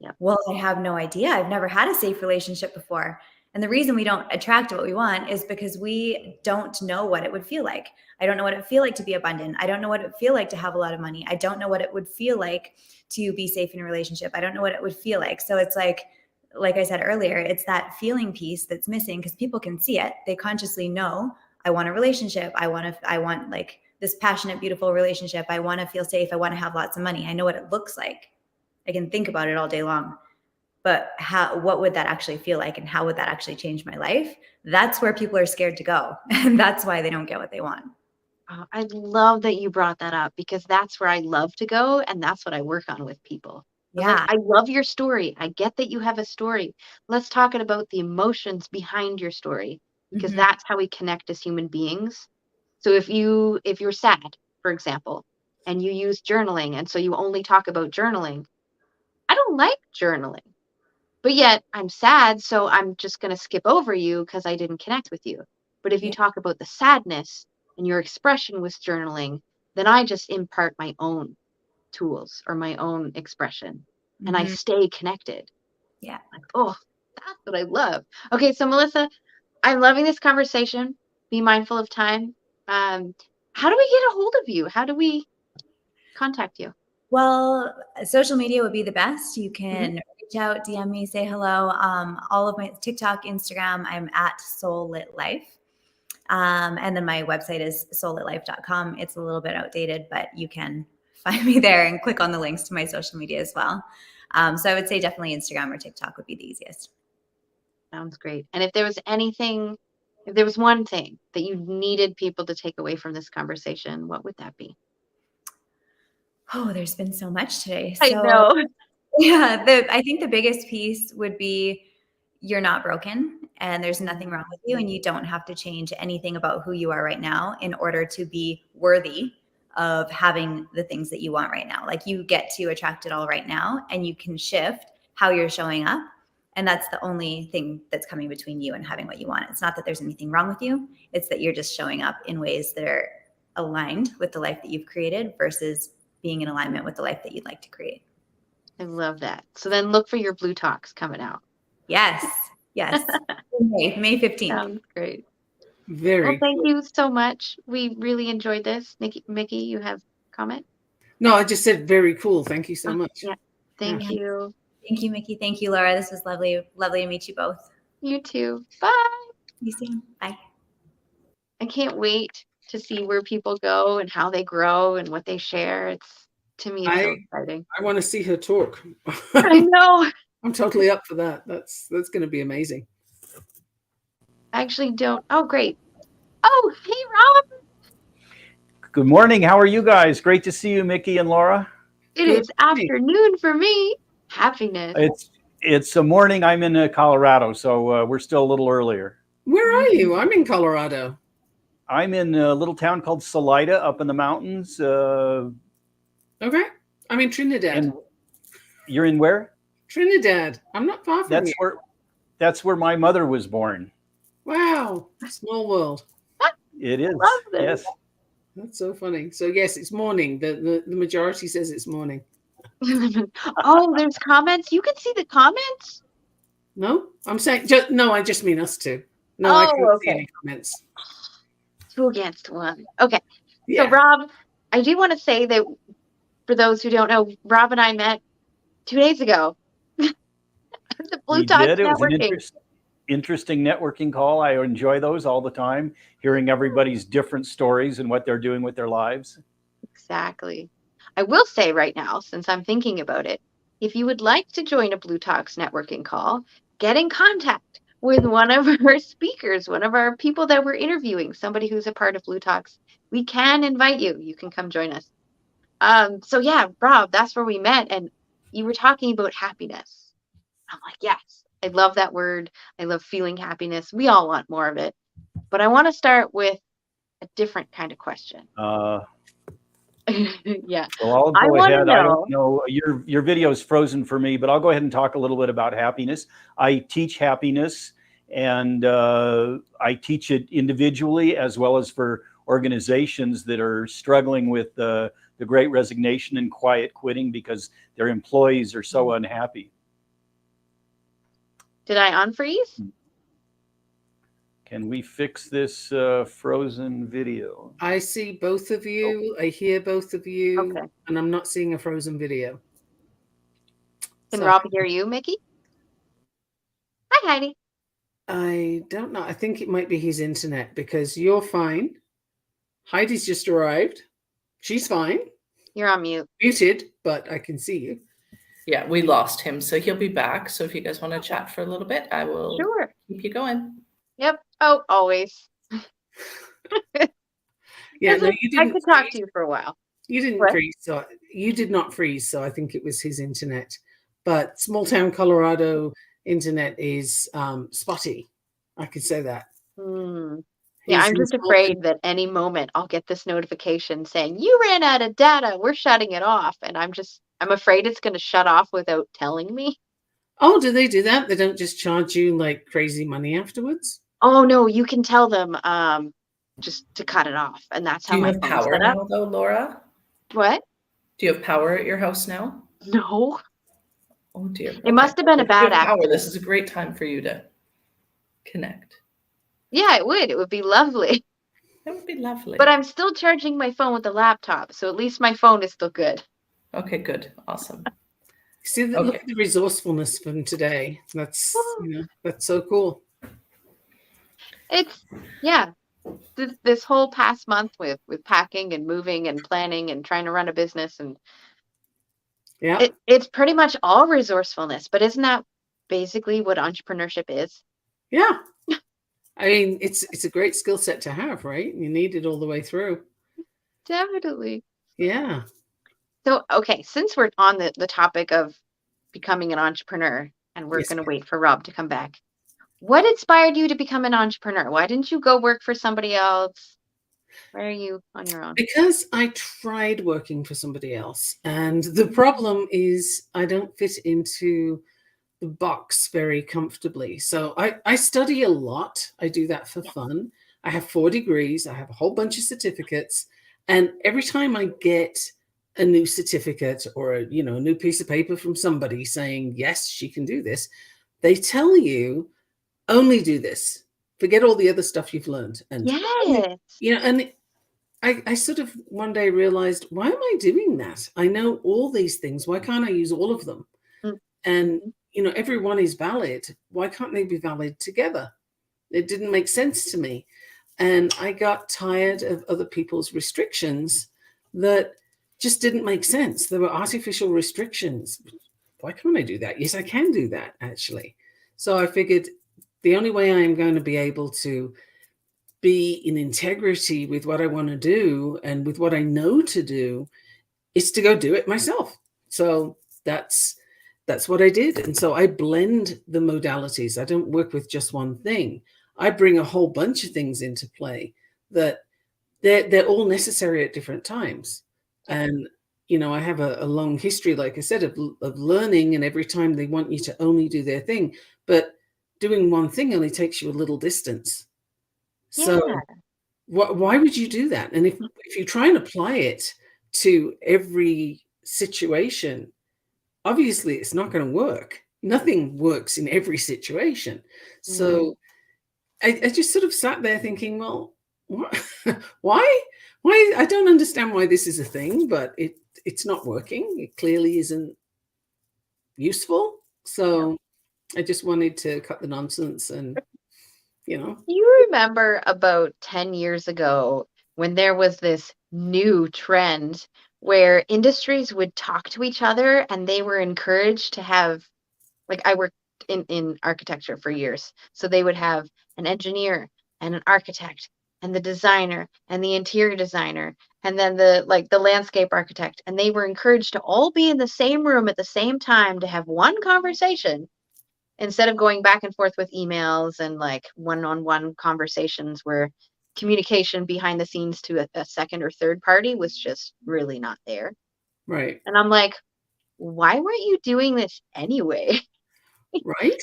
Yeah. Well, I have no idea. I've never had a safe relationship before. And the reason we don't attract what we want is because we don't know what it would feel like. I don't know what it would feel like to be abundant. I don't know what it would feel like to have a lot of money. I don't know what it would feel like to be safe in a relationship. I don't know what it would feel like. So it's like I said earlier, it's that feeling piece that's missing because people can see it. They consciously know, I want a relationship. I want like this passionate, beautiful relationship. I want to feel safe. I want to have lots of money. I know what it looks like. I can think about it all day long. But what would that actually feel like? And how would that actually change my life? That's where people are scared to go. And that's why they don't get what they want. Oh, I love that you brought that up because that's where I love to go. And that's what I work on with people. I was like, Yeah. I love your story. I get that you have a story. Let's talk about the emotions behind your story, because Mhm. that's how we connect as human beings. So if you're sad, for example, and you use journaling, and so you only talk about journaling, I don't like journaling. But yet I'm sad, so I'm just going to skip over you because I didn't connect with you. But if you Yeah. talk about the sadness and your expression was journaling, then I just impart my own tools or my own expression, and I Mhm. stay connected. Yeah. Like, oh, that's what I love. Okay, so Melissa, I'm loving this conversation. Be mindful of time. How do we get a hold of you? How do we contact you? Well, social media would be the best. You Mm-hmm. can reach out, DM me, say hello. All of my TikTok, Instagram, I'm at Soul Lit Life. And then my website is soullitlife.com. It's a little bit outdated, but you can find me there and click on the links to my social media as well. So I would say definitely Instagram or TikTok would be the easiest. Sounds great. And if there was one thing that you needed people to take away from this conversation, what would that be? Oh, there's been so much today. I So know. yeah, I think the biggest piece would be you're not broken and there's nothing wrong with you, and you don't have to change anything about who you are right now in order to be worthy of having the things that you want right now. Like, you get to attract it all right now, and you can shift how you're showing up. And that's the only thing that's coming between you and having what you want. It's not that there's anything wrong with you. It's that you're just showing up in ways that are aligned with the life that you've created versus being in alignment with the life that you'd like to create. I love that. So then look for your Blue Talks coming out. Yes. Yes. May 15th. Sounds great. Very Well, thank cool. you so much. We really enjoyed this. Mikki, you have a comment? No, I just said very cool. Thank you so much. Yeah. Thank you. Thank you, Mikki. Thank you, Laura. This was lovely. Lovely to meet you both. You too. Bye. See you soon. Bye. I can't wait to see where people go and how they grow and what they share. To me, it's so exciting. I want to see her talk. I know. I'm totally up for that. That's going to be amazing. I actually don't. Oh, great. Oh, hey, Rob. Good morning. How are you guys? Great to see you, Mikki and Laura. It is afternoon for me. Happiness. It's a morning. I'm in Colorado, so we're still a little earlier. Where are you? I'm in Colorado. I'm in a little town called Salida up in the mountains. Okay. I'm in Trinidad. And you're in where? Trinidad. I'm not far from you. That's where my mother was born. Wow. Small world. It is. Love this. Yes. That's so funny. So yes, it's morning. The majority says it's morning. Oh, there's comments. You can see the comments. No, I'm saying no. I just mean us two. No, Oh, I can't see okay. any comments. 2 against 1. Okay. Yeah. So Rob, I do want to say that for those who don't know, Rob and I met 2 days ago. The Blue Talks It was networking. an interesting networking call. I enjoy those all the time, hearing everybody's different stories and what they're doing with their lives. Exactly. I will say right now, since I'm thinking about it, if you would like to join a Blue Talks networking call, get in contact with one of our speakers, one of our people that we're interviewing, somebody who's a part of Blue Talks. We can invite you. You can come join us. So yeah, Rob, that's where we met. And you were talking about happiness. I'm like, yes, I love that word. I love feeling happiness. We all want more of it. But I want to start with a different kind of question. Yeah. Well, I'll I go wanna ahead. I know- don't know. Your video is frozen for me, but I'll go ahead and talk a little bit about happiness. I teach happiness, and I teach it individually as well as for organizations that are struggling with the Great Resignation and quiet quitting because their employees are so unhappy. Did I unfreeze? Can we fix this frozen video? I see both of you. I hear both of you. Okay. And I'm not seeing a frozen video. Can So, Rob hear you, Mikki? Hi, Heidi. I don't know. I think it might be his internet because you're fine. Heidi's just arrived. She's fine. You're on mute. Muted, but I can see you. Yeah, we lost him, so he'll be back. So if you guys want to chat for a little bit, I will Sure. keep you going. Yep. Oh, always. Yeah, no, you I didn't. could talk to you for a while. You didn't What? freeze, so you did not freeze. So I think it was his internet. But small town Colorado internet is spotty. I could say that. Hmm. Yeah, He's I'm in just small town. afraid that any moment I'll get this notification saying you ran out of data. We're shutting it off, and I'm afraid it's going to shut off without telling me. Oh, do they do that? They don't just charge you like crazy money afterwards? Oh no, you can tell them just to cut it off, and that's Do how you my have phone's power set up. now, though, Laura? What? Do you have power at your house now? No. Oh dear. It must have been a If you bad have power, accident. this is a great time for you to connect. Yeah, it would. It would be lovely. That would be lovely. But I'm still charging my phone with the laptop, so at least my phone is still good. Okay, good. Awesome. See, look at the resourcefulness from today. That's that's so cool. It's this whole past month with packing and moving and planning and trying to run a business, and it's pretty much all resourcefulness. But isn't that basically what entrepreneurship is? Yeah. I mean, it's a great skill set to have, right? You need it all the way through. Definitely. Yeah. So, okay, since we're on the topic of becoming an entrepreneur, and we're going to wait for Rob to come back, what inspired you to become an entrepreneur? Why didn't you go work for somebody else? Why are you on your own? Because I tried working for somebody else. And the problem is I don't fit into the box very comfortably. So I study a lot. I do that for fun. I have 4 degrees. I have a whole bunch of certificates. And every time I get a new certificate or a new piece of paper from somebody saying, yes, she can do this, they tell you only do this. Forget all the other stuff you've learned. And and I sort of one day realized, why am I doing that? I know all these things. Why can't I use all of them? And everyone is valid. Why can't they be valid together? It didn't make sense to me. And I got tired of other people's restrictions that just didn't make sense. There were artificial restrictions. Why can't I do that? Yes, I can do that, actually. So I figured the only way I am going to be able to be in integrity with what I want to do and with what I know to do is to go do it myself. So that's what I did. And so I blend the modalities. I don't work with just one thing. I bring a whole bunch of things into play that they're all necessary at different times. And, I have a long history, like I said, of learning, and every time they want you to only do their thing, but doing one thing only takes you a little distance. So why would you do that? And if you try and apply it to every situation, obviously it's not going to work. Nothing works in every situation. So I just sort of sat there thinking, well, why? I don't understand why this is a thing, but it's not working. It clearly isn't useful. So I just wanted to cut the nonsense and, You remember about 10 years ago when there was this new trend where industries would talk to each other and they were encouraged to have, like, I worked in architecture for years. So they would have an engineer and an architect and the designer and the interior designer and then the landscape architect. And they were encouraged to all be in the same room at the same time to have one conversation, instead of going back and forth with emails and like one-on-one conversations where communication behind the scenes to a second or third party was just really not there. Right. And I'm like, why weren't you doing this anyway? Right.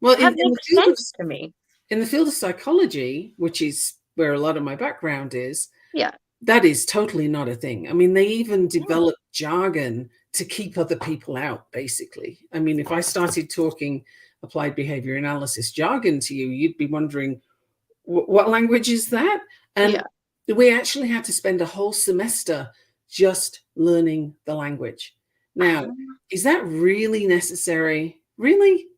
Well, that makes sense to me. In the field of psychology, which is where a lot of my background is, yeah, that is totally not a thing. I mean, they even develop jargon to keep other people out, basically. I mean, if I started talking applied behavior analysis jargon to you, you'd be wondering, what language is that? And we actually had to spend a whole semester just learning the language. Now, is that really necessary? Really?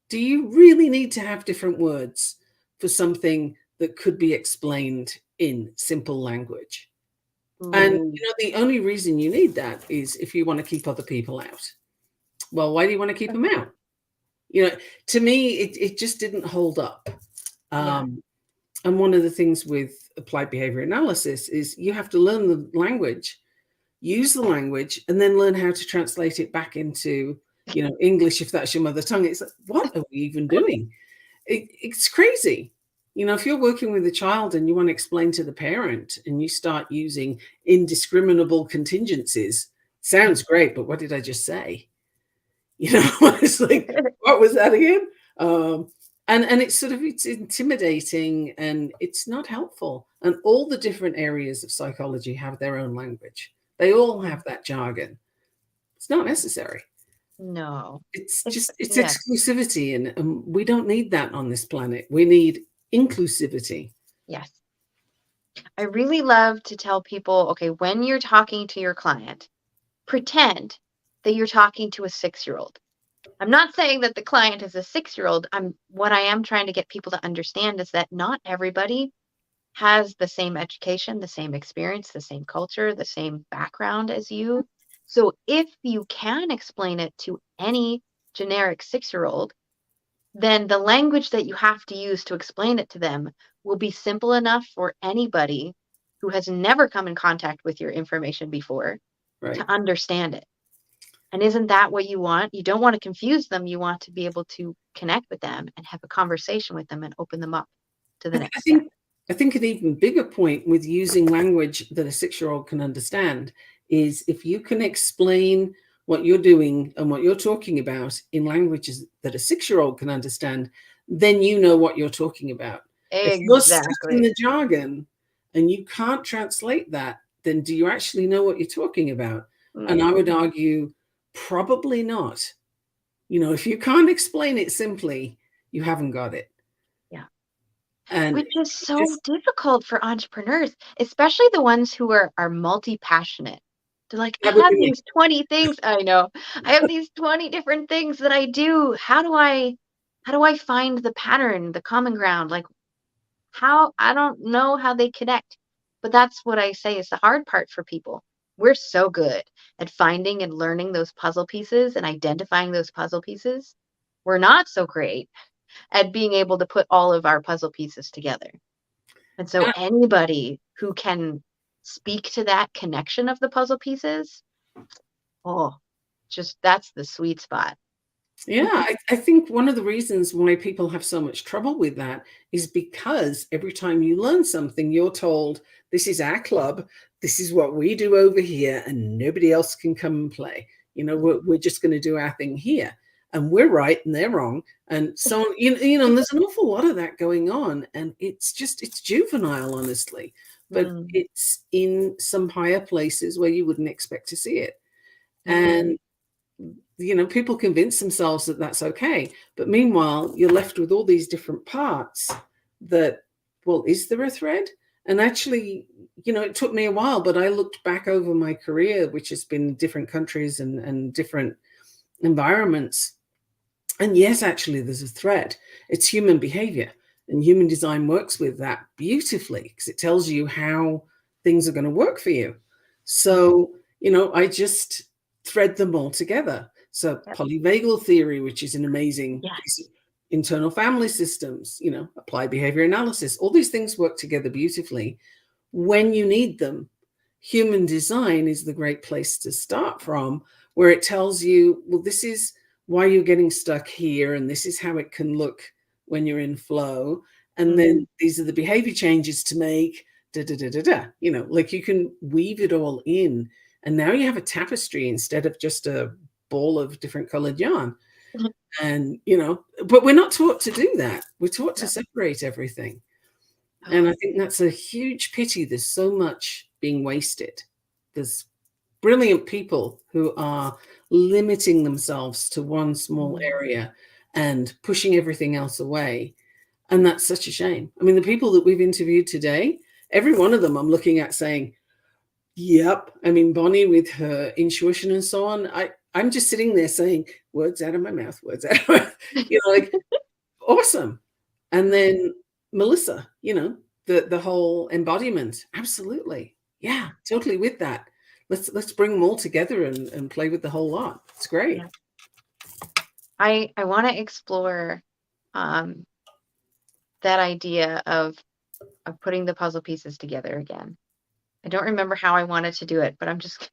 Do you really need to have different words for something that could be explained in simple language? And the only reason you need that is if you want to keep other people out. Well, why do you want to keep them out? To me, it just didn't hold up. And one of the things with applied behavior analysis is you have to learn the language. use the language, and then learn how to translate it back into, English, if that's your mother tongue. It's like, what are we even doing? It's crazy. If you're working with a child and you want to explain to the parent and you start using indiscriminable contingencies, sounds great, but what did I just say? It's like, what was that again? And it's intimidating, and it's not helpful. And all the different areas of psychology have their own language. They all have that jargon. It's not necessary. No. It's exclusivity, and we don't need that on this planet. We need inclusivity. Yes. I really love to tell people, okay, when you're talking to your client, pretend that you're talking to a 6-year-old. I'm not saying that the client is a 6-year-old. What I am trying to get people to understand is that not everybody has the same education, the same experience, the same culture, the same background as you. So if you can explain it to any generic 6-year-old, then the language that you have to use to explain it to them will be simple enough for anybody who has never come in contact with your information before to understand it. And isn't that what you want? You don't want to confuse them. You want to be able to connect with them and have a conversation with them and open them up to the next step. I think an even bigger point with using language that a 6-year-old can understand is if you can explain what you're doing and what you're talking about in languages that a 6-year-old can understand, then you know what you're talking about. If you're stuck in the jargon and you can't translate that, then do you actually know what you're talking about? And I would argue probably not. If you can't explain it simply, you haven't got it. And which is so difficult for entrepreneurs, especially the ones who are multi-passionate. They're like, I have these 20 things. I know. I have these 20 different things that I do. How do I find the pattern, the common ground? Like, I don't know how they connect. But that's what I say is the hard part for people. We're so good at finding and learning those puzzle pieces and identifying those puzzle pieces. We're not so great at being able to put all of our puzzle pieces together. And so anybody who can speak to that connection of the puzzle pieces, that's the sweet spot. Yeah, I think one of the reasons why people have so much trouble with that is because every time you learn something, you're told, this is our club, this is what we do over here, and nobody else can come and play. We're just going to do our thing here. And we're right and they're wrong. And so, and there's an awful lot of that going on. And it's juvenile, honestly. But it's in some higher places where you wouldn't expect to see it. And, people convince themselves that that's okay. But meanwhile, you're left with all these different parts that, well, is there a thread? And actually, it took me a while, but I looked back over my career, which has been different countries and different environments. And yes, actually, there's a thread. It's human behavior, and human design works with that beautifully because it tells you how things are going to work for you. So, I just thread them all together. So polyvagal theory, which is an amazing piece of internal family systems, applied behavior analysis, all these things work together beautifully when you need them. Human design is the great place to start from, where it tells you, well, this is why you're getting stuck here, and this is how it can look when you're in flow, and then these are the behavior changes to make, like you can weave it all in, and now you have a tapestry instead of just a ball of different colored yarn. And but we're not taught to do that. We're taught to separate everything, and I think that's a huge pity. There's so much being wasted. There's brilliant people who are limiting themselves to one small area and pushing everything else away. And that's such a shame. I mean, the people that we've interviewed today, every one of them I'm looking at saying, yep. I mean, Bonnie with her intuition and so on, I'm just sitting there saying, words out of my mouth, words out of my mouth, like, awesome. And then Melissa, the whole embodiment. Absolutely. Yeah, totally with that. Let's bring them all together and play with the whole lot. It's great. Yeah. I want to explore that idea of putting the puzzle pieces together again. I don't remember how I wanted to do it, but I'm just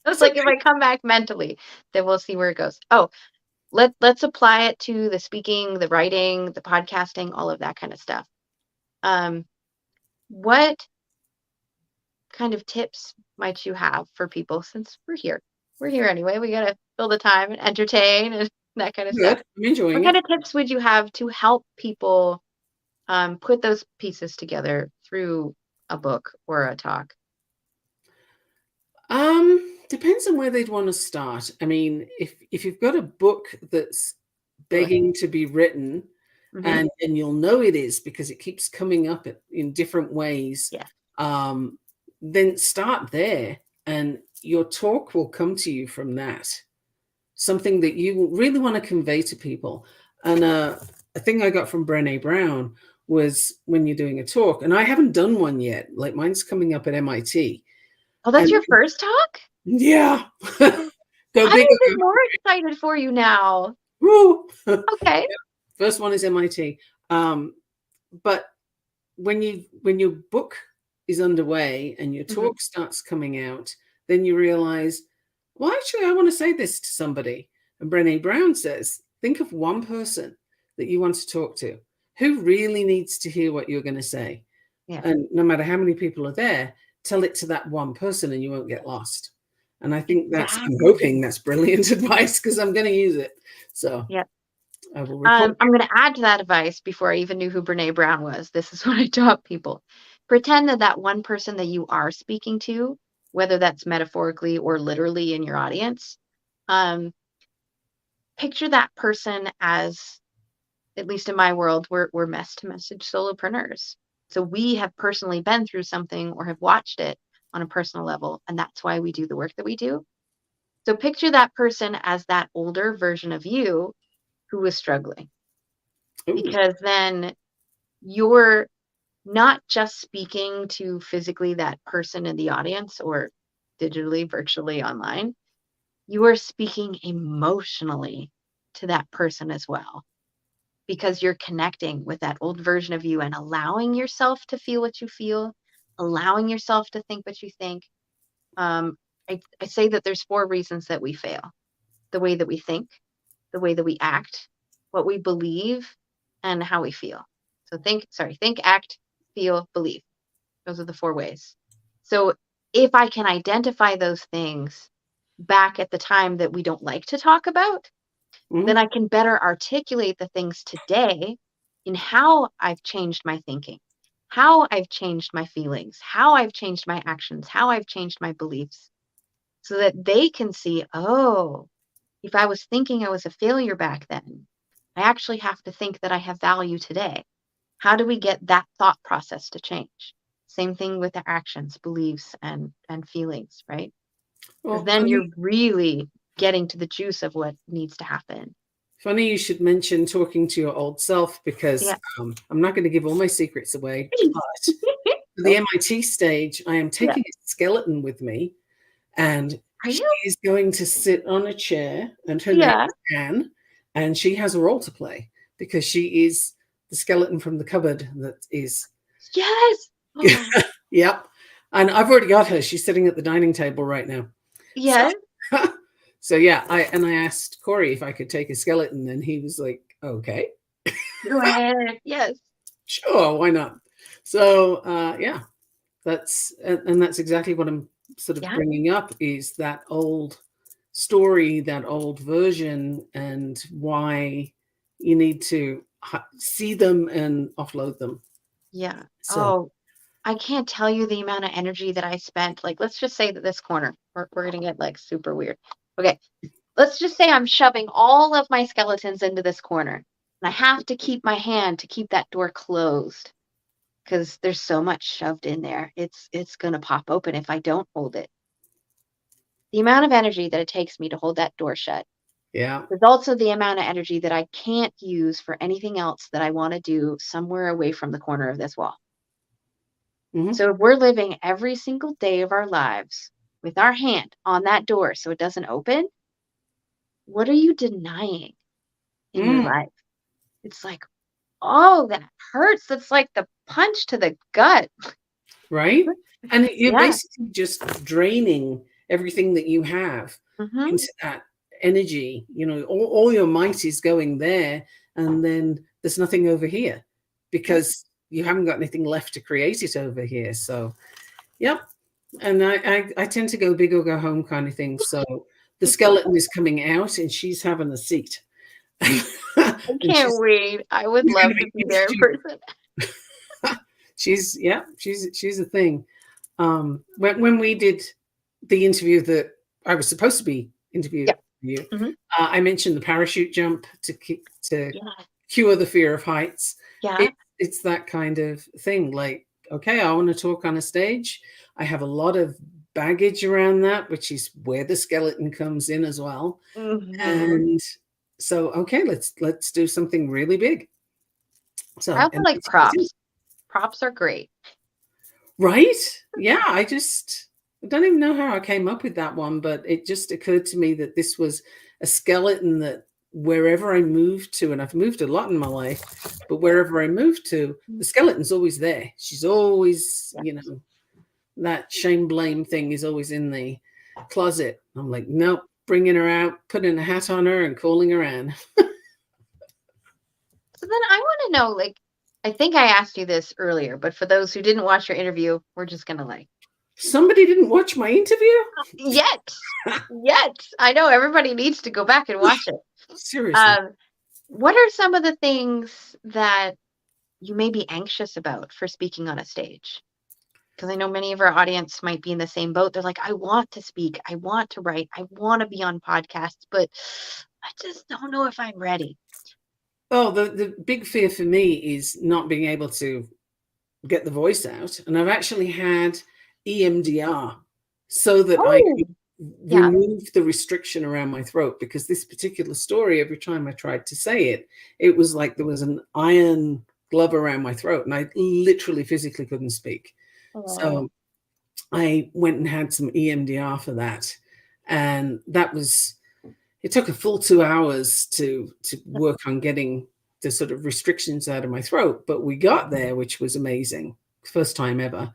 It's like if I come back mentally, then we'll see where it goes. Oh, let's apply it to the speaking, the writing, the podcasting, all of that kind of stuff. What kind of tips might you have for people, since we're here? We're here anyway. We gotta fill the time and entertain and that kind of stuff. Good. I'm enjoying What kind it. of tips would you have to help people put those pieces together through a book or a talk? Depends on where they'd want to start. I mean, if you've got a book that's begging to be written, Mhm. and you'll know it is because it keeps coming up in different ways, Yeah. then start there, and your talk will come to you from that. Something that you really want to convey to people. And a thing I got from Brené Brown was, when you're doing a talk, and I haven't done one yet, like mine's coming up at MIT. Oh, that's And your first talk? yeah. Go I'm big. even more excited for you now. Woo. Okay. First one is MIT. But when your book is underway and your talk starts coming out, then you realize, well, actually, I want to say this to somebody. And Brené Brown says, think of one person that you want to talk to who really needs to hear what you're going to say. Yeah. And no matter how many people are there, tell it to that one person and you won't get lost. And I think I'm hoping that's brilliant advice, because I'm going to use it. So yeah. I will report. I'm going to add to that advice before I even knew who Brene Brown was. This is what I taught people. Pretend that one person that you are speaking to, whether that's metaphorically or literally in your audience, picture that person as, at least in my world, we're mess-to-message solopreneurs. So we have personally been through something or have watched it on a personal level, and that's why we do the work that we do. So picture that person as that older version of you who was struggling. Ooh. Because then you're not just speaking to physically that person in the audience or digitally, virtually online. You are speaking emotionally to that person as well, because you're connecting with that old version of you and allowing yourself to feel what you feel, allowing yourself to think what you think. I say that there's 4 reasons that we fail: the way that we think, the way that we act, what we believe, and how we feel. So think, act, feel, believe. Those are the 4 ways. So if I can identify those things back at the time that we don't like to talk about, then I can better articulate the things today in how I've changed my thinking, how I've changed my feelings, how I've changed my actions, how I've changed my beliefs, so that they can see, oh, if I was thinking I was a failure back then, I actually have to think that I have value today. How do we get that thought process to change? Same thing with the actions, beliefs, and feelings, right? Because then you're really getting to the juice of what needs to happen. Funny you should mention talking to your old self, because I'm not going to give all my secrets away. But for the MIT stage, I am taking a skeleton with me, and she is going to sit on a chair, and her name is Anne, and she has a role to play because she is the skeleton from the cupboard that is. Yes. Oh. Yep. And I've already got her. She's sitting at the dining table right now. Yes. So yeah, I asked Corey if I could take a skeleton, and he was like, okay. Go ahead. Yes. Sure, why not? So yeah, that's exactly what I'm sort of bringing up, is that old story, that old version, and why you need to see them and offload them. Yeah. So I can't tell you the amount of energy that I spent. Like, let's just say that this corner, we're going to get like super weird. Okay. Let's just say I'm shoving all of my skeletons into this corner, and I have to keep my hand to keep that door closed because there's so much shoved in there. It's going to pop open if I don't hold it. The amount of energy that it takes me to hold that door shut. Yeah. There's also the amount of energy that I can't use for anything else that I want to do somewhere away from the corner of this wall. So if we're living every single day of our lives with our hand on that door so it doesn't open, what are you denying in your life? It's like, oh, that hurts. That's like the punch to the gut. Right? And you're basically just draining everything that you have Mhm. into that energy. You know, all your might is going there, and then there's nothing over here because you haven't got anything left to create it over here. So, yep. And I tend to go big or go home kind of thing. So the skeleton is coming out, and she's having a seat. I And can't wait. I would she's gonna love to be used there in to person. she's a thing. When we did the interview that I was supposed to be interviewed Yeah. with you, Mhm. I mentioned the parachute jump to Yeah. cure the fear of heights. Yeah. It's that kind of thing. Like, okay, I want to talk on a stage. I have a lot of baggage around that, which is where the skeleton comes in as well. Mhm. And so, okay, let's do something really big. So, I also and like that's what I did. props. Props are great. Right? Yeah, I don't even know how I came up with that one, but it just occurred to me that this was a skeleton that wherever I moved to, and I've moved a lot in my life, but wherever I moved to, the skeleton's always there. She's always, Yeah. you know, that shame blame thing is always in the closet. I'm like, nope, bringing her out, putting a hat on her and calling her in. So then I want to know, like, I think I asked you this earlier, but for those who didn't watch your interview, we're just gonna like Somebody didn't watch my interview? yet. I know everybody needs to go back and watch it. Seriously. What are some of the things that you may be anxious about for speaking on a stage? Because I know many of our audience might be in the same boat. They're like, I want to speak, I want to write, I want to be on podcasts, but I just don't know if I'm ready. Oh, the big fear for me is not being able to get the voice out. And I've actually had EMDR so that I could Yeah. remove the restriction around my throat, because this particular story, every time I tried to say it, it was like there was an iron glove around my throat and I literally physically couldn't speak. So I went and had some EMDR for that. And that was, it took a full 2 hours to work on getting the sort of restrictions out of my throat, but we got there, which was amazing. First time ever.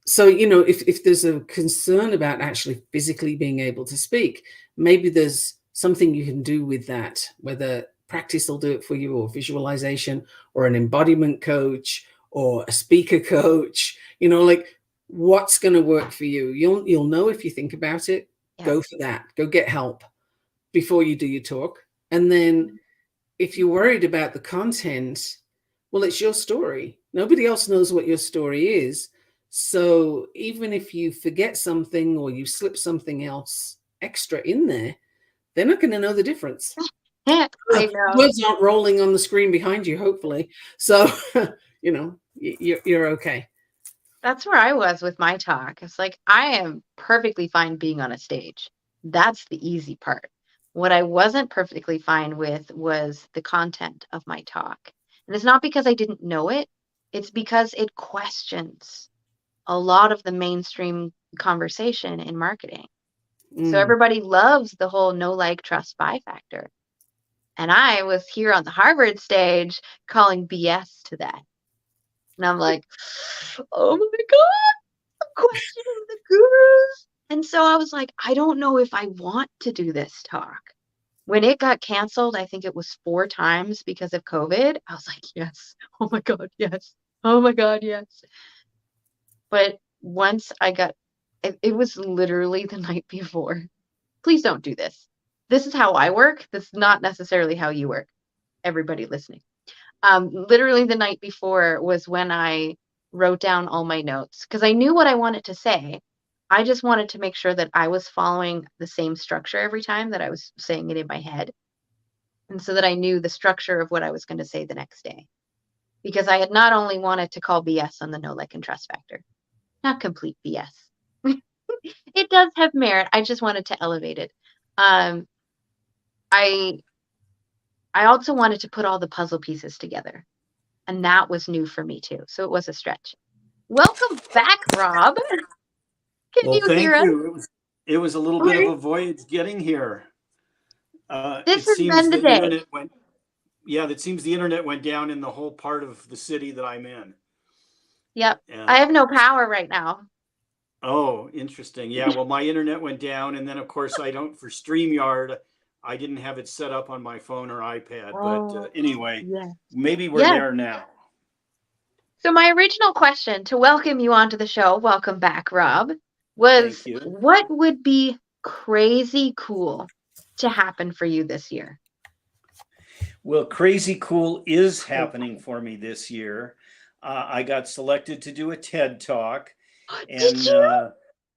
So, you know, if there's a concern about actually physically being able to speak, maybe there's something you can do with that, whether practice will do it for you, or visualization, or an embodiment coach, or a speaker coach, you know, like what's going to work for you. You'll know if you think about it. Yeah. Go for that. Go get help before you do your talk. And then if you're worried about the content, well, it's your story. Nobody else knows what your story is. So even if you forget something or you slip something else extra in there, they're not going to know the difference. I know. Words aren't rolling on the screen behind you, hopefully. So, you know, you're okay. That's where I was with my talk. It's like, I am perfectly fine being on a stage. That's the easy part. What I wasn't perfectly fine with was the content of my talk. And it's not because I didn't know it, it's because it questions a lot of the mainstream conversation in marketing. So everybody loves the whole know, like, trust, buy factor. And I was here on the Harvard stage calling BS to that. And I'm like, oh my God, I'm questioning the gurus. And so I was like, I don't know if I want to do this talk. When it got canceled, I think it was 4 times because of COVID. I was like, yes. Oh my God, yes. Oh my God, yes. But once I got, it was literally the night before. Please don't do this. This is how I work. This is not necessarily how you work. Everybody listening. Literally the night before was when I wrote down all my notes because I knew what I wanted to say. I just wanted to make sure that I was following the same structure every time, that I was saying it in my head. And so that I knew the structure of what I was going to say the next day. Because I had not only wanted to call BS on the know, like, and trust factor, not complete BS. It does have merit. I just wanted to elevate it. I also wanted to put all the puzzle pieces together. And that was new for me too. So it was a stretch. Welcome back, Rob. Can Well, you hear thank us? you. It was a little bit of a voyage getting here. This It has seems been the that the day. internet went. Yeah, it seems the internet went down in the whole part of the city that I'm in. Yep. And, I have no power right now. Oh, interesting. Yeah, well, my internet went down, and then of course for StreamYard, I didn't have it set up on my phone or iPad. But Oh, anyway, yeah. maybe we're Yes. there now. So my original question to welcome you onto the show, welcome back, Rob, was Thank you. what would be crazy cool to happen for you this year? Well, crazy cool is happening for me this year. I got selected to do a TED Talk, Did and you?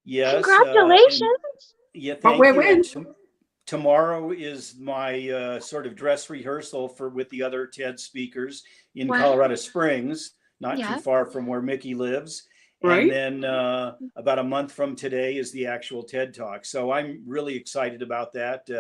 yes, and Congratulations. yeah, But thank you. when? And tomorrow is my sort of dress rehearsal with the other TED speakers in Wow. Colorado Springs, not too Yeah. far from where Mikki lives. Right. And then about a month from today is the actual TED Talk. So I'm really excited about that.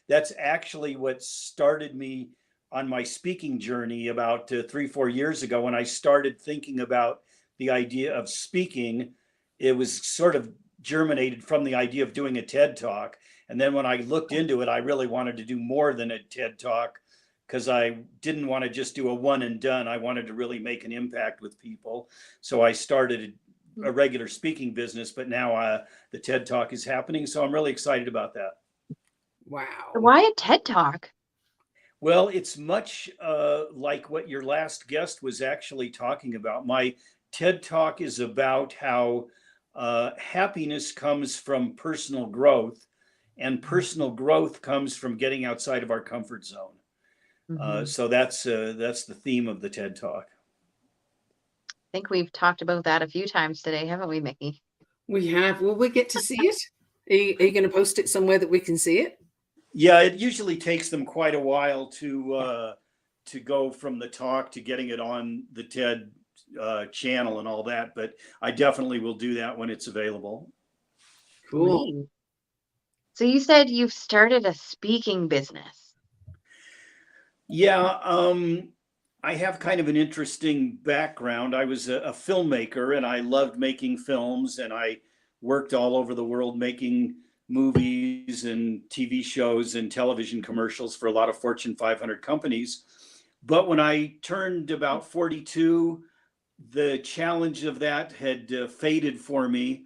That's actually what started me on my speaking journey about 3-4 years ago. When I started thinking about the idea of speaking, it was sort of germinated from the idea of doing a TED Talk. And then when I looked into it, I really wanted to do more than a TED Talk, because I didn't want to just do a one and done. I wanted to really make an impact with people. So I started a regular speaking business, but now the TED Talk is happening. So I'm really excited about that. Wow. Why a TED Talk? Well, it's much like what your last guest was actually talking about. My TED Talk is about how happiness comes from personal growth, and personal growth comes from getting outside of our comfort zone. So that's the theme of the TED Talk. I think we've talked about that a few times today, haven't we, Mikki? We have. Will we get to see it? Are you going to post it somewhere that we can see it? Yeah, it usually takes them quite a while to go from the talk to getting it on the TED channel and all that, but I definitely will do that when it's available. Cool. Great. So you said you've started a speaking business. Yeah, I have kind of an interesting background. I was a filmmaker, and I loved making films, and I worked all over the world making movies and TV shows and television commercials for a lot of Fortune 500 companies. But when I turned about 42, the challenge of that had faded for me,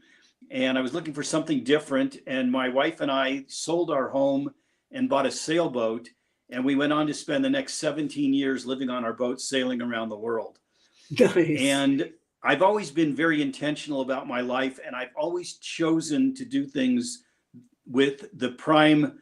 and I was looking for something different. And my wife and I sold our home and bought a sailboat, and we went on to spend the next 17 years living on our boat, sailing around the world. Nice. And I've always been very intentional about my life, and I've always chosen to do things with the prime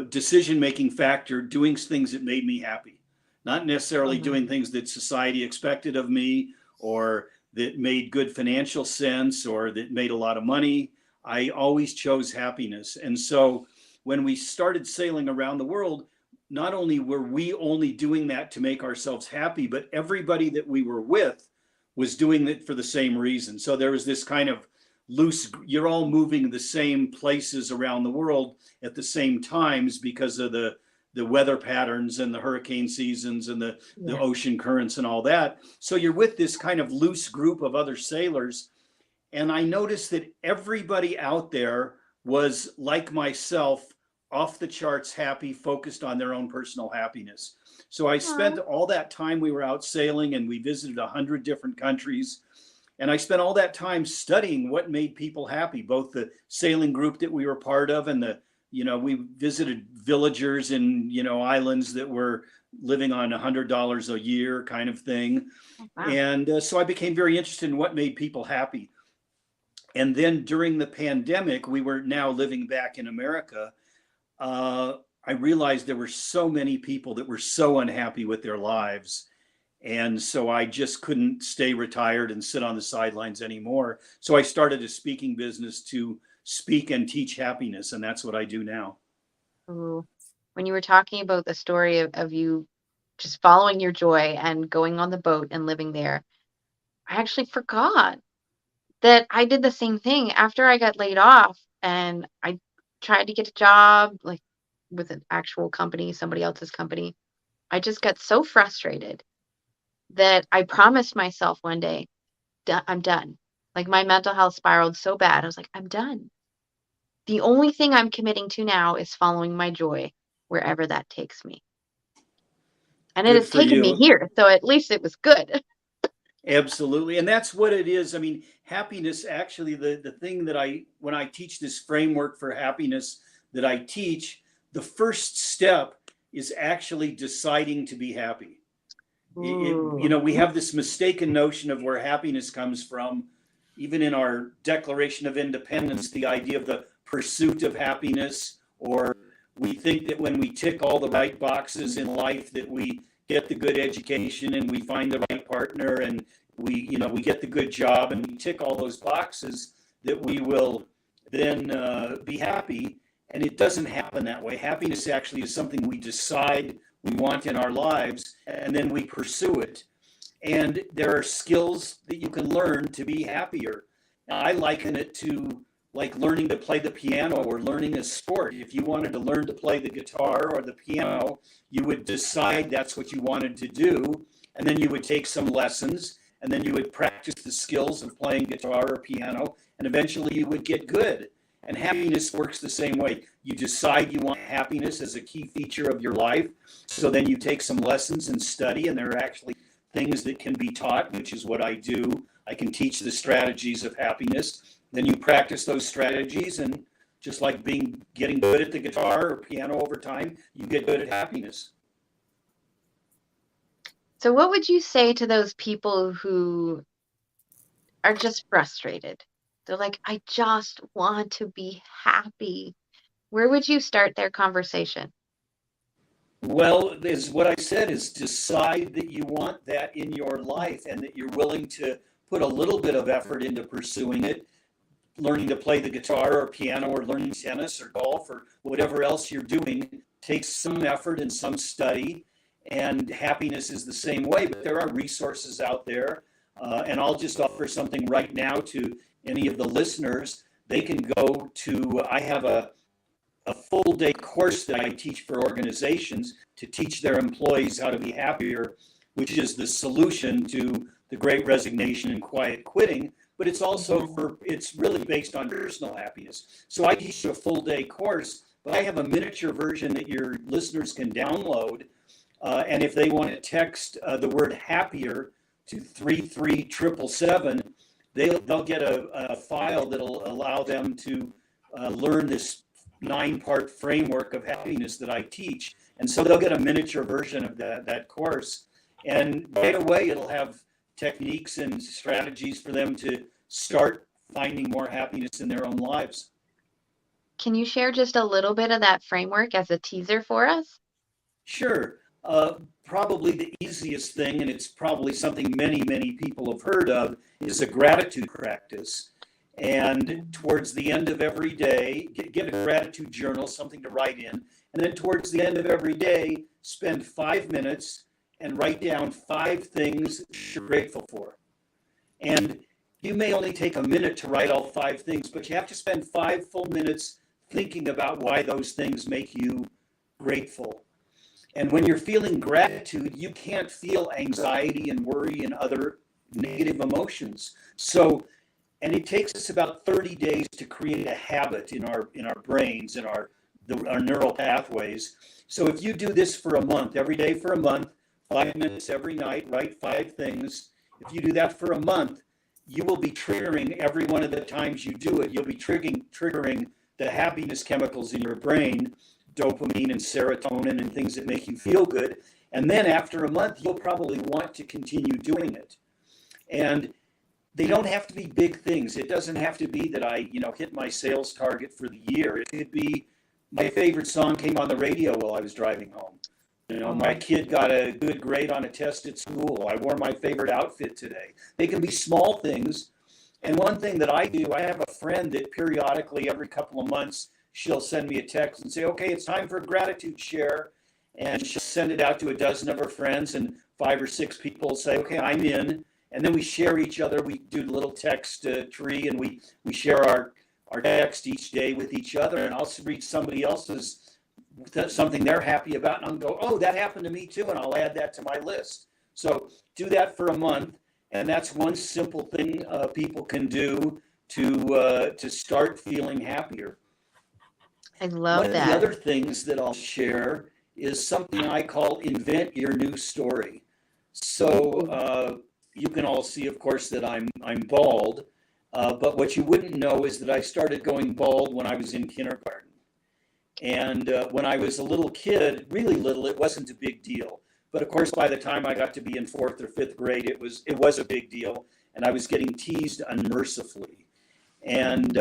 decision-making factor, doing things that made me happy, not necessarily doing things that society expected of me, or that made good financial sense, or that made a lot of money. I always chose happiness. And so when we started sailing around the world, not only were we only doing that to make ourselves happy, but everybody that we were with was doing it for the same reason. So there was this kind of loose, you're all moving the same places around the world at the same times because of the weather patterns and the hurricane seasons and the ocean currents and all that. So you're with this kind of loose group of other sailors. And I noticed that everybody out there was like myself, off the charts happy, focused on their own personal happiness. So I spent all that time we were out sailing, and we visited 100 different countries. And I spent all that time studying what made people happy, both the sailing group that we were part of, and we visited villagers in, islands that were living on $100 a year kind of thing. Wow. And so I became very interested in what made people happy. And then during the pandemic, we were now living back in America. I realized there were so many people that were so unhappy with their lives. And so I just couldn't stay retired and sit on the sidelines anymore. So I started a speaking business to speak and teach happiness. And that's what I do now. Ooh. When you were talking about the story of you just following your joy and going on the boat and living there, I actually forgot that I did the same thing after I got laid off, and I tried to get a job like with an actual company, somebody else's company. I just got so frustrated that I promised myself one day, I'm done. Like my mental health spiraled so bad. I was like, I'm done. The only thing I'm committing to now is following my joy wherever that takes me. And it Good has for taken me you. here, so at least it was good. Absolutely. And that's what it is. I mean, happiness, actually, the thing that when I teach this framework for happiness that I teach, the first step is actually deciding to be happy. We have this mistaken notion of where happiness comes from. Even in our Declaration of Independence, the idea of the pursuit of happiness, or we think that when we tick all the right boxes in life, that we get the good education and we find the right partner and we get the good job and we tick all those boxes, that we will then be happy. And it doesn't happen that way. Happiness actually is something we decide we want in our lives, and then we pursue it. And there are skills that you can learn to be happier. Now, I liken it to like learning to play the piano or learning a sport. If you wanted to learn to play the guitar or the piano, you would decide that's what you wanted to do, and then you would take some lessons, and then you would practice the skills of playing guitar or piano, and eventually you would get good. And happiness works the same way. You decide you want happiness as a key feature of your life, so then you take some lessons and study, and there are actually things that can be taught, which is what I do. I can teach the strategies of happiness. Then you practice those strategies, and just like getting good at the guitar or piano over time, you get good at happiness. So what would you say to those people who are just frustrated? They're like, I just want to be happy. Where would you start their conversation? Well, is what I said is decide that you want that in your life and that you're willing to put a little bit of effort into pursuing it. Learning to play the guitar or piano or learning tennis or golf or whatever else you're doing takes some effort and some study, and happiness is the same way. But there are resources out there, and I'll just offer something right now to any of the listeners. They can go to, I have a full day course that I teach for organizations to teach their employees how to be happier, which is the solution to the Great Resignation and quiet quitting. But it's also it's really based on personal happiness. So I teach a full day course, but I have a miniature version that your listeners can download. And if they want to text the word happier to 33777, they'll get a file that'll allow them to learn this 9-part framework of happiness that I teach. And so they'll get a miniature version of that course. And right away, it'll have techniques and strategies for them to start finding more happiness in their own lives. Can you share just a little bit of that framework as a teaser for us? Sure. Probably the easiest thing, and it's probably something many, many people have heard of, is a gratitude practice. And towards the end of every day, get a gratitude journal, something to write in. And then towards the end of every day, spend 5 minutes and write down 5 things you're grateful for. And you may only take a minute to write all 5 things, but you have to spend 5 full minutes thinking about why those things make you grateful. And when you're feeling gratitude, you can't feel anxiety and worry and other negative emotions. And it takes us about 30 days to create a habit in our brains, in our neural pathways. So if you do this for a month, every day for a month, 5 minutes every night, write 5 things. If you do that for a month, you will be triggering every one of the times you do it. You'll be triggering the happiness chemicals in your brain, dopamine and serotonin and things that make you feel good. And then after a month, you'll probably want to continue doing it. And they don't have to be big things. It doesn't have to be that I, hit my sales target for the year. It could be my favorite song came on the radio while I was driving home. My kid got a good grade on a test at school. I wore my favorite outfit today. They can be small things. And one thing that I do, I have a friend that periodically, every couple of months, she'll send me a text and say, okay, it's time for a gratitude share. And she'll send it out to a dozen of her friends, and 5 or 6 people say, okay, I'm in. And then we share each other. We do the little text tree, and we share our text each day with each other. And I'll read somebody else's, something they're happy about, and I'll go, oh, that happened to me too, and I'll add that to my list. So do that for a month, and that's one simple thing people can do to start feeling happier. I love One that. of the other things that I'll share is something I call invent your new story. So you can all see, of course, that I'm bald. But what you wouldn't know is that I started going bald when I was in kindergarten. And when I was a little kid, really little, it wasn't a big deal. But of course, by the time I got to be in 4th or 5th grade, it was a big deal, and I was getting teased unmercifully. And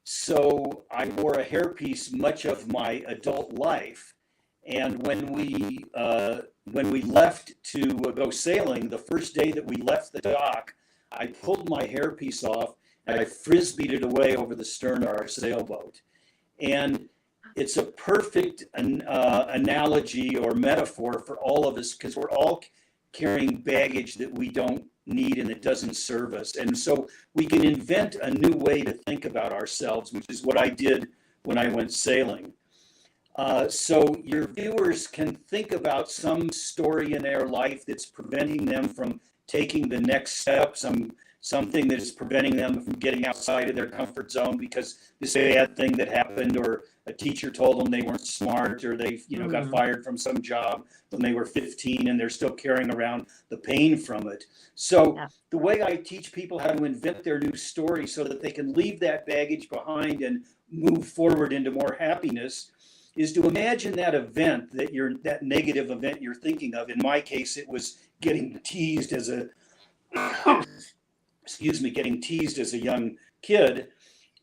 so I wore a hairpiece much of my adult life. And when we left to go sailing, the first day that we left the dock, I pulled my hairpiece off and I frisbeed it away over the stern of our sailboat. And it's a perfect analogy or metaphor for all of us, because we're all carrying baggage that we don't need and that doesn't serve us. And so we can invent a new way to think about ourselves, which is what I did when I went sailing. So your viewers can think about some story in their life that's preventing them from taking the next step, something that is preventing them from getting outside of their comfort zone because this bad thing that happened, or a teacher told them they weren't smart, or they got fired from some job when they were 15 and they're still carrying around the pain from it. So the way I teach people how to invent their new story so that they can leave that baggage behind and move forward into more happiness is to imagine that event, that negative event you're thinking of. In my case, it was getting teased as a young kid.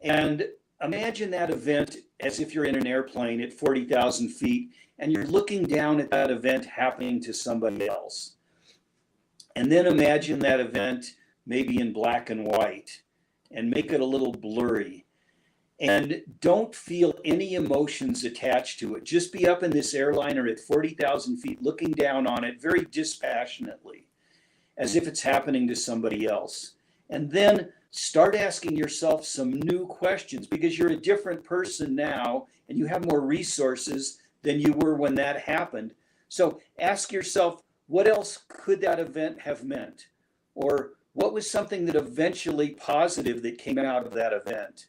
And imagine that event as if you're in an airplane at 40,000 feet and you're looking down at that event happening to somebody else. And then imagine that event maybe in black and white and make it a little blurry. And don't feel any emotions attached to it. Just be up in this airliner at 40,000 feet looking down on it very dispassionately, as if it's happening to somebody else. And then start asking yourself some new questions, because you're a different person now and you have more resources than you were when that happened. So ask yourself, what else could that event have meant? Or what was something that eventually positive that came out of that event?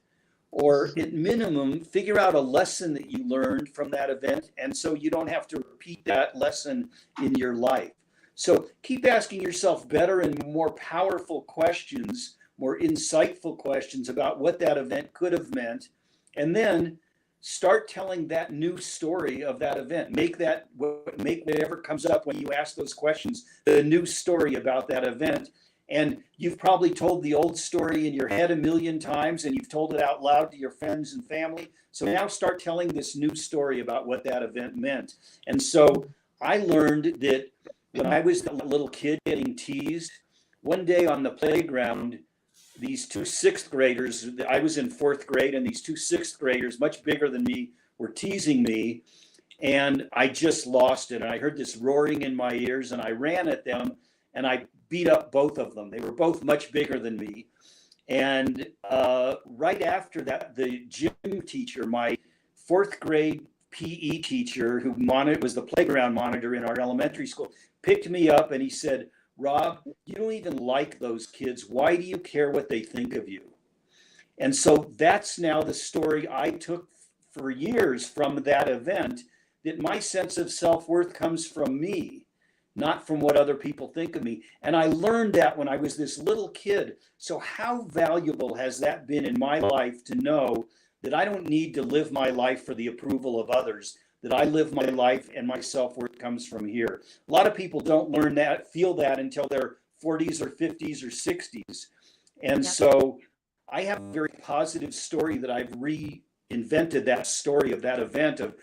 Or at minimum, figure out a lesson that you learned from that event, and so you don't have to repeat that lesson in your life. So keep asking yourself better and more powerful questions, more insightful questions about what that event could have meant, and then start telling that new story of that event. Make whatever comes up when you ask those questions the new story about that event. And you've probably told the old story in your head a million times, and you've told it out loud to your friends and family. So now start telling this new story about what that event meant. And so I learned that when I was a little kid getting teased, one day on the playground, these two 6th graders, I was in 4th grade, and these two 6th graders, much bigger than me, were teasing me. And I just lost it. And I heard this roaring in my ears, and I ran at them, and I beat up both of them. They were both much bigger than me. And right after that, the gym teacher, my 4th grade PE teacher, who was the playground monitor in our elementary school, picked me up and he said, "Rob, you don't even like those kids. Why do you care what they think of you?" And so that's now the story I took for years from that event, that my sense of self-worth comes from me, not from what other people think of me. And I learned that when I was this little kid. So how valuable has that been in my life to know that I don't need to live my life for the approval of others, that I live my life and my self-worth comes from here. A lot of people don't learn that, feel that until their 40s or 50s or 60s. And so I have a very positive story that I've reinvented, that story of that event of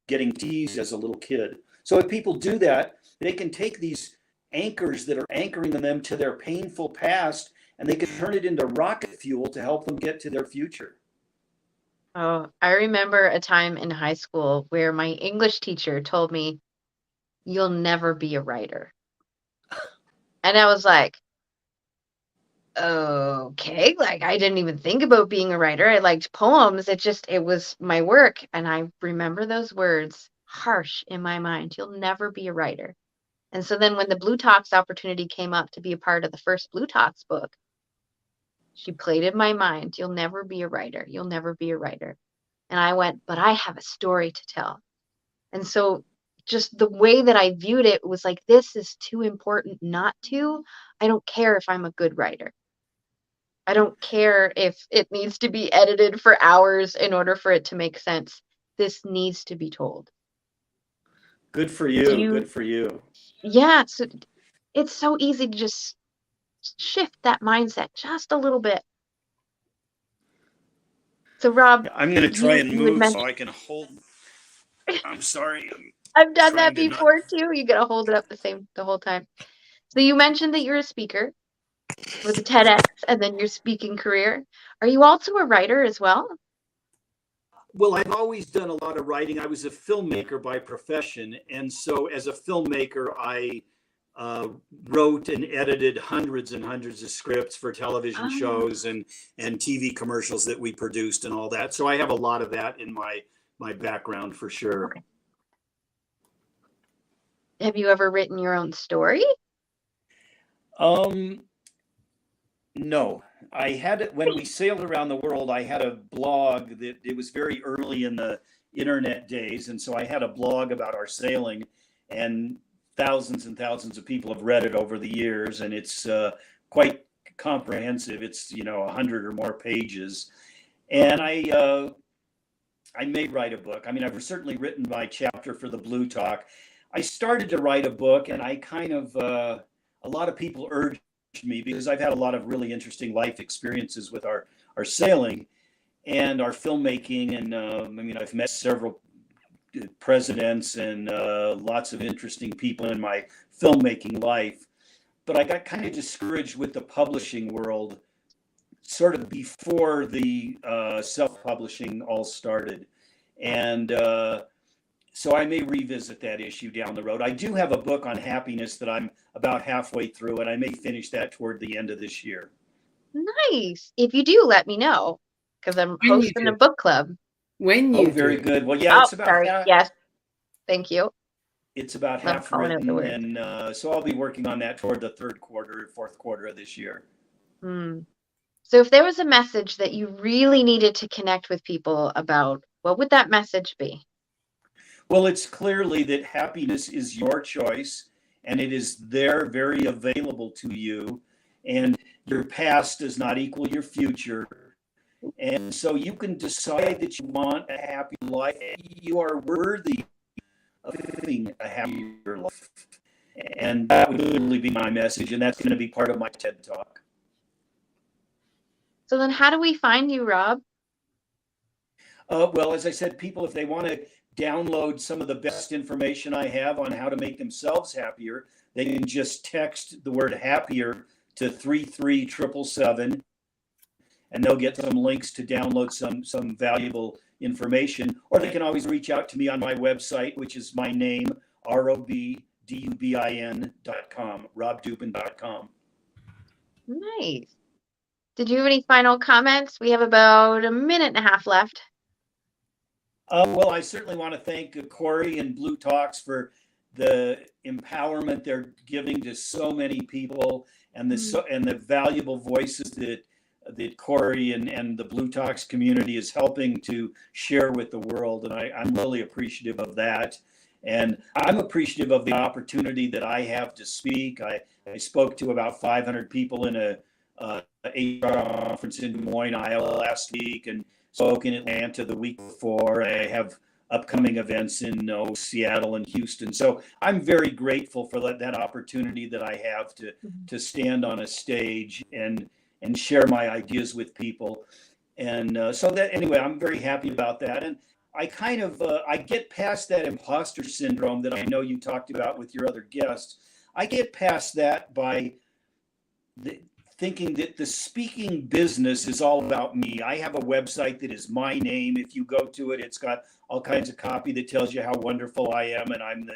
getting teased as a little kid. So if people do that, they can take these anchors that are anchoring them to their painful past, and they can turn it into rocket fuel to help them get to their future. Oh, I remember a time in high school where my English teacher told me, "You'll never be a writer." And I was like, okay, like I didn't even think about being a writer. I liked poems. It was my work. And I remember those words harsh in my mind. "You'll never be a writer." And so then when the Blue Talks opportunity came up to be a part of the first Blue Talks book, she played in my mind, "You'll never be a writer. You'll never be a writer." And I went, "But I have a story to tell." And so just the way that I viewed it was like, this is too important not to. I don't care if I'm a good writer. I don't care if it needs to be edited for hours in order for it to make sense. This needs to be told. Good for you. Good for you. Yeah, so it's so easy to just shift that mindset just a little bit. So Rob, I'm going to try and you had move so mentioned, I can hold. I'm sorry. I've done trying that to not- before too. You gotta hold it up the whole time. So you mentioned that you're a speaker with a TEDx and then your speaking career. Are you also a writer as well? Well, I've always done a lot of writing. I was a filmmaker by profession. And so as a filmmaker, I wrote and edited hundreds and hundreds of scripts for television shows and TV commercials that we produced and all that. So I have a lot of that in my background for sure. Okay. Have you ever written your own story? No, I had it when we sailed around the world. I had a blog that it was very early in the internet days. And so I had a blog about our sailing, and thousands and thousands of people have read it over the years. And it's quite comprehensive. It's, 100 or more pages. And I may write a book. I mean, I've certainly written my chapter for the bLU Talk. I started to write a book, and I kind of, a lot of people urged me, because I've had a lot of really interesting life experiences with our sailing and our filmmaking. And I've met several presidents and lots of interesting people in my filmmaking life. But I got kind of discouraged with the publishing world sort of before the self-publishing all started. And so I may revisit that issue down the road. I do have a book on happiness that I'm about halfway through, and I may finish that toward the end of this year. Nice. If you do, let me know, because I'm hosting a book club. When you very good. Well, yeah, it's about sorry. Yes. Thank you. It's about half written, and so I'll be working on that toward the third quarter, fourth quarter of this year. So if there was a message that you really needed to connect with people about, what would that message be? Well, it's clearly that happiness is your choice, and it is there, very available to you, and your past does not equal your future. And so you can decide that you want a happy life. You are worthy of living a happier life. And that would really be my message, and that's going to be part of my TED Talk. So then how do we find you, Rob? Well, as I said, people, if they want to download some of the best information I have on how to make themselves happier, they can just text the word happier to 33777, and they'll get some links to download some valuable information. Or they can always reach out to me on my website, which is my name, RobDubin.com, robdubin.com. Nice. Did you have any final comments? We have about a minute and a half left. Well, I certainly want to thank Corey and bLU Talks for the empowerment they're giving to so many people, and the valuable voices that Corey and the bLU Talks community is helping to share with the world. And I'm really appreciative of that. And I'm appreciative of the opportunity that I have to speak. I spoke to about 500 people in a HR conference in Des Moines, Iowa last week, and spoke in Atlanta the week before. I have upcoming events in Seattle and Houston. So I'm very grateful for that opportunity that I have to stand on a stage and share my ideas with people. And so that, anyway, I'm very happy about that. And I kind of, I get past that imposter syndrome that I know you talked about with your other guests. I get past that by thinking that the speaking business is all about me. I have a website that is my name. If you go to it, it's got all kinds of copy that tells you how wonderful I am, and I'm the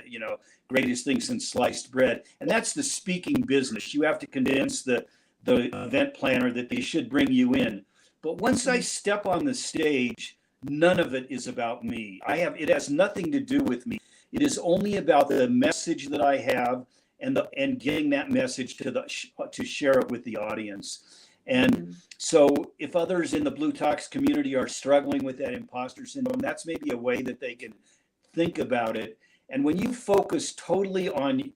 greatest thing since sliced bread. And that's the speaking business. You have to convince the event planner that they should bring you in. But once I step on the stage, none of it is about me. It has nothing to do with me. It is only about the message that I have, and getting that message to share it with the audience. And so if others in the bLU Talks community are struggling with that imposter syndrome, that's maybe a way that they can think about it. And when you focus totally on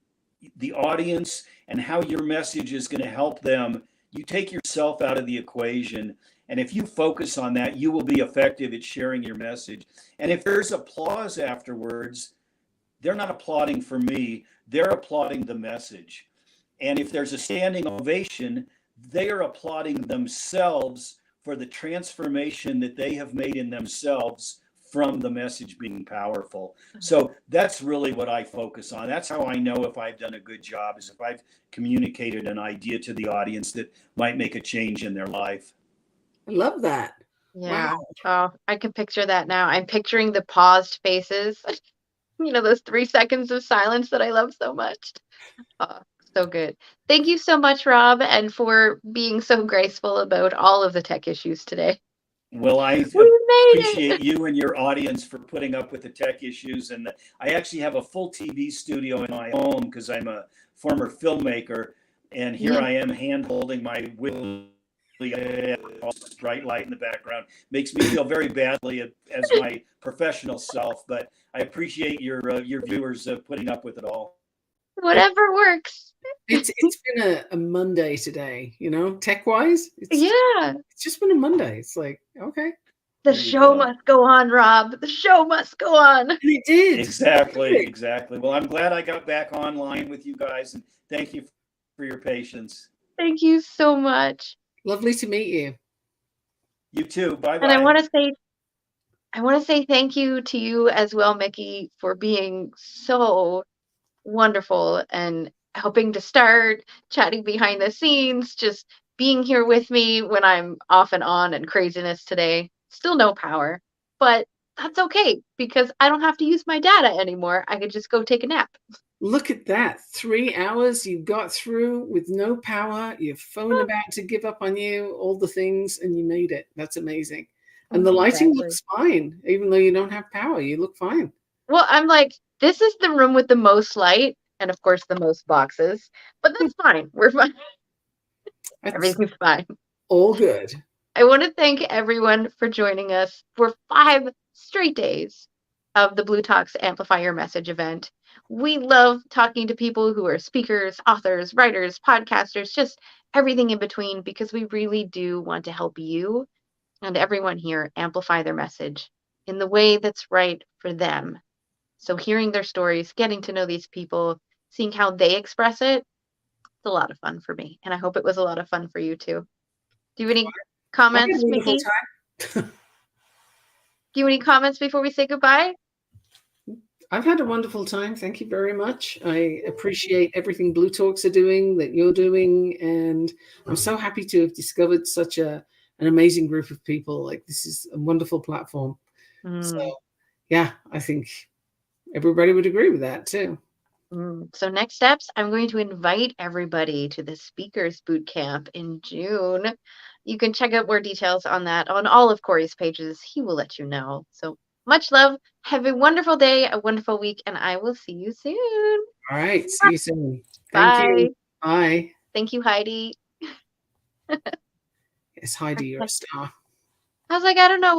the audience and how your message is going to help them, you take yourself out of the equation. And if you focus on that, you will be effective at sharing your message. And if there's applause afterwards, they're not applauding for me, they're applauding the message. And if there's a standing ovation, they are applauding themselves for the transformation that they have made in themselves from the message being powerful. So that's really what I focus on. That's how I know if I've done a good job, is if I've communicated an idea to the audience that might make a change in their life. I love that. Yeah. Wow. Oh, I can picture that now. I'm picturing the paused faces. Those 3 seconds of silence that I love so much. Oh, so good. Thank you so much, Rob, and for being so graceful about all of the tech issues today. Well, I We made appreciate it. you and your audience for putting up with the tech issues. And I actually have a full TV studio in my home because I'm a former filmmaker. And here I am hand holding my bright light in the background. Makes me feel very badly as my professional self, but I appreciate your viewers putting up with it all. Whatever works. It's been a Monday today, tech wise. Yeah. It's just been a Monday. It's like, okay. The show must go on, Rob. The show must go on. And it did. Exactly. Well, I'm glad I got back online with you guys, and thank you for your patience. Thank you so much. Lovely to meet you. You too. Bye-bye. And I want to say thank you to you as well, Mikki, for being so wonderful and helping to start, chatting behind the scenes, just being here with me when I'm off and on and craziness today. Still no power, but that's okay because I don't have to use my data anymore. I could just go take a nap. Look at that. 3 hours you got through with no power, your phone about to give up on you, all the things, and you made it. That's amazing. And the lighting looks fine. Even though you don't have power, you look fine. Well, I'm like, this is the room with the most light and, of course, the most boxes. But that's fine. We're fine. Everything's fine. All good. I want to thank everyone for joining us for 5 straight days of the Blue Talks Amplify Your Message event. We love talking to people who are speakers, authors, writers, podcasters, just everything in between, because we really do want to help you and everyone here amplify their message in the way that's right for them. So hearing their stories, getting to know these people, seeing how they express it, it's a lot of fun for me. And I hope it was a lot of fun for you too. Do you have any comments, Mikki? Do you have any comments before we say goodbye? I've had a wonderful time. Thank you very much. I appreciate everything Blue Talks are doing, that you're doing. And I'm so happy to have discovered such an amazing group of people. Like, this is a wonderful platform. So yeah, I think everybody would agree with that too. So next steps, I'm going to invite everybody to the Speakers Bootcamp in June. You can check out more details on that on all of Corey's pages. He will let you know. So much love. Have a wonderful day, a wonderful week, and I will see you soon. All right. See you soon. Bye. Thank you. Bye. Thank you, Heidi. Yes, Heidi, you're a star. I was like, I don't know what